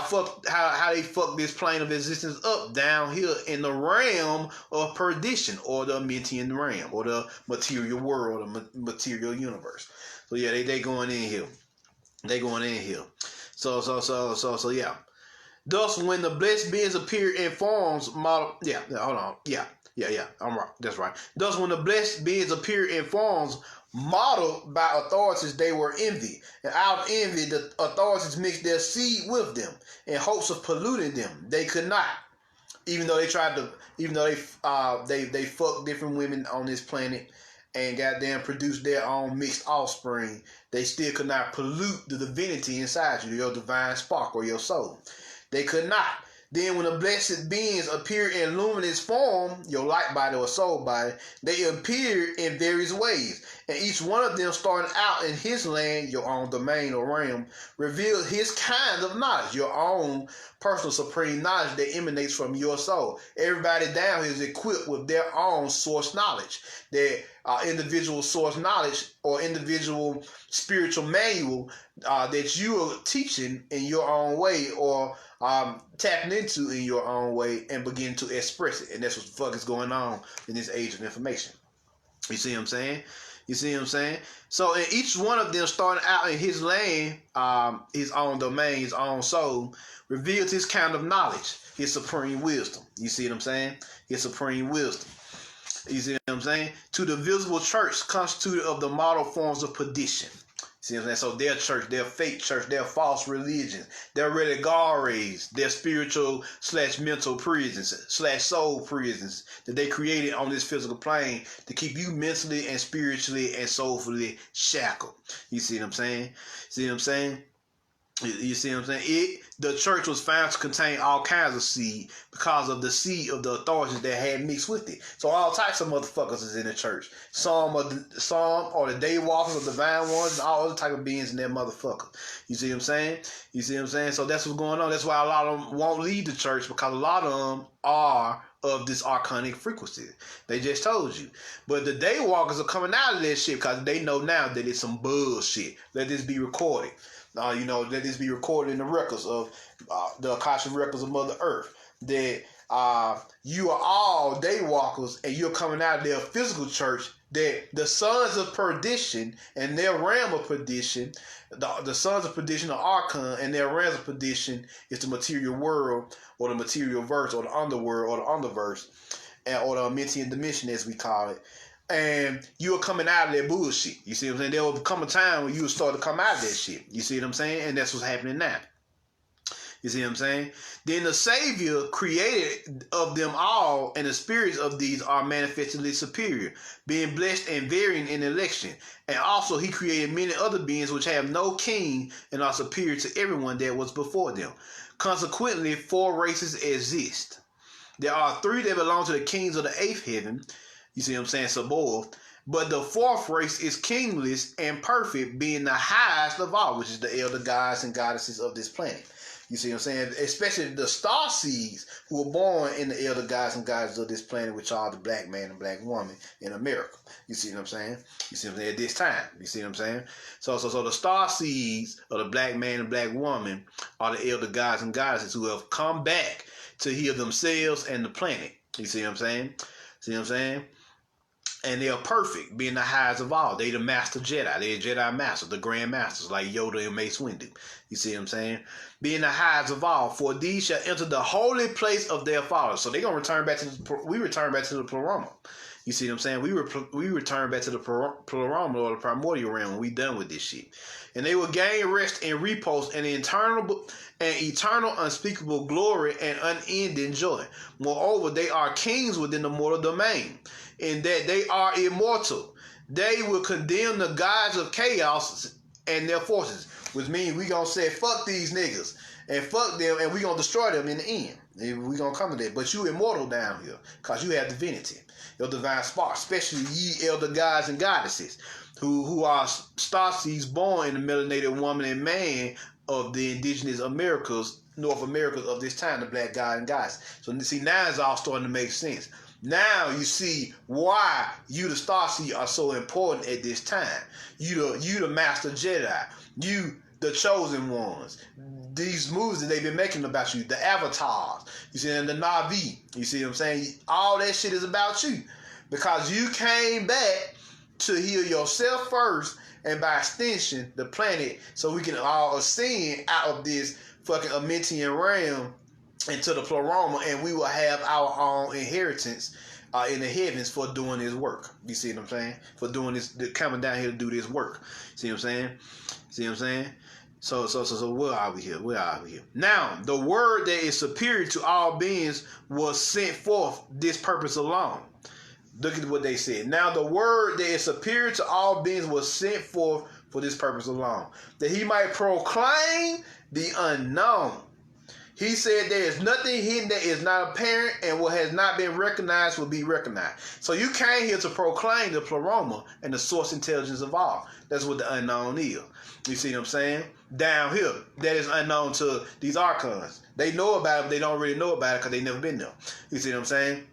they fuck this plane of existence up down here in the realm of perdition, or the Mentian realm, or the material world, or the material universe. So yeah, they going in here. They going in here. So yeah. Thus, when the blessed beings appear in forms model, I'm right. That's right. Thus, when the blessed beings appear in forms modeled by authorities, they were envied, and out of envy, the authorities mixed their seed with them in hopes of polluting them. They could not, even though they tried to, even though they fucked different women on this planet and goddamn produced their own mixed offspring. They still could not pollute the divinity inside you, your divine spark or your soul. They could not. Then when the blessed beings appear in luminous form, your light body or soul body, they appear in various ways. And each one of them, starting out in his land, your own domain or realm, reveals his kind of knowledge, your own personal supreme knowledge that emanates from your soul. Everybody down here is equipped with their own source knowledge, their individual source knowledge or individual spiritual manual that you are teaching in your own way, or tapping into in your own way, and begin to express it. And that's what the fuck is going on in this age of information. You see what I'm saying? You see what I'm saying? So in each one of them, starting out in his land, his own domain, his own soul, reveals his kind of knowledge, his supreme wisdom. You see what I'm saying? His supreme wisdom. You see what I'm saying? To the visible church constituted of the model forms of perdition. See what I'm saying? So their church, their fake church, their false religions, their religares, their spiritual / mental prisons / soul prisons that they created on this physical plane to keep you mentally and spiritually and soulfully shackled. You see what I'm saying? See what I'm saying? You see what I'm saying? The church was found to contain all kinds of seed because of the seed of the authorities that had mixed with it. So all types of motherfuckers is in the church. Some are the day walkers, or divine ones, and all other type of beings in that motherfucker. You see what I'm saying? You see what I'm saying? So that's what's going on. That's why a lot of them won't leave the church, because a lot of them are of this archonic frequency. They just told you. But the day walkers are coming out of that shit because they know now that it's some bullshit. Let this be recorded. Let this be recorded in the records of the Akashic records of Mother Earth, that you are all day walkers and you're coming out of their physical church, that the sons of perdition and their realm of perdition, the sons of perdition are Archon, and their realms of perdition is the material world, or the material verse, or the underworld, or the underverse, or the Mentian dimension as we call it. And you're coming out of that bullshit. You see what I'm saying? There will come a time when you will start to come out of that shit. You see what I'm saying? And that's what's happening now. You see what I'm saying? Then the Savior created of them all, and the spirits of these are manifestly superior, being blessed and varying in election. And also he created many other beings which have no king and are superior to everyone that was before them. Consequently, 4 races exist. There are 3 that belong to the kings of the 8th heaven. You see what I'm saying? Sabaoth. But the 4th race is kingless and perfect, being the highest of all, which is the elder gods and goddesses of this planet. You see what I'm saying? Especially the star seeds who were born in the elder gods and goddesses of this planet, which are the black man and black woman in America. You see what I'm saying? You see what I'm saying? At this time. You see what I'm saying? So the star seeds of the black man and black woman are the elder gods and goddesses who have come back to heal themselves and the planet. You see what I'm saying? See what I'm saying? And they are perfect, being the highest of all. They the master Jedi. They Jedi masters, the grand masters, like Yoda and Mace Windu. You see what I'm saying? Being the highest of all. For these shall enter the holy place of their fathers. So they're going to return back to we return back to the pleroma. You see what I'm saying? We return back to the pleroma or the primordial realm when we done with this shit. And they will gain rest and repose and eternal unspeakable glory and unending joy. Moreover, they are kings within the mortal domain, in that they are immortal. They will condemn the gods of chaos and their forces, which means we gonna say fuck these niggas and fuck them, and we gonna destroy them in the end. We gonna come to that. But you immortal down here, cause you have divinity, your divine spark, especially ye elder gods and goddesses, who are starseeds born in the melanated woman and man of the indigenous Americas, North Americas of this time, the black god and goddess. So see, now it's all starting to make sense. Now you see why you the starseed are so important at this time. You the master Jedi. You the chosen ones. These movies that they've been making about you, the avatars. You see, and the Navi. You see what I'm saying? All that shit is about you. Because you came back to heal yourself first, and by extension, the planet, so we can all ascend out of this fucking Amentian realm into the pleroma, and we will have our own inheritance in the heavens for doing this work. You see what I'm saying? For doing this, coming down here to do this work. See what I'm saying? See what I'm saying? So where are we here? Where are we here? Now, the word that is superior to all beings was sent forth this purpose alone. Look at what they said. Now, the word that is superior to all beings was sent forth for this purpose alone, that he might proclaim the unknown. He said there is nothing hidden that is not apparent, and what has not been recognized will be recognized. So you came here to proclaim the pleroma and the source intelligence of all. That's what the unknown is. You see what I'm saying? Down here, that is unknown to these Archons. They know about it, but they don't really know about it because they never been there. You see what I'm saying?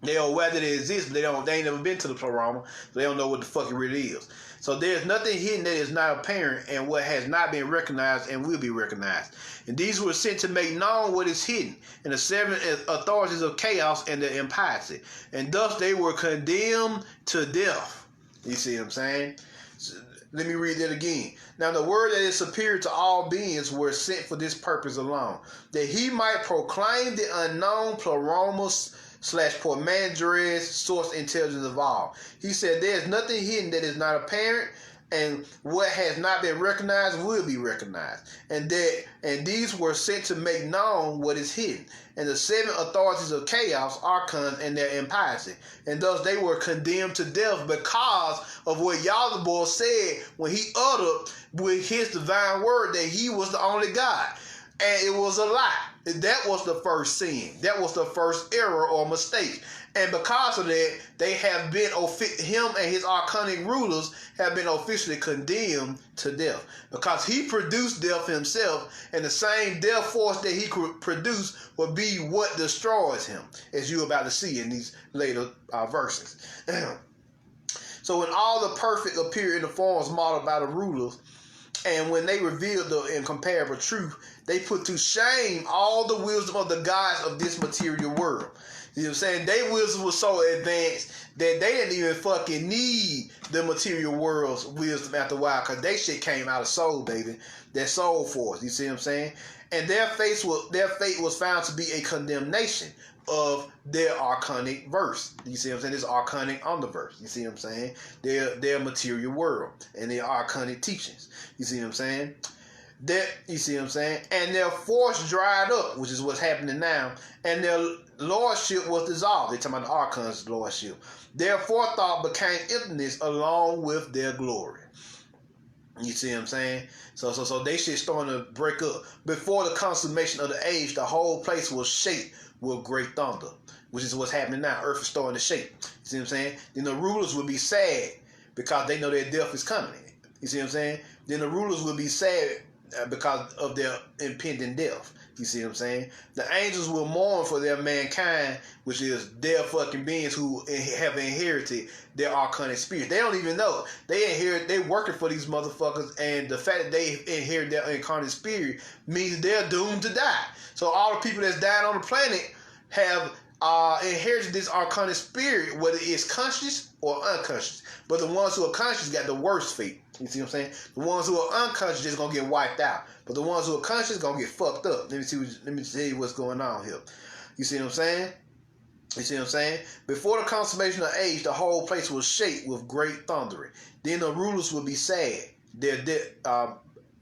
They are aware that it exists, but they ain't never been to the pleroma, so they don't know what the fuck it really is. So there's nothing hidden that is not apparent, and what has not been recognized and will be recognized. And these were sent to make known what is hidden, and the seven authorities of chaos and the impiety. And thus they were condemned to death. You see what I'm saying? So, let me read that again. Now the word that is superior to all beings were sent for this purpose alone, that he might proclaim the unknown pleroma / Pormandres source intelligence of all. He said there is nothing hidden that is not apparent, and what has not been recognized will be recognized. And these were sent to make known what is hidden, and the seven authorities of chaos, Archons, and their impiety. And thus they were condemned to death because of what Yaldabaoth said when he uttered with his divine word that he was the only God. And it was a lie. That was the first sin. That was the first error or mistake. And because of that, they have been, him and his archonic rulers have been officially condemned to death. Because he produced death himself, and the same death force that he could produce will be what destroys him, as you're about to see in these later verses. So when all the perfect appear in the forms modeled by the rulers, and when they revealed the incomparable truth, they put to shame all the wisdom of the gods of this material world. You know what I'm saying? Their wisdom was so advanced that they didn't even fucking need the material world's wisdom after a while, because they shit came out of soul, baby. That soul force. You see what I'm saying? And their fate was found to be a condemnation of their archonic verse. You see what I'm saying? This archonic underverse. You see what I'm saying? Their material world and their archonic teachings. You see what I'm saying? You see what I'm saying? And their force dried up, which is what's happening now, and their lordship was dissolved. They're talking about the Archons' lordship. Their forethought became emptiness along with their glory. You see what I'm saying? So they shit starting to break up. Before the consummation of the age, the whole place was shake with great thunder, which is what's happening now. Earth is starting to shake. You see what I'm saying? Then the rulers will be sad because they know their death is coming. You see what I'm saying? Then the rulers will be sad because of their impending death. You see what I'm saying? The angels will mourn for their mankind, which is their fucking beings who have inherited their archonic spirit. They don't even know. They working for these motherfuckers, and the fact that they inherit their incarnate spirit means they're doomed to die. So all the people that's dying on the planet have inherited this archonic spirit, whether it's conscious or unconscious. But the ones who are conscious got the worst fate. You see what I'm saying? The ones who are unconscious just gonna get wiped out. But the ones who are conscious gonna get fucked up. Let me tell you what's going on here. You see what I'm saying? You see what I'm saying? Before the consummation of age, the whole place will shake with great thundering. Then the rulers will be sad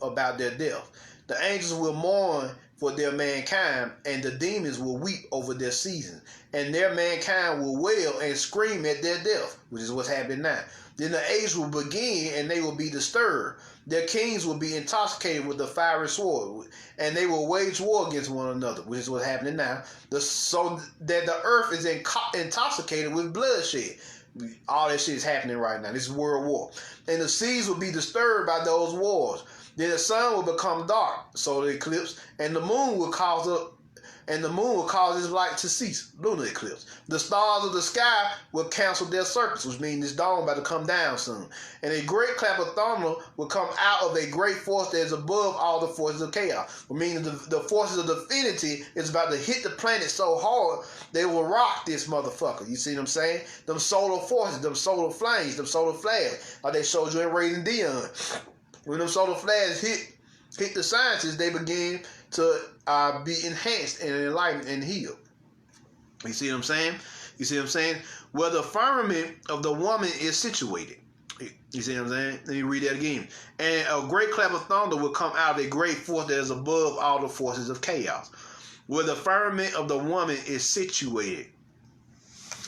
about their death. The angels will mourn for their mankind, and the demons will weep over their season. And their mankind will wail and scream at their death, which is what's happening now. Then the age will begin, and they will be disturbed. Their kings will be intoxicated with the fiery sword, and they will wage war against one another, which is what's happening now. So that the earth is intoxicated with bloodshed. All that shit is happening right now. This is world war. And the seas will be disturbed by those wars. Then the sun will become dark, solar eclipse, and the moon will cause its light to cease, lunar eclipse. The stars of the sky will cancel their circuits, which means this dawn about to come down soon. And a great clap of thunder will come out of a great force that is above all the forces of chaos. Meaning the forces of divinity is about to hit the planet so hard they will rock this motherfucker. You see what I'm saying? Them solar forces, them solar flames, them solar flares, like they showed you in Raising Dion. When them solar flares hit the scientists, they begin to be enhanced and enlightened and healed. You see what I'm saying? You see what I'm saying? Where the firmament of the woman is situated. You see what I'm saying? Let me read that again. And a great clap of thunder will come out of a great force that is above all the forces of chaos. Where the firmament of the woman is situated.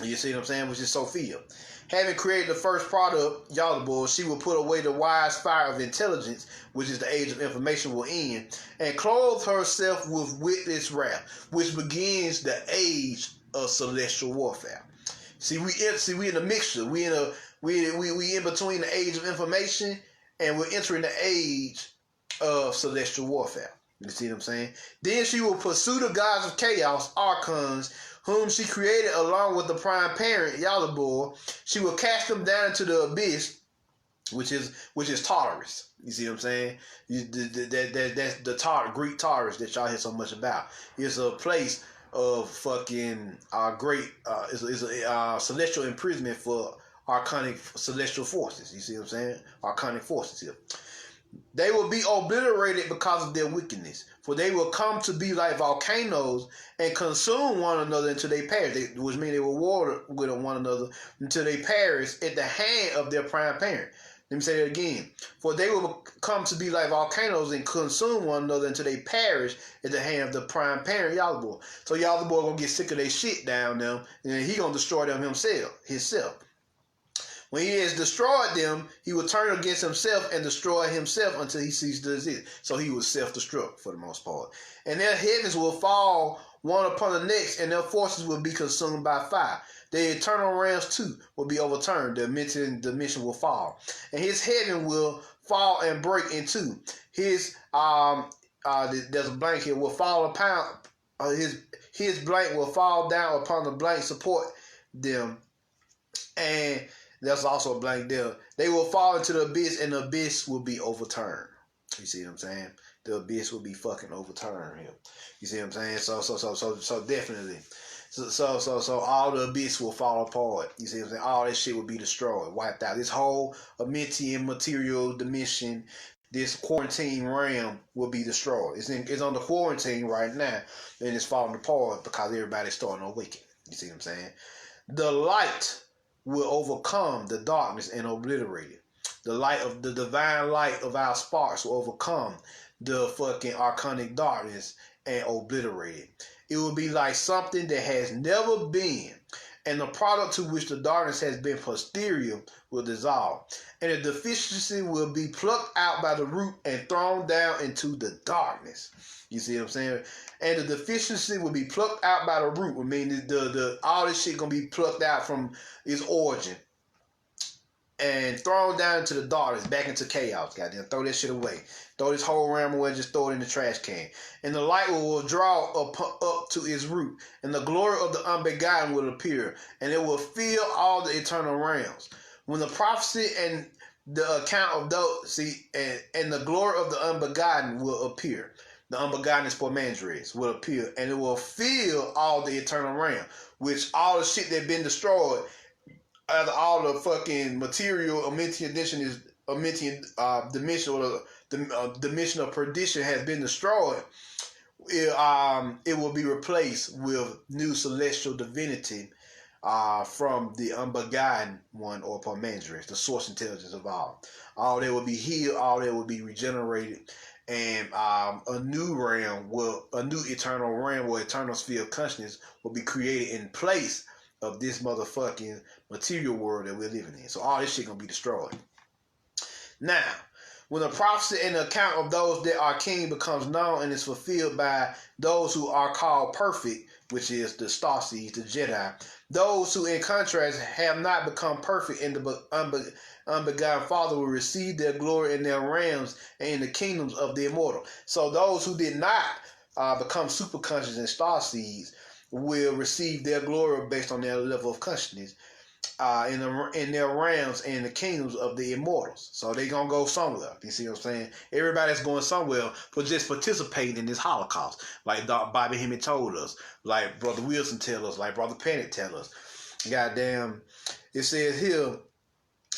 You see what I'm saying? Which is Sophia. Having created the first product, Yaldabaoth, she will put away the wise fire of intelligence, which is the age of information will end, and clothe herself with witless wrath, which begins the age of celestial warfare. See, we in a mixture. We in between the age of information, and we're entering the age of celestial warfare. You see what I'm saying? Then she will pursue the gods of chaos, Archons, whom she created along with the prime parent, Yaldabaoth. She will cast them down into the abyss, which is Tartarus. You see what I'm saying? That's the Greek Tartarus that y'all hear so much about. It's a place of fucking it's a celestial imprisonment for archonic celestial forces. You see what I'm saying? Archonic forces here. They will be obliterated because of their wickedness, for they will come to be like volcanoes and consume one another until they perish, which means they will war with one another until they perish at the hand of their prime parent. Let me say that again. For they will come to be like volcanoes and consume one another until they perish at the hand of the prime parent, Yaldabaoth. So Yaldabaoth going to get sick of their shit down them, and he going to destroy them himself. When he has destroyed them, he will turn against himself and destroy himself until he ceases to exist. So he will self-destruct for the most part. And their heavens will fall one upon the next, and their forces will be consumed by fire. The eternal realms too will be overturned. The dimension will fall, and his heaven will fall and break in two. His there's a blank here will fall upon his blank will fall down upon the blank support them, and there's also a blank there. They will fall into the abyss, and the abyss will be overturned. You see what I'm saying? The abyss will be fucking overturned here. You see what I'm saying? So definitely. So all the abyss will fall apart. You see what I'm saying? All that shit will be destroyed, wiped out. This whole Amentian material dimension, this quarantine realm will be destroyed. It's under quarantine right now, and it's falling apart because everybody's starting to awaken. You see what I'm saying? The light will overcome the darkness and obliterate it. The light of the divine light of our sparks will overcome the fucking archonic darkness and obliterate it. It will be like something that has never been, and the product to which the darkness has been posterior will dissolve, and the deficiency will be plucked out by the root and thrown down into the darkness. You see what I'm saying? And the deficiency will be plucked out by the root. I mean, the all this shit gonna be plucked out from its origin and thrown down into the darkness, back into chaos. Goddamn, throw that shit away. Throw this whole realm away and just throw it in the trash can. And the light will draw up to its root, and the glory of the unbegotten will appear, and it will fill all the eternal realms. When the prophecy and the account of those, and the glory of the unbegotten will appear. the unbegotten Pormandres will appear, and it will fill all the eternal realm, which all the shit that been destroyed, all the fucking material Omitian edition is Omitian dimension, or the dimension of perdition has been destroyed. It will be replaced with new celestial divinity from the unbegotten one, or Pormandres, the source intelligence of all. All that will be healed, all that will be regenerated, and a new eternal realm or eternal sphere of consciousness will be created in place of this motherfucking material world that we're living in. So all this shit gonna be destroyed. Now, when the prophecy and the account of those that are king becomes known and is fulfilled by those who are called perfect, which is the Starseeds, the Jedi, those who in contrast have not become perfect in the unbegotten Father will receive their glory in their realms and in the kingdoms of the immortal. So those who did not become super conscious and Starseeds will receive their glory based on their level of consciousness in their realms and the kingdoms of the immortals. So they gonna go somewhere. You see what I'm saying? Everybody's going somewhere for just participating in this Holocaust. Like Bobby Hemmett told us, like Brother Wilson tell us, like Brother Panic tell us. Goddamn, it says here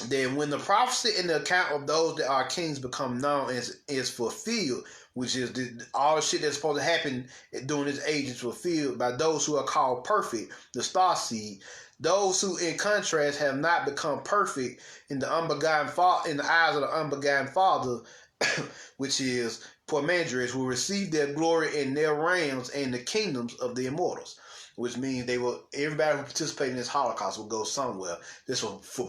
that when the prophecy and the account of those that are kings become known is fulfilled, which is all the shit that's supposed to happen during this age is fulfilled by those who are called perfect, the Starseed. Those who, in contrast, have not become perfect in the unbegotten in the eyes of the unbegotten Father, which is Pormandres, will receive their glory in their realms and the kingdoms of the immortals. Which means everybody who participates in this Holocaust will go somewhere. This will for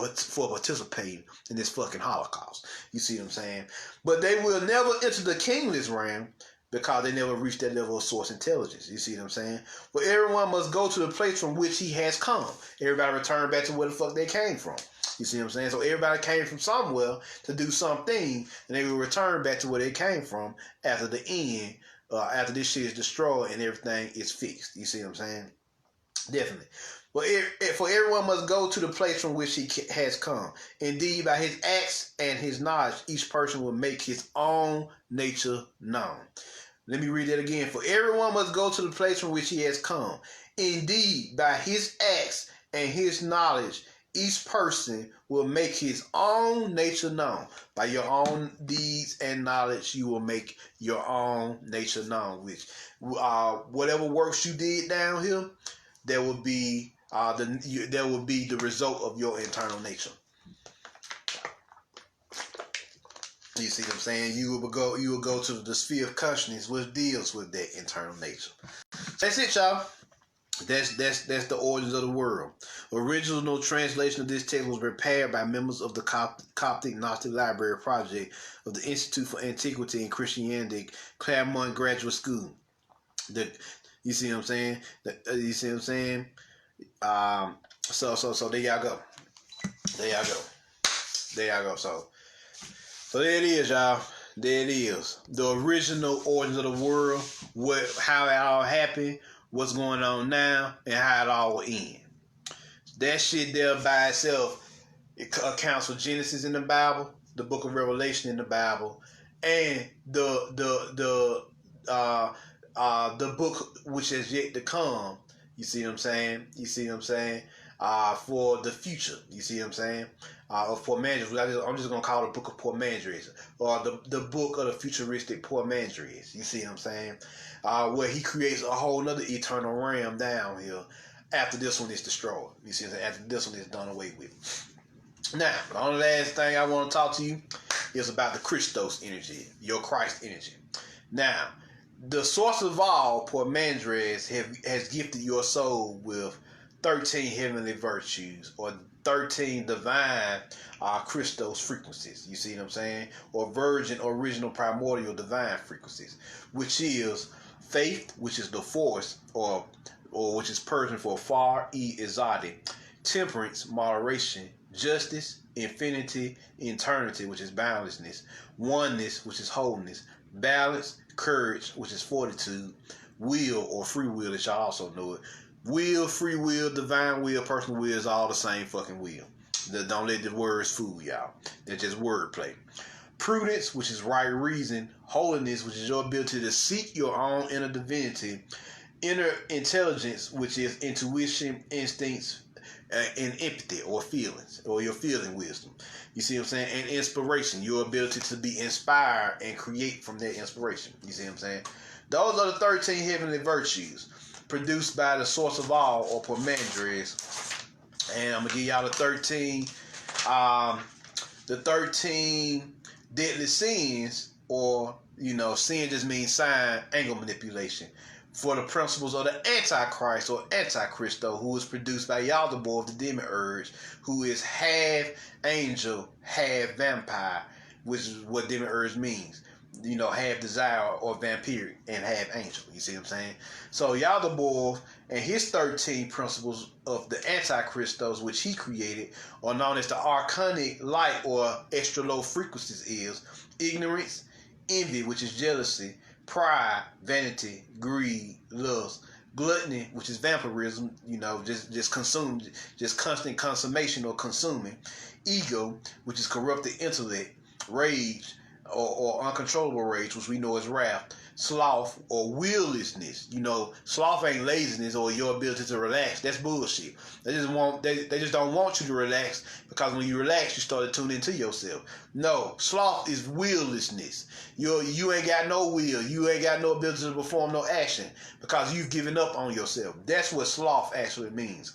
participating in this fucking Holocaust. You see what I'm saying? But they will never enter the kingless realm because they never reached that level of source intelligence. You see what I'm saying? But everyone must go to the place from which he has come. Everybody return back to where the fuck they came from. You see what I'm saying? So everybody came from somewhere to do something, and they will return back to where they came from after the end, after this shit is destroyed and everything is fixed. You see what I'm saying? Definitely. But for everyone must go to the place from which he has come. Indeed, by his acts and his knowledge, each person will make his own nature known. Let me read that again. For everyone must go to the place from which he has come. Indeed, by his acts and his knowledge, each person will make his own nature known. By your own deeds and knowledge, you will make your own nature known. Which, whatever works you did down here, there will be the result of your internal nature. You see what I'm saying? You will go to the sphere of consciousness, which deals with that internal nature. That's it, y'all. That's the origins of the world. Original translation of this text was prepared by members of the Coptic Gnostic Library Project of the Institute for Antiquity and Christianity, Claremont Graduate School. You see what I'm saying? You see what I'm saying? So there y'all go. There y'all go. So there it is, y'all. There it is. The original origins of the world, how it all happened, what's going on now, and how it all will end. That shit there by itself, it accounts for Genesis in the Bible, the Book of Revelation in the Bible, and the book which is yet to come. You see what I'm saying? For the future. You see what I'm saying? Of Pormandres. I'm just going to call it the Book of Pormandres. Or the book of the futuristic Pormandres. You see what I'm saying? Where he creates a whole nother eternal realm down here after this one is destroyed. You see what I'm saying? After this one is done away with. Now, the only last thing I want to talk to you is about the Christos energy. Your Christ energy. Now, the source of all, Pormandres, has gifted your soul with 13 heavenly virtues, or 13 divine Christos frequencies. You see what I'm saying? Or virgin, original, primordial, divine frequencies, which is faith, which is the force, or which is Persian for far, exotic, temperance, moderation, justice, infinity, eternity, which is boundlessness, oneness, which is wholeness, balance, courage, which is fortitude, will, or free will, that y'all also know it. Will, free will, divine will, personal will is all the same fucking will. Don't let the words fool y'all. They're just wordplay. Prudence, which is right reason. Holiness, which is your ability to seek your own inner divinity. Inner intelligence, which is intuition, instincts, and empathy or feelings, or your feeling wisdom. You see what I'm saying? And inspiration, your ability to be inspired and create from that inspiration. You see what I'm saying? Those are the 13 heavenly virtues produced by the source of all, or Parmenides. And I'm gonna give y'all the 13 deadly sins, or sin just means sign, angle manipulation, for the principles of the Antichrist or Antichristo, who is produced by Yaldabaoth, the Demiurge, who is half angel, half vampire, which is what Demiurge means. Half desire or vampiric and half angel. You see what I'm saying? So Yaldabaoth and his 13 principles of the Antichristos, which he created, are known as the Archonic light or extra low frequencies, is ignorance, envy, which is jealousy, pride, vanity, greed, lust, gluttony, which is vampirism, just consume, just constant consummation or consuming, ego, which is corrupted intellect, rage, or uncontrollable rage, which we know as wrath, sloth or willlessness. Sloth ain't laziness or your ability to relax. That's bullshit. They just don't want you to relax, because when you relax, you start to tune into yourself. No, sloth is willlessness. You ain't got no will. You ain't got no ability to perform no action because you've given up on yourself. That's what sloth actually means.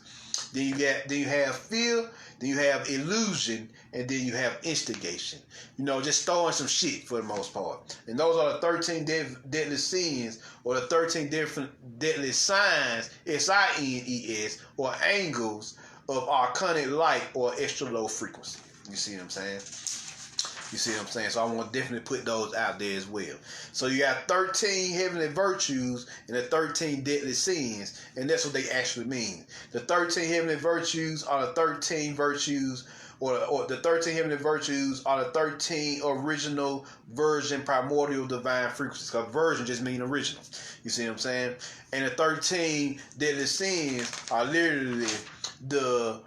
Then you have fear, then you have illusion, and then you have instigation. Just throwing some shit for the most part. And those are the 13 deadly sins, or the 13 different deadly signs, SINES, or angles of archonic light or extra low frequency. You see what I'm saying? So I want to definitely put those out there as well. So you got 13 heavenly virtues and the 13 deadly sins, and that's what they actually mean. The 13 heavenly virtues are the 13 virtues, or the 13 heavenly virtues are the 13 original virgin primordial divine frequencies. Because virgin just means original. You see what I'm saying? And the 13 deadly sins are literally the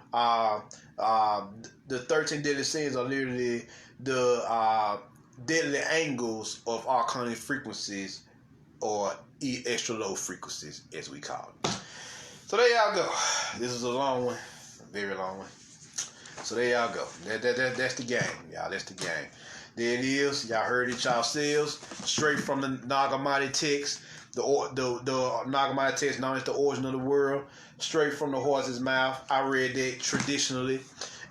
13 deadly sins are literally the deadly angles of archonic frequencies, or extra low frequencies, as we call it. So there y'all go. This is a long one, a very long one. So there y'all go. That's the game, y'all. That's the game. There it is. Y'all heard it yourselves, straight from the Nag Hammadi text. The Nag Hammadi text known as the origin of the world, straight from the horse's mouth. I read that traditionally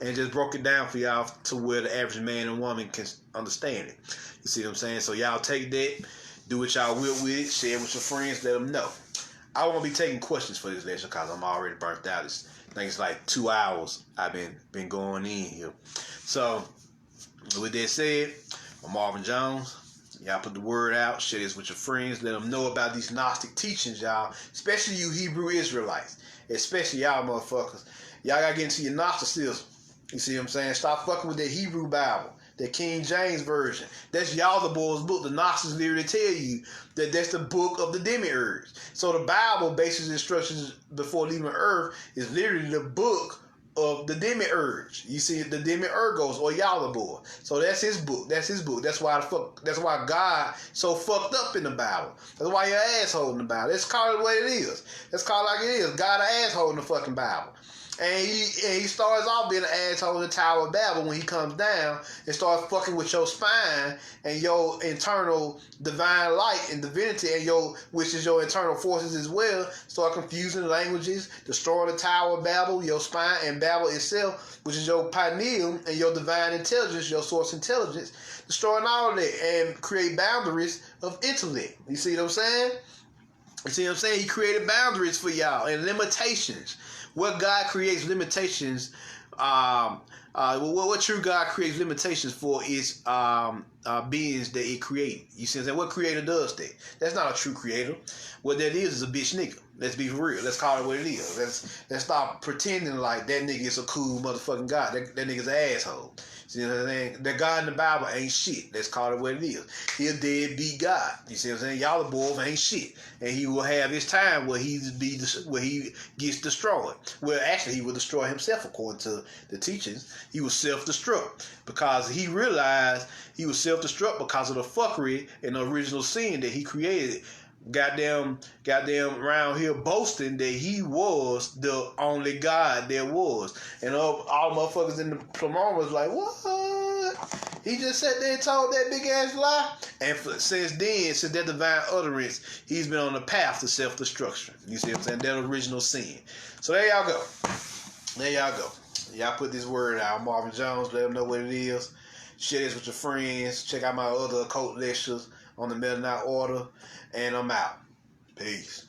and just broke it down for y'all to where the average man and woman can understand it. You see what I'm saying? So y'all take that, do what y'all will with it, share it with your friends, let them know. I won't be taking questions for this lecture because I'm already burnt out. I think it's like 2 hours I've been going in here. So with that said, I'm Marvin Jones. Y'all put the word out, share this with your friends, let them know about these Gnostic teachings, y'all, especially you Hebrew Israelites, especially y'all motherfuckers. Y'all gotta get into your Gnosticism. You see what I'm saying? Stop fucking with that Hebrew Bible, that King James Version. That's Yaldabaoth's book. The Gnostics literally tell you that that's the book of the Demiurge. So the Bible, basis instructions before leaving Earth, is literally the book of the Demiurge. You see, the Demiurgos or Yaldabaoth. So that's his book. That's why God so fucked up in the Bible. That's why you're an asshole in the Bible. Let's call it what it is. Let's call it like it is. God an asshole in the fucking Bible. And he starts off being an asshole in the Tower of Babel when he comes down and starts fucking with your spine and your internal divine light and divinity, and which is your internal forces as well. Start confusing languages, destroying the Tower of Babel, your spine, and Babel itself, which is your pineal and your divine intelligence, your source intelligence, destroying all of that and create boundaries of intellect. You see what I'm saying? He created boundaries for y'all and limitations. What God creates limitations, what true God creates limitations for is beings that it creates. You see what I'm saying? What creator does that? That's not a true creator. What that is a bitch nigga. Let's be real. Let's call it what it is. Let's stop pretending like that nigga is a cool motherfucking God. That nigga's an asshole. See what I'm saying? The God in the Bible ain't shit. Let's call it what it is. He a deadbeat God. You see what I'm saying? Y'all the boys ain't shit. And he will have his time where he gets destroyed. Well, actually, he will destroy himself according to the teachings. He was self-destruct because he realized he was self-destruct because of the fuckery and the original sin that he created. Goddamn around here boasting that he was the only God there was. And all motherfuckers in the Plamon was like, what? He just sat there and told that big ass lie. And since then, since that divine utterance, he's been on the path to self-destruction. You see what I'm saying? That original sin. So there y'all go. There y'all go. Y'all put this word out. Marvin Jones, let them know what it is. Share this with your friends. Check out my other occult lectures on the Meta Knight Order. And I'm out. Peace.